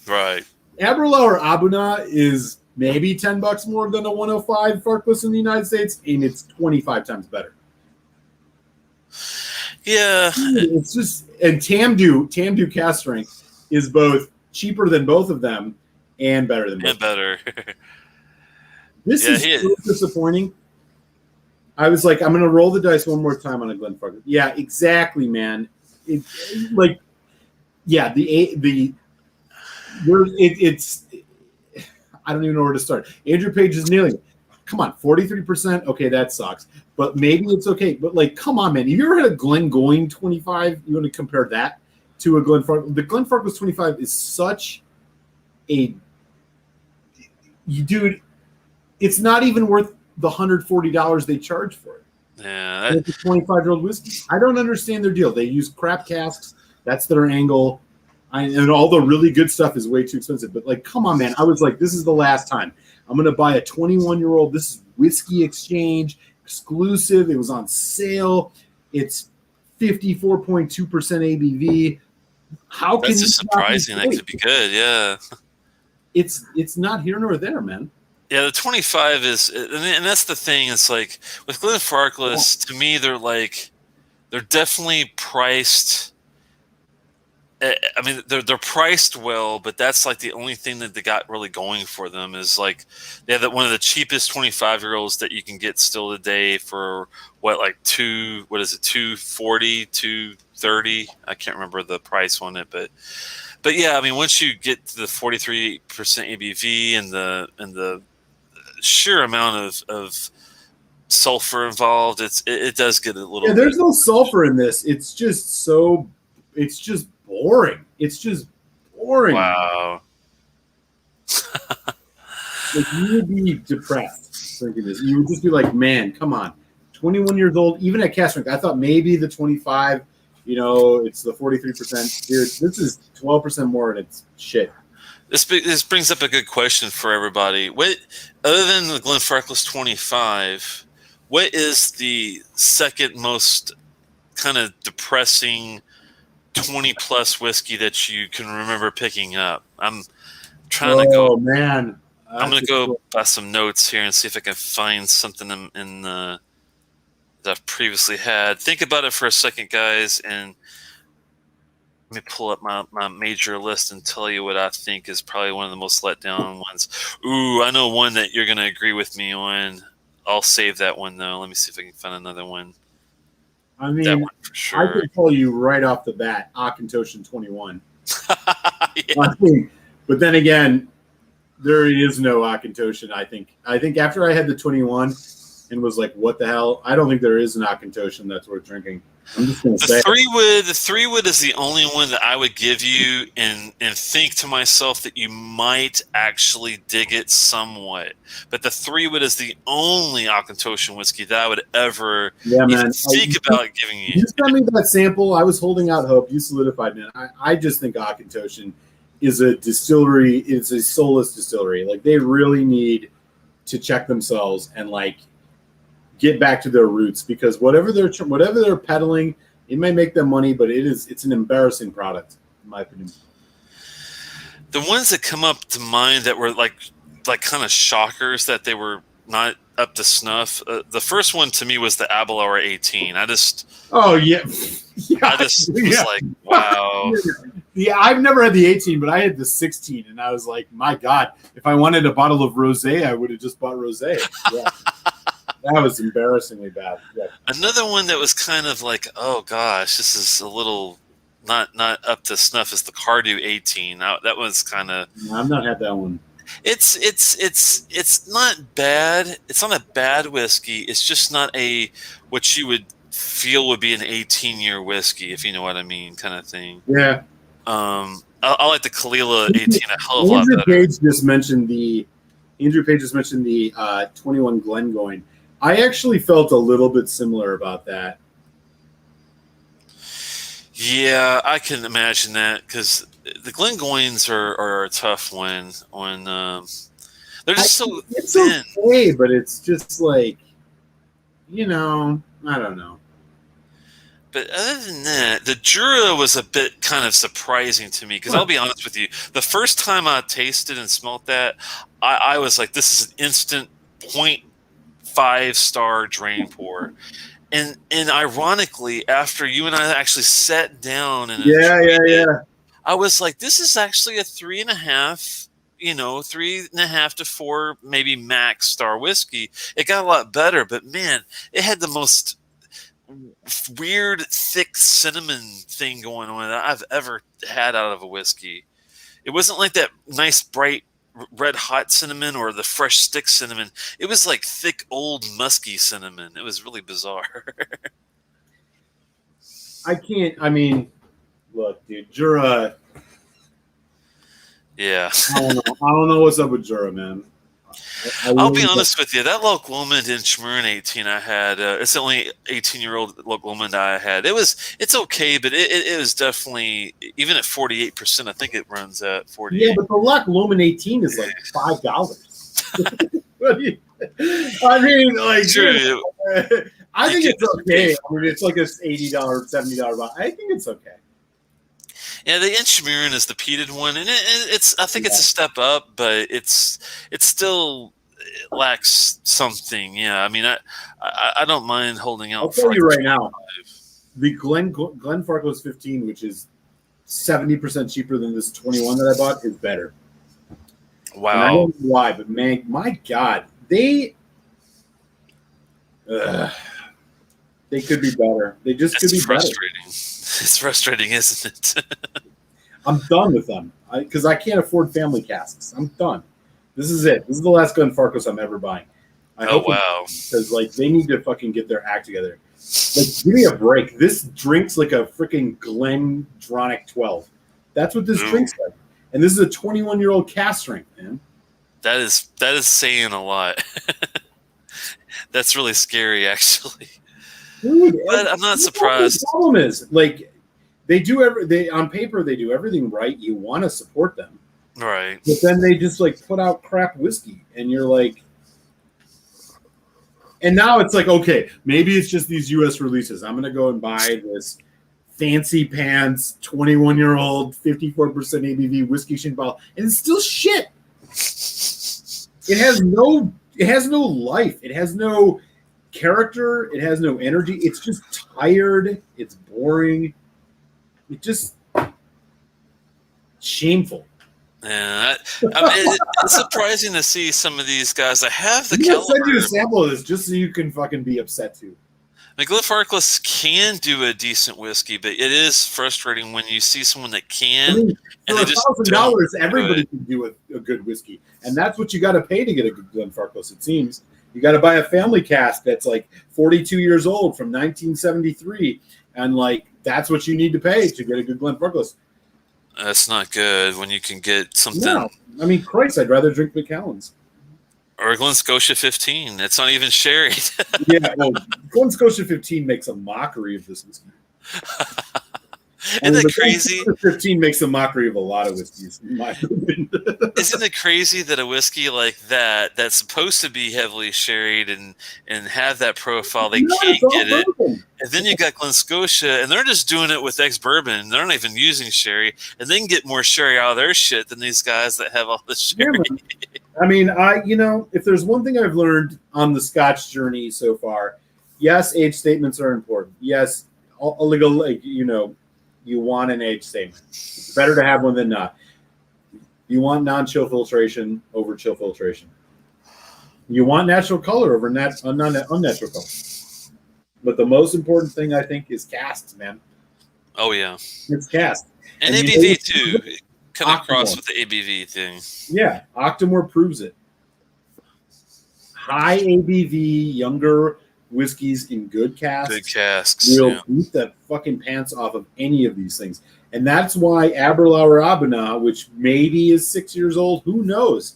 Right. Aberlour Abuna is maybe $10 more than a 105 Farkless in the United States, and it's 25 times better. Yeah. It's just, and Tamdu Cask Strength is both cheaper than both of them and better than both. And better. This is so disappointing. I was like, I'm going to roll the dice one more time on a Glenfarclas. Yeah, exactly, man. It's I don't even know where to start. Andrew Page is nailing it. Come on, 43%. Okay, that sucks. But maybe it's okay. But, like, come on, man. Have you ever had a Glengoyne 25? You want to compare that to a Glenfarclas? The Glenfarclas 25 is such a – dude, it's not even worth the $140 they charge for it. Yeah. It's a 25-year-old whiskey. I don't understand their deal. They use crap casks. That's their angle. And all the really good stuff is way too expensive. But, like, come on, man. I was like, this is the last time. I'm going to buy a 21-year-old. This is Whiskey Exchange, exclusive. It was on sale. It's 54.2% ABV. How can That's just surprising. That could be good, yeah. It's not here nor there, man. Yeah, the 25 is – and that's the thing. It's like with Glenfarclas, to me, they're definitely priced – I mean, they're priced well, but that's like the only thing that they got really going for them is like they have one of the cheapest 25-year-olds that you can get still today for like 240, 230. I can't remember the price on it, but yeah, I mean, once you get to the 43% ABV and the sheer amount of sulfur involved, it does get a little. Yeah, there's no sulfur in this. It's just boring. It's just boring. Wow. Like, you would be depressed drinking this. You would just be like, man, come on. 21 years old, even at Cask Strength, I thought maybe the 25, it's the 43%. Dude, this is 12% more, and it's shit. This brings up a good question for everybody. What, other than the Glenfarclas 25, what is the second most kind of depressing 20-plus whiskey that you can remember picking up? I'm trying to go. Oh, man. I'm going to go by some notes here and see if I can find something in that I've previously had. Think about it for a second, guys, and let me pull up my major list and tell you what I think is probably one of the most let down ones. Ooh, I know one that you're going to agree with me on. I'll save that one, though. Let me see if I can find another one. I mean, that one for sure. I can tell you right off the bat, Auchentoshan 21. Yeah. But then again, there is no Auchentoshan, I think. I think after I had the 21 and was like, what the hell? I don't think there is an Auchentoshan that's worth drinking. I'm just going to say. The 3-wood is the only one that I would give you and think to myself that you might actually dig it somewhat. But the 3-wood is the only Auchentoshan whiskey that I would ever even think about giving you. You sent me that sample. I was holding out hope. You solidified it. I just think Auchentoshan is a distillery. It's a soulless distillery. Like, they really need to check themselves and get back to their roots, because whatever they're peddling, it may make them money, but it's an embarrassing product, in my opinion. The ones that come up to mind that were like kind of shockers that they were not up to snuff. The first one to me was the Abelauer 18. I just was like, wow. Yeah, I've never had the 18, but I had the 16, and I was like, my God, if I wanted a bottle of rosé, I would have just bought rosé. Yeah. That was embarrassingly bad. Yeah. Another one that was kind of like, oh gosh, this is a little not up to snuff is the Cardew 18. Now, that was kind of. I've not had that one. It's not bad. It's not a bad whiskey. It's just not what you would feel would be an 18-year whiskey, if you know what I mean, kind of thing. Yeah. I like the Kalila 18 a hell of a lot better. Andrew Page just mentioned the 21 Glengoyne. I actually felt a little bit similar about that. Yeah, I can imagine that, because the Glengoynes are a tough one. They're just so thin. Okay, but it's just like, I don't know. But other than that, the Jura was a bit kind of surprising to me, because I'll be honest with you, the first time I tasted and smelt that, I was like, this is an instant 0.5-star drain pour. And ironically, after you and I actually sat down and I was like, this is actually a 3.5 to 4 maybe max star whiskey. It got a lot better, but man, it had the most weird thick cinnamon thing going on that I've ever had out of a whiskey. It wasn't like that nice bright red hot cinnamon or the fresh stick cinnamon. It was like thick old musky cinnamon. It was really bizarre. Look, dude, Jura. Yeah. I don't know what's up with Jura, man. I'll be honest with you. That Loch Lomond Inchmurrin 18 I had, it's the only 18-year-old Loch Lomond I had. It's okay, but it was definitely, even at 48%, I think it runs at 48. Yeah, but the Loch Lomond 18 is like $5. True. I think it's okay. It's like a $80, $70 bottle. I think it's okay. Yeah, the Inchmurrin is the peated one, and it's. I think it's a step up, but it still lacks something. Yeah, I mean, I don't mind holding out. I'll tell you right now, the Glenfarclas 15, which is 70% cheaper than this 21 that I bought is better. Wow. And I don't know why, but man, my God, they could be better. They just could be frustrating. better. It's frustrating, isn't it? I'm done with them because I can't afford family casks. I'm done. This is it. This is the last Glenfarclas I'm ever buying. Wow. Because like they need to fucking get their act together. Like, give me a break. This drinks like a freaking Glendronach 12. That's what this drinks like. And this is a 21-year-old cask strength, man. That is saying a lot. That's really scary, actually. Dude, but I'm not surprised. The problem is, like, they on paper they do everything right. You want to support them, right? But then they just like put out crap whiskey, and you're like, and now it's like, okay, maybe it's just these U.S. releases. I'm gonna go and buy this fancy pants 21-year-old 54% ABV whiskey shin bottle, and it's still shit. It has no life. It has no character. It has no energy. It's just tired. It's boring. It just shameful. Yeah, it's surprising to see some of these guys. I have the caliber. I'll send you a sample of this just so you can fucking be upset too. Glenfarclas can do a decent whiskey, but it is frustrating when you see someone that can. I mean, and for $1,000, everybody can do a good whiskey, and that's what you got to pay to get a good Glenfarclas. It seems you got to buy a family cask that's like 42 years old from 1973, and like that's what you need to pay to get a good Glenfarclas. That's not good when you can get something. No, I mean, Christ, I'd rather drink Macallan's. Or a Glen Scotia 15. It's not even sherry. Yeah, well, Glen Scotia 15 makes a mockery of this whiskey. Isn't that crazy? 15 makes a mockery of a lot of whiskeys, in my opinion. Isn't it crazy that a whiskey like that's supposed to be heavily sherried and have that profile, they can't get it? And then you got Glen Scotia, and they're just doing it with ex-bourbon. They're not even using sherry, and they can get more sherry out of their shit than these guys that have all the sherry. Yeah, I mean, if there's one thing I've learned on the Scotch journey so far, yes, age statements are important. Yes, you want an age statement. It's better to have one than not. You want non-chill filtration over chill filtration. You want natural color over unnatural color. But the most important thing, I think, is casks, man. Oh, yeah. It's casks. And ABV, too. Come across with the ABV thing. Yeah, Octomore proves it. High ABV, younger whiskeys in good casks will beat the fucking pants off of any of these things. And that's why Aberlour Abana, which maybe is 6 years old, who knows?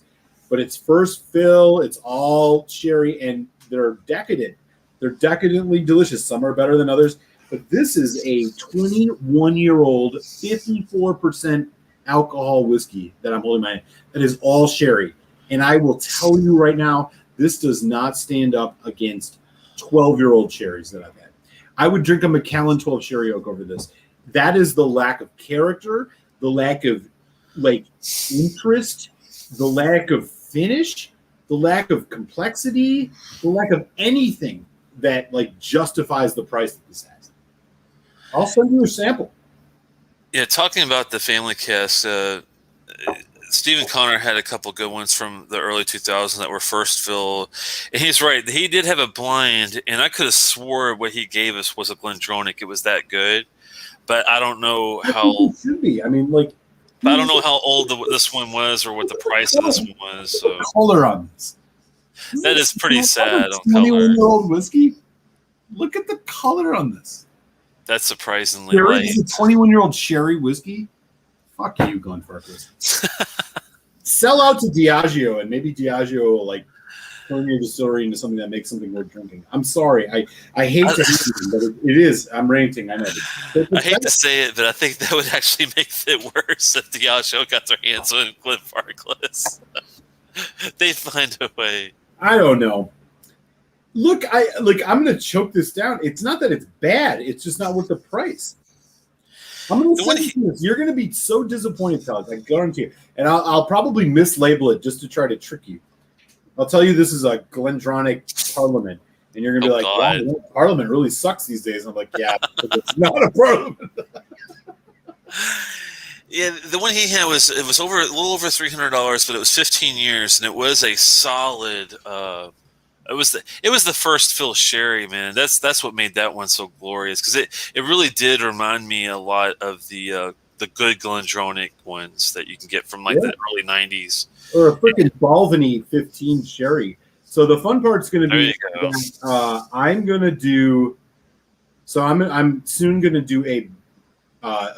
But it's first fill, it's all sherry, and they're decadent. They're decadently delicious. Some are better than others. But this is a 21-year-old, 54% alcohol whiskey that I'm holding in my hand. That is all sherry. And I will tell you right now, this does not stand up against 12-year-old sherries that I've had. I would drink a Macallan 12 Sherry Oak over this. That is the lack of character, the lack of interest, the lack of finish, the lack of complexity, the lack of anything that justifies the price that this has. I'll send you a sample. Yeah, talking about the family cast, Stephen Connor had a couple good ones from the early 2000s that were first fill. And he's right. He did have a blind, and I could have swore what he gave us was a Glendronach. It was that good. But I don't know how. It should be. I mean, I don't know how old this one was or what the price of this one was. So. Color on this. That is pretty sad on color. 21-year-old whiskey? Look at the color on this. That's surprisingly light. This is a 21-year-old sherry whiskey? Fuck you, Glenfarclas. Sell out to Diageo, and maybe Diageo will turn your distillery into something that makes something worth drinking. I'm sorry. I hate to hate you, but it is. I'm ranting. I know. I hate to say it, but I think that would actually make it worse if Diageo got their hands on Glenfarclas. They'd find a way. I don't know. Look, I'm going to choke this down. It's not that it's bad. It's just not worth the price. I'm going to say this. You're going to be so disappointed, Telex. I guarantee you. And I'll probably mislabel it just to try to trick you. I'll tell you this is a Glendronach Parliament. And you're going to be wow, Parliament really sucks these days. And I'm like, yeah, it's not a Parliament. Yeah, the one he had was over a little over $300, but it was 15 years, and it was a solid. It was the first Phil Sherry, man. That's what made that one so glorious, because it really did remind me a lot of the good Glendronach ones that you can get from like Yeah. the early '90s. Or a freaking Balvenie 15 sherry. So the fun part's going to There be you go. that, I'm going to do. So I'm soon going to do a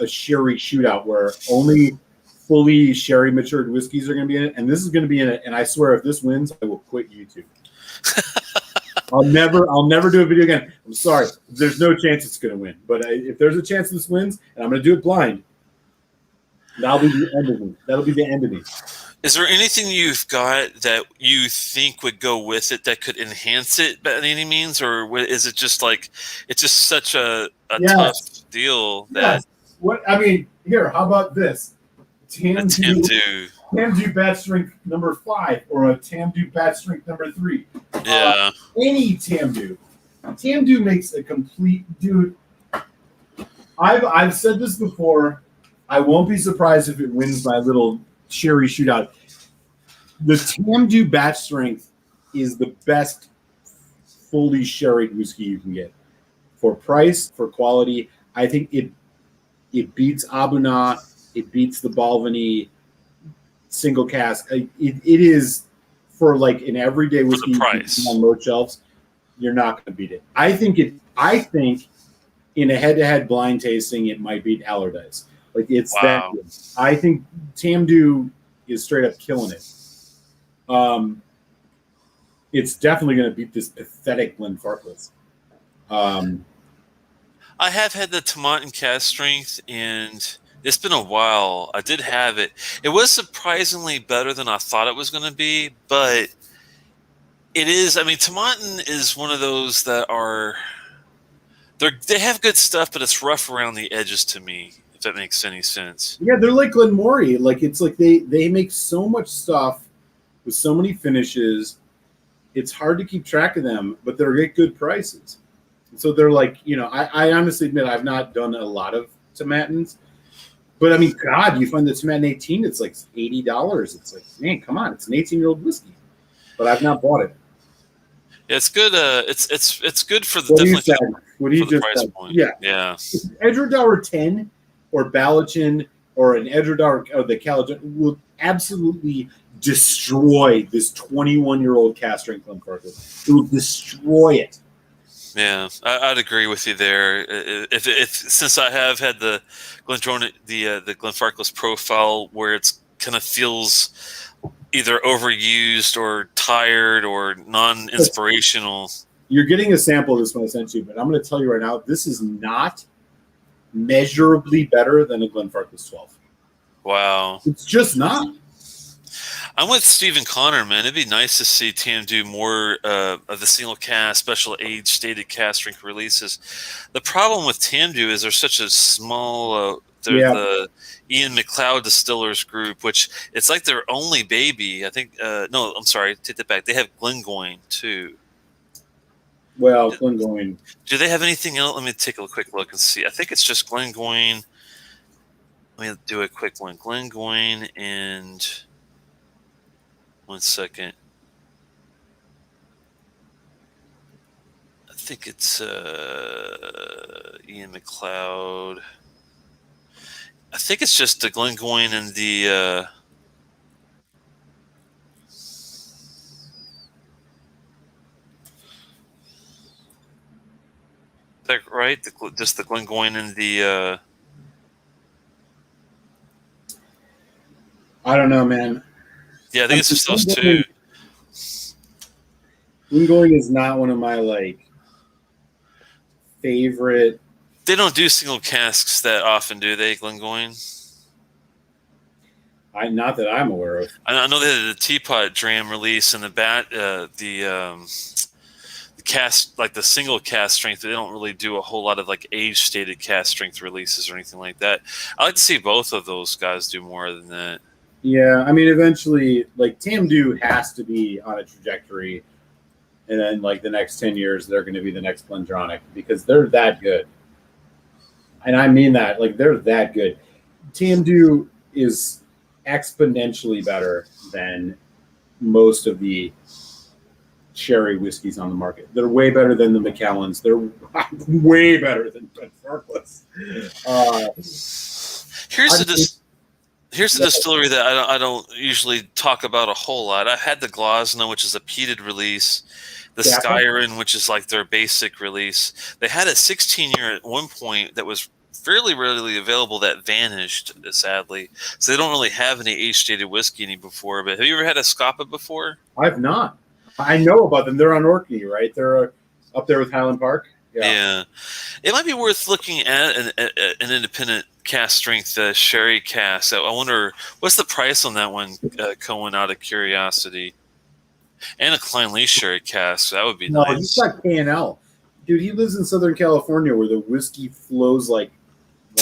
sherry shootout where only fully sherry matured whiskeys are going to be in it, and this is going to be in it. And I swear, if this wins, I will quit YouTube. I'll never do a video again. I'm sorry. There's no chance it's going to win, but if there's a chance this wins, and I'm going to do it blind, that'll be the end of me. That'll be the end of me. Is there anything you've got that you think would go with it that could enhance it by any means, or is it just like it's just such a Yes. tough deal that Yes. What I mean, here, how about this? Tamdu batch strength number 5 or a Tamdu batch strength number 3. Yeah. Any Tamdu. Tamdu makes a complete dude. I've said this before. I won't be surprised if it wins my little sherry shootout. The Tamdu batch strength is the best fully sherried whiskey you can get. For price, for quality, I think it beats Abuna, it beats the Balvenie single cask. It is for like an everyday whiskey price on most shelves. You're not going to beat it. I think in a head-to-head blind tasting, it might beat Allardyce. Like it's that good. I think Tamdu is straight up killing it. It's definitely going to beat this pathetic Glenfarclas. I have had the Tomatin Cask Strength, and it's been a while. I did have it. It was surprisingly better than I thought it was going to be, but it is. I mean, Tomatin is one of those that are they have good stuff, but it's rough around the edges to me. If that makes any sense. Yeah, they're like Glenmorangie. Like it's like they make so much stuff with so many finishes. It's hard to keep track of them, but they're at good prices. So they're like, I honestly admit I've not done a lot of Tomatins, but I mean, God, you find the Tomatin 18, it's like $80. It's like, man, come on, it's an 18-year-old whiskey, but I've not bought it. Yeah, it's good. It's good for the what you just price said. point. Yeah. Edgewordour 10 or Balachin or an Edgewordour or the Caledon will absolutely destroy this 21-year-old cask strength Glenfarclas. It will destroy it. Yeah, I'd agree with you there. If since I have had the Glendronach, the Glenfarclas profile, where it's kind of feels either overused or tired or non-inspirational. You're getting a sample of this one I sent you, but I'm going to tell you right now, this is not measurably better than a Glenfarclas 12. Wow, it's just not. I'm with Stephen Connor, man. It'd be nice to see TM do more of the single cast, special age stated cask strength releases. The problem with Tamdu is they're such a small. They're the Ian McLeod Distillers Group, which it's like their only baby. I think. No, I'm sorry. Take that back. They have Glengoyne too. Well, Glengoyne. Do they have anything else? Let me take a quick look and see. I think it's just Glengoyne. Let me do a quick one. Glengoyne and. 1 second. I think it's Ian McLeod. I think it's just the Glengoyne and the. Is that right? Just the Glengoyne and the. I don't know, man. Yeah, I think it's just those two. Glengoyne is not one of my favorite. They don't do single casks that often, do they, Glengoyne? Not that I'm aware of. I know they had the teapot dram release and the cast, like the single cask strength. They don't really do a whole lot of age stated cask strength releases or anything like that. I like to see both of those guys do more than that. Yeah, I mean, eventually, Tamdu has to be on a trajectory, and then the next 10 years, they're going to be the next Glendronach because they're that good. And I mean that, they're that good. Tamdu is exponentially better than most of the sherry whiskeys on the market. They're way better than the Macallans. They're way better than Farkless. Here's the distillery that I don't usually talk about a whole lot. I had the Glosna, which is a peated release, the Skyron, which is like their basic release. They had a 16-year at one point that was fairly readily available that vanished, sadly. So they don't really have any age-dated whiskey any before. But have you ever had a Scapa before? I've not. I know about them. They're on Orkney, right? They're up there with Highland Park. Yeah. It might be worth looking at an independent Cask Strength sherry cask. I wonder, what's the price on that one, Cohen, out of curiosity? And a Klein Lee sherry cask. That would be nice. He's got K&L. Dude, he lives in Southern California where the whiskey flows like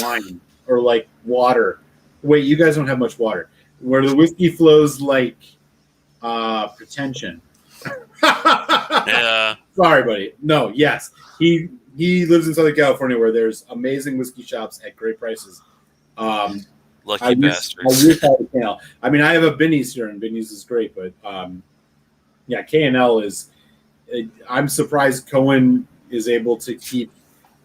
wine or like water. Wait, you guys don't have much water. Where the whiskey flows like pretension. Yeah. Sorry, buddy. No, yes. He lives in Southern California where there's amazing whiskey shops at great prices. Lucky bastards. I wish I had K&L. I mean, I have a Binny's here, and Binny's is great, but yeah, K&L is. I'm surprised Cohen is able to keep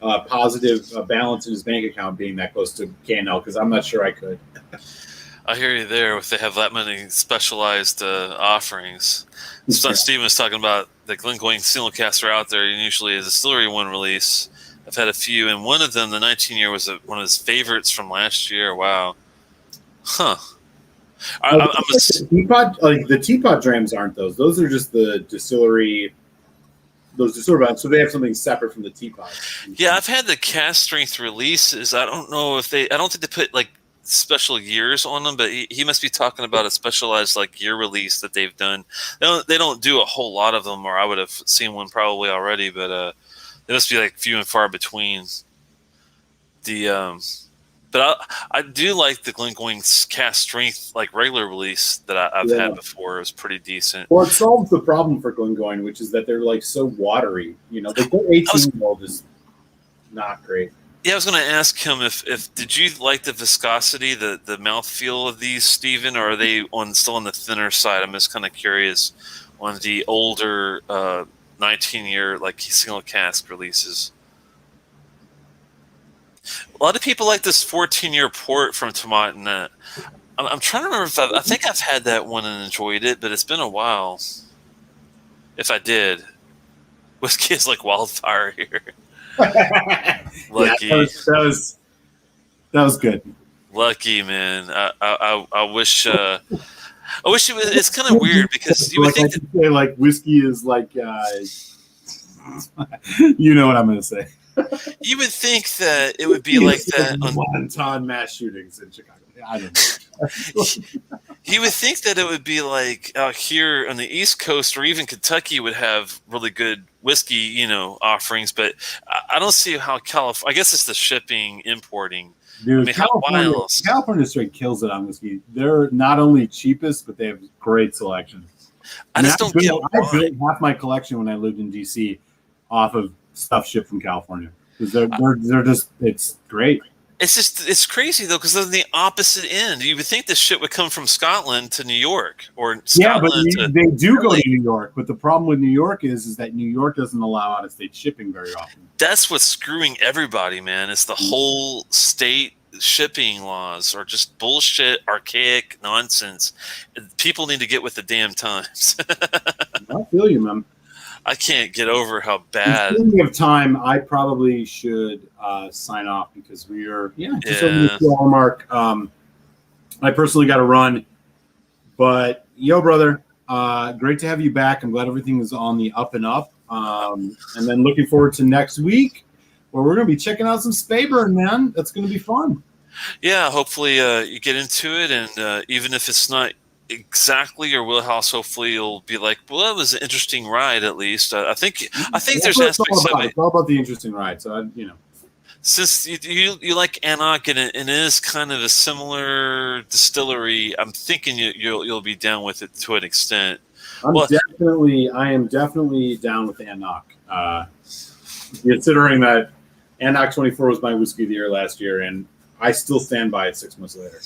positive balance in his bank account being that close to K&L, because I'm not sure I could. I hear you there. If they have that many specialized offerings, Steven was talking about the Glengoyne single casks are out there, and usually a distillery one release. I've had a few, and one of them, the 19-year, was one of his favorites from last year. Wow, huh? The teapot drams aren't those. Those are just the distillery. Those distillery bottles, so they have something separate from the teapot. Yeah, I've had the Cask Strength releases. I don't know if I don't think they put like special years on them, but he must be talking about a specialized like year release that they've done. They don't do a whole lot of them, or I would have seen one probably already, but they must be like few and far between. But I do like the Glengoyne Cask Strength like regular release that I've had before. It was pretty decent. Well, it solves the problem for Glengoyne, which is that they're like so watery. You know, the 18-year-old is not great. Yeah, I was going to ask him if did you like the viscosity, the mouthfeel of these, Stephen, or are they still on the thinner side? I'm just kind of curious on the older 19-year like single cask releases. A lot of people like this 14-year port from Tomatinette. I'm trying to remember if I think I've had that one and enjoyed it, but it's been a while. If I did, whiskey is like wildfire here. Lucky. Yeah, that was good. Lucky, man. I wish. I wish it was. It's kind of weird because you would think that, like whiskey is like. You know what I'm going to say. You would think that it would be like that on wanton mass shootings in Chicago. I don't know. You would think that it would be like out here on the East Coast or even Kentucky would have really good whiskey, offerings, but I don't see how California. I guess it's the shipping, importing. Dude, California straight kills it on whiskey. They're not only cheapest, but they have great selection. I don't get why. I built half my collection when I lived in DC off of stuff shipped from California because they're just it's great. It's crazy though because they're the opposite end. You would think this shit would come from Scotland to New York or Scotland they do go to New York. But the problem with New York is that New York doesn't allow out of state shipping very often. That's what's screwing everybody, man. It's the whole state shipping laws are just bullshit, archaic nonsense. People need to get with the damn times. I feel you, man. I can't get over how bad. Speaking of time, I probably should sign off because we are just over the hour mark. I personally got to run, but brother, great to have you back. I'm glad everything is on the up and up, and then looking forward to next week where we're going to be checking out some Speyburn, man. That's going to be fun. Yeah, hopefully you get into it, and even if it's not exactly your wheelhouse, hopefully you'll be like, well, that was an interesting ride at least. I think there's aspects of it. It's all about the interesting ride. So since you like Annock and it is kind of a similar distillery, I'm thinking you'll be down with it to an extent. I am definitely down with Annock. Considering that Annock 24 was my whiskey of the year last year, and I still stand by it 6 months later.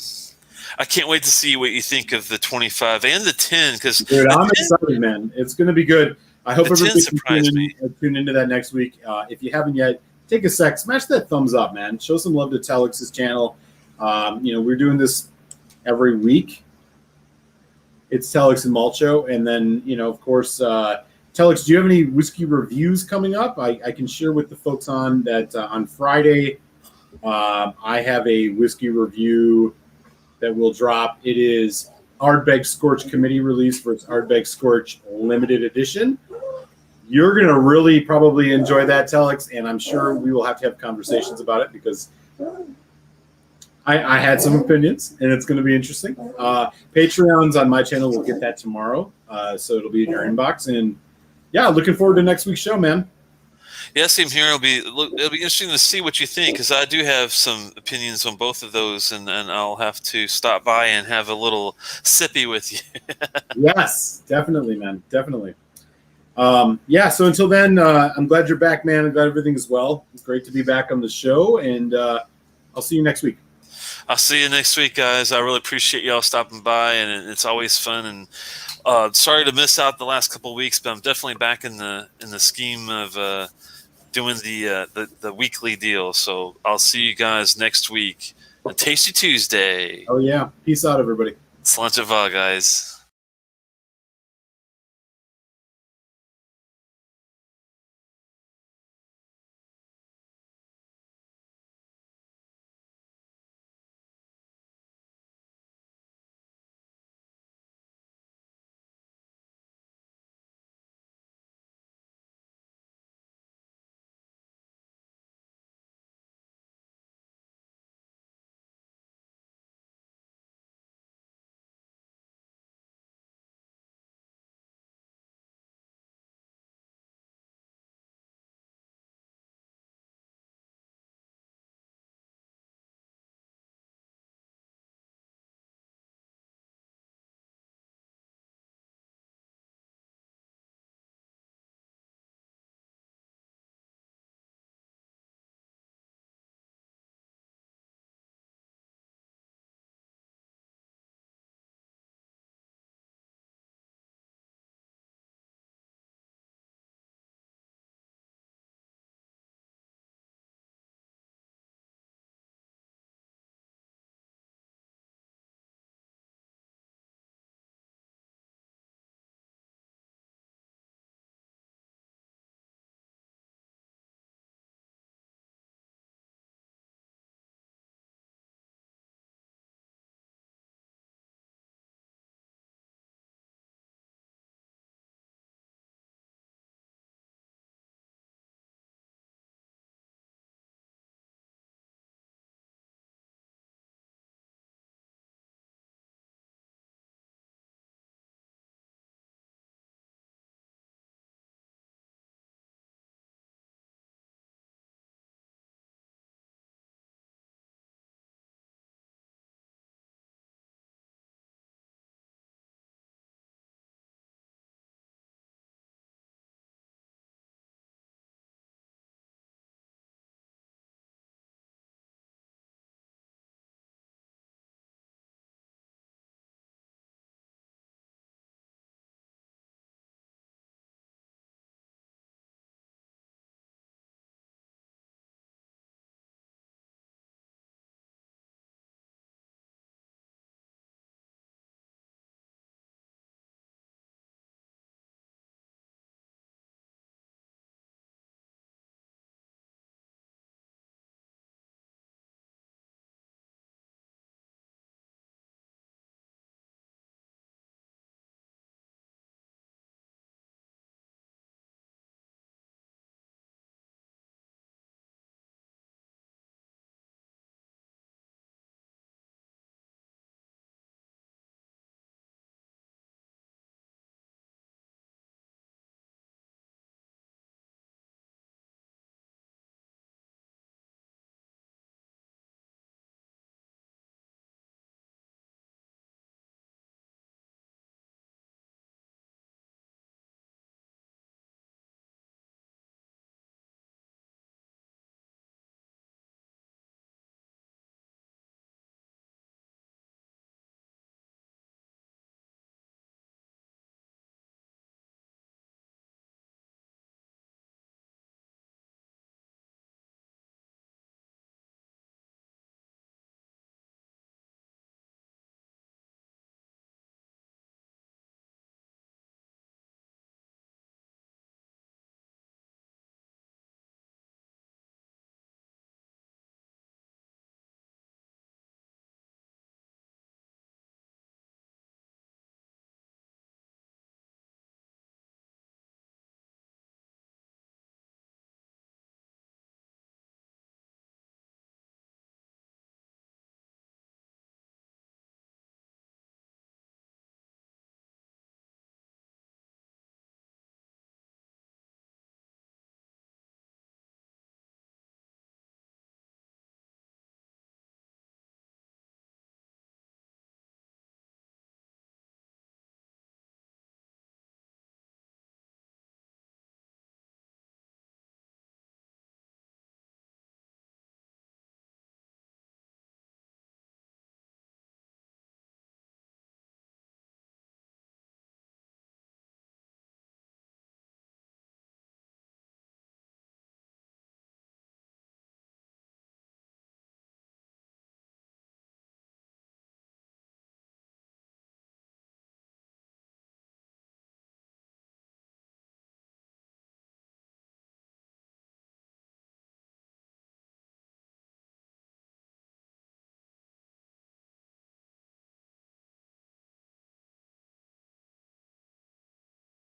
I can't wait to see what you think of the 25 and the 10. Because dude, I'm excited, man. It's going to be good. I hope everybody can tune into that next week. If you haven't yet, take a sec, smash that thumbs up, man. Show some love to Telex's channel. We're doing this every week. It's Telex and Malt Show, and then of course, Telex. Do you have any whiskey reviews coming up? I can share with the folks on that on Friday. I have a whiskey review that will drop. It is Ardbeg Scorch Committee release for its Ardbeg Scorch limited edition. You're going to really probably enjoy that, Telex, and I'm sure we will have to have conversations about it because I had some opinions, and it's going to be interesting. Patreons on my channel will get that tomorrow, so it'll be in your inbox. And, yeah, looking forward to next week's show, man. Yeah, same here. It'll be interesting to see what you think because I do have some opinions on both of those, and I'll have to stop by and have a little sippy with you. Yes, definitely, man. Definitely. So until then, I'm glad you're back, man. I'm glad everything is well. It's great to be back on the show, and I'll see you next week. I'll see you next week, guys. I really appreciate y'all stopping by, and it's always fun. And sorry to miss out the last couple of weeks, but I'm definitely back in the scheme of doing the weekly deal. So I'll see you guys next week. A Tasty Tuesday. Oh yeah, peace out, everybody. Sláinte vá, guys.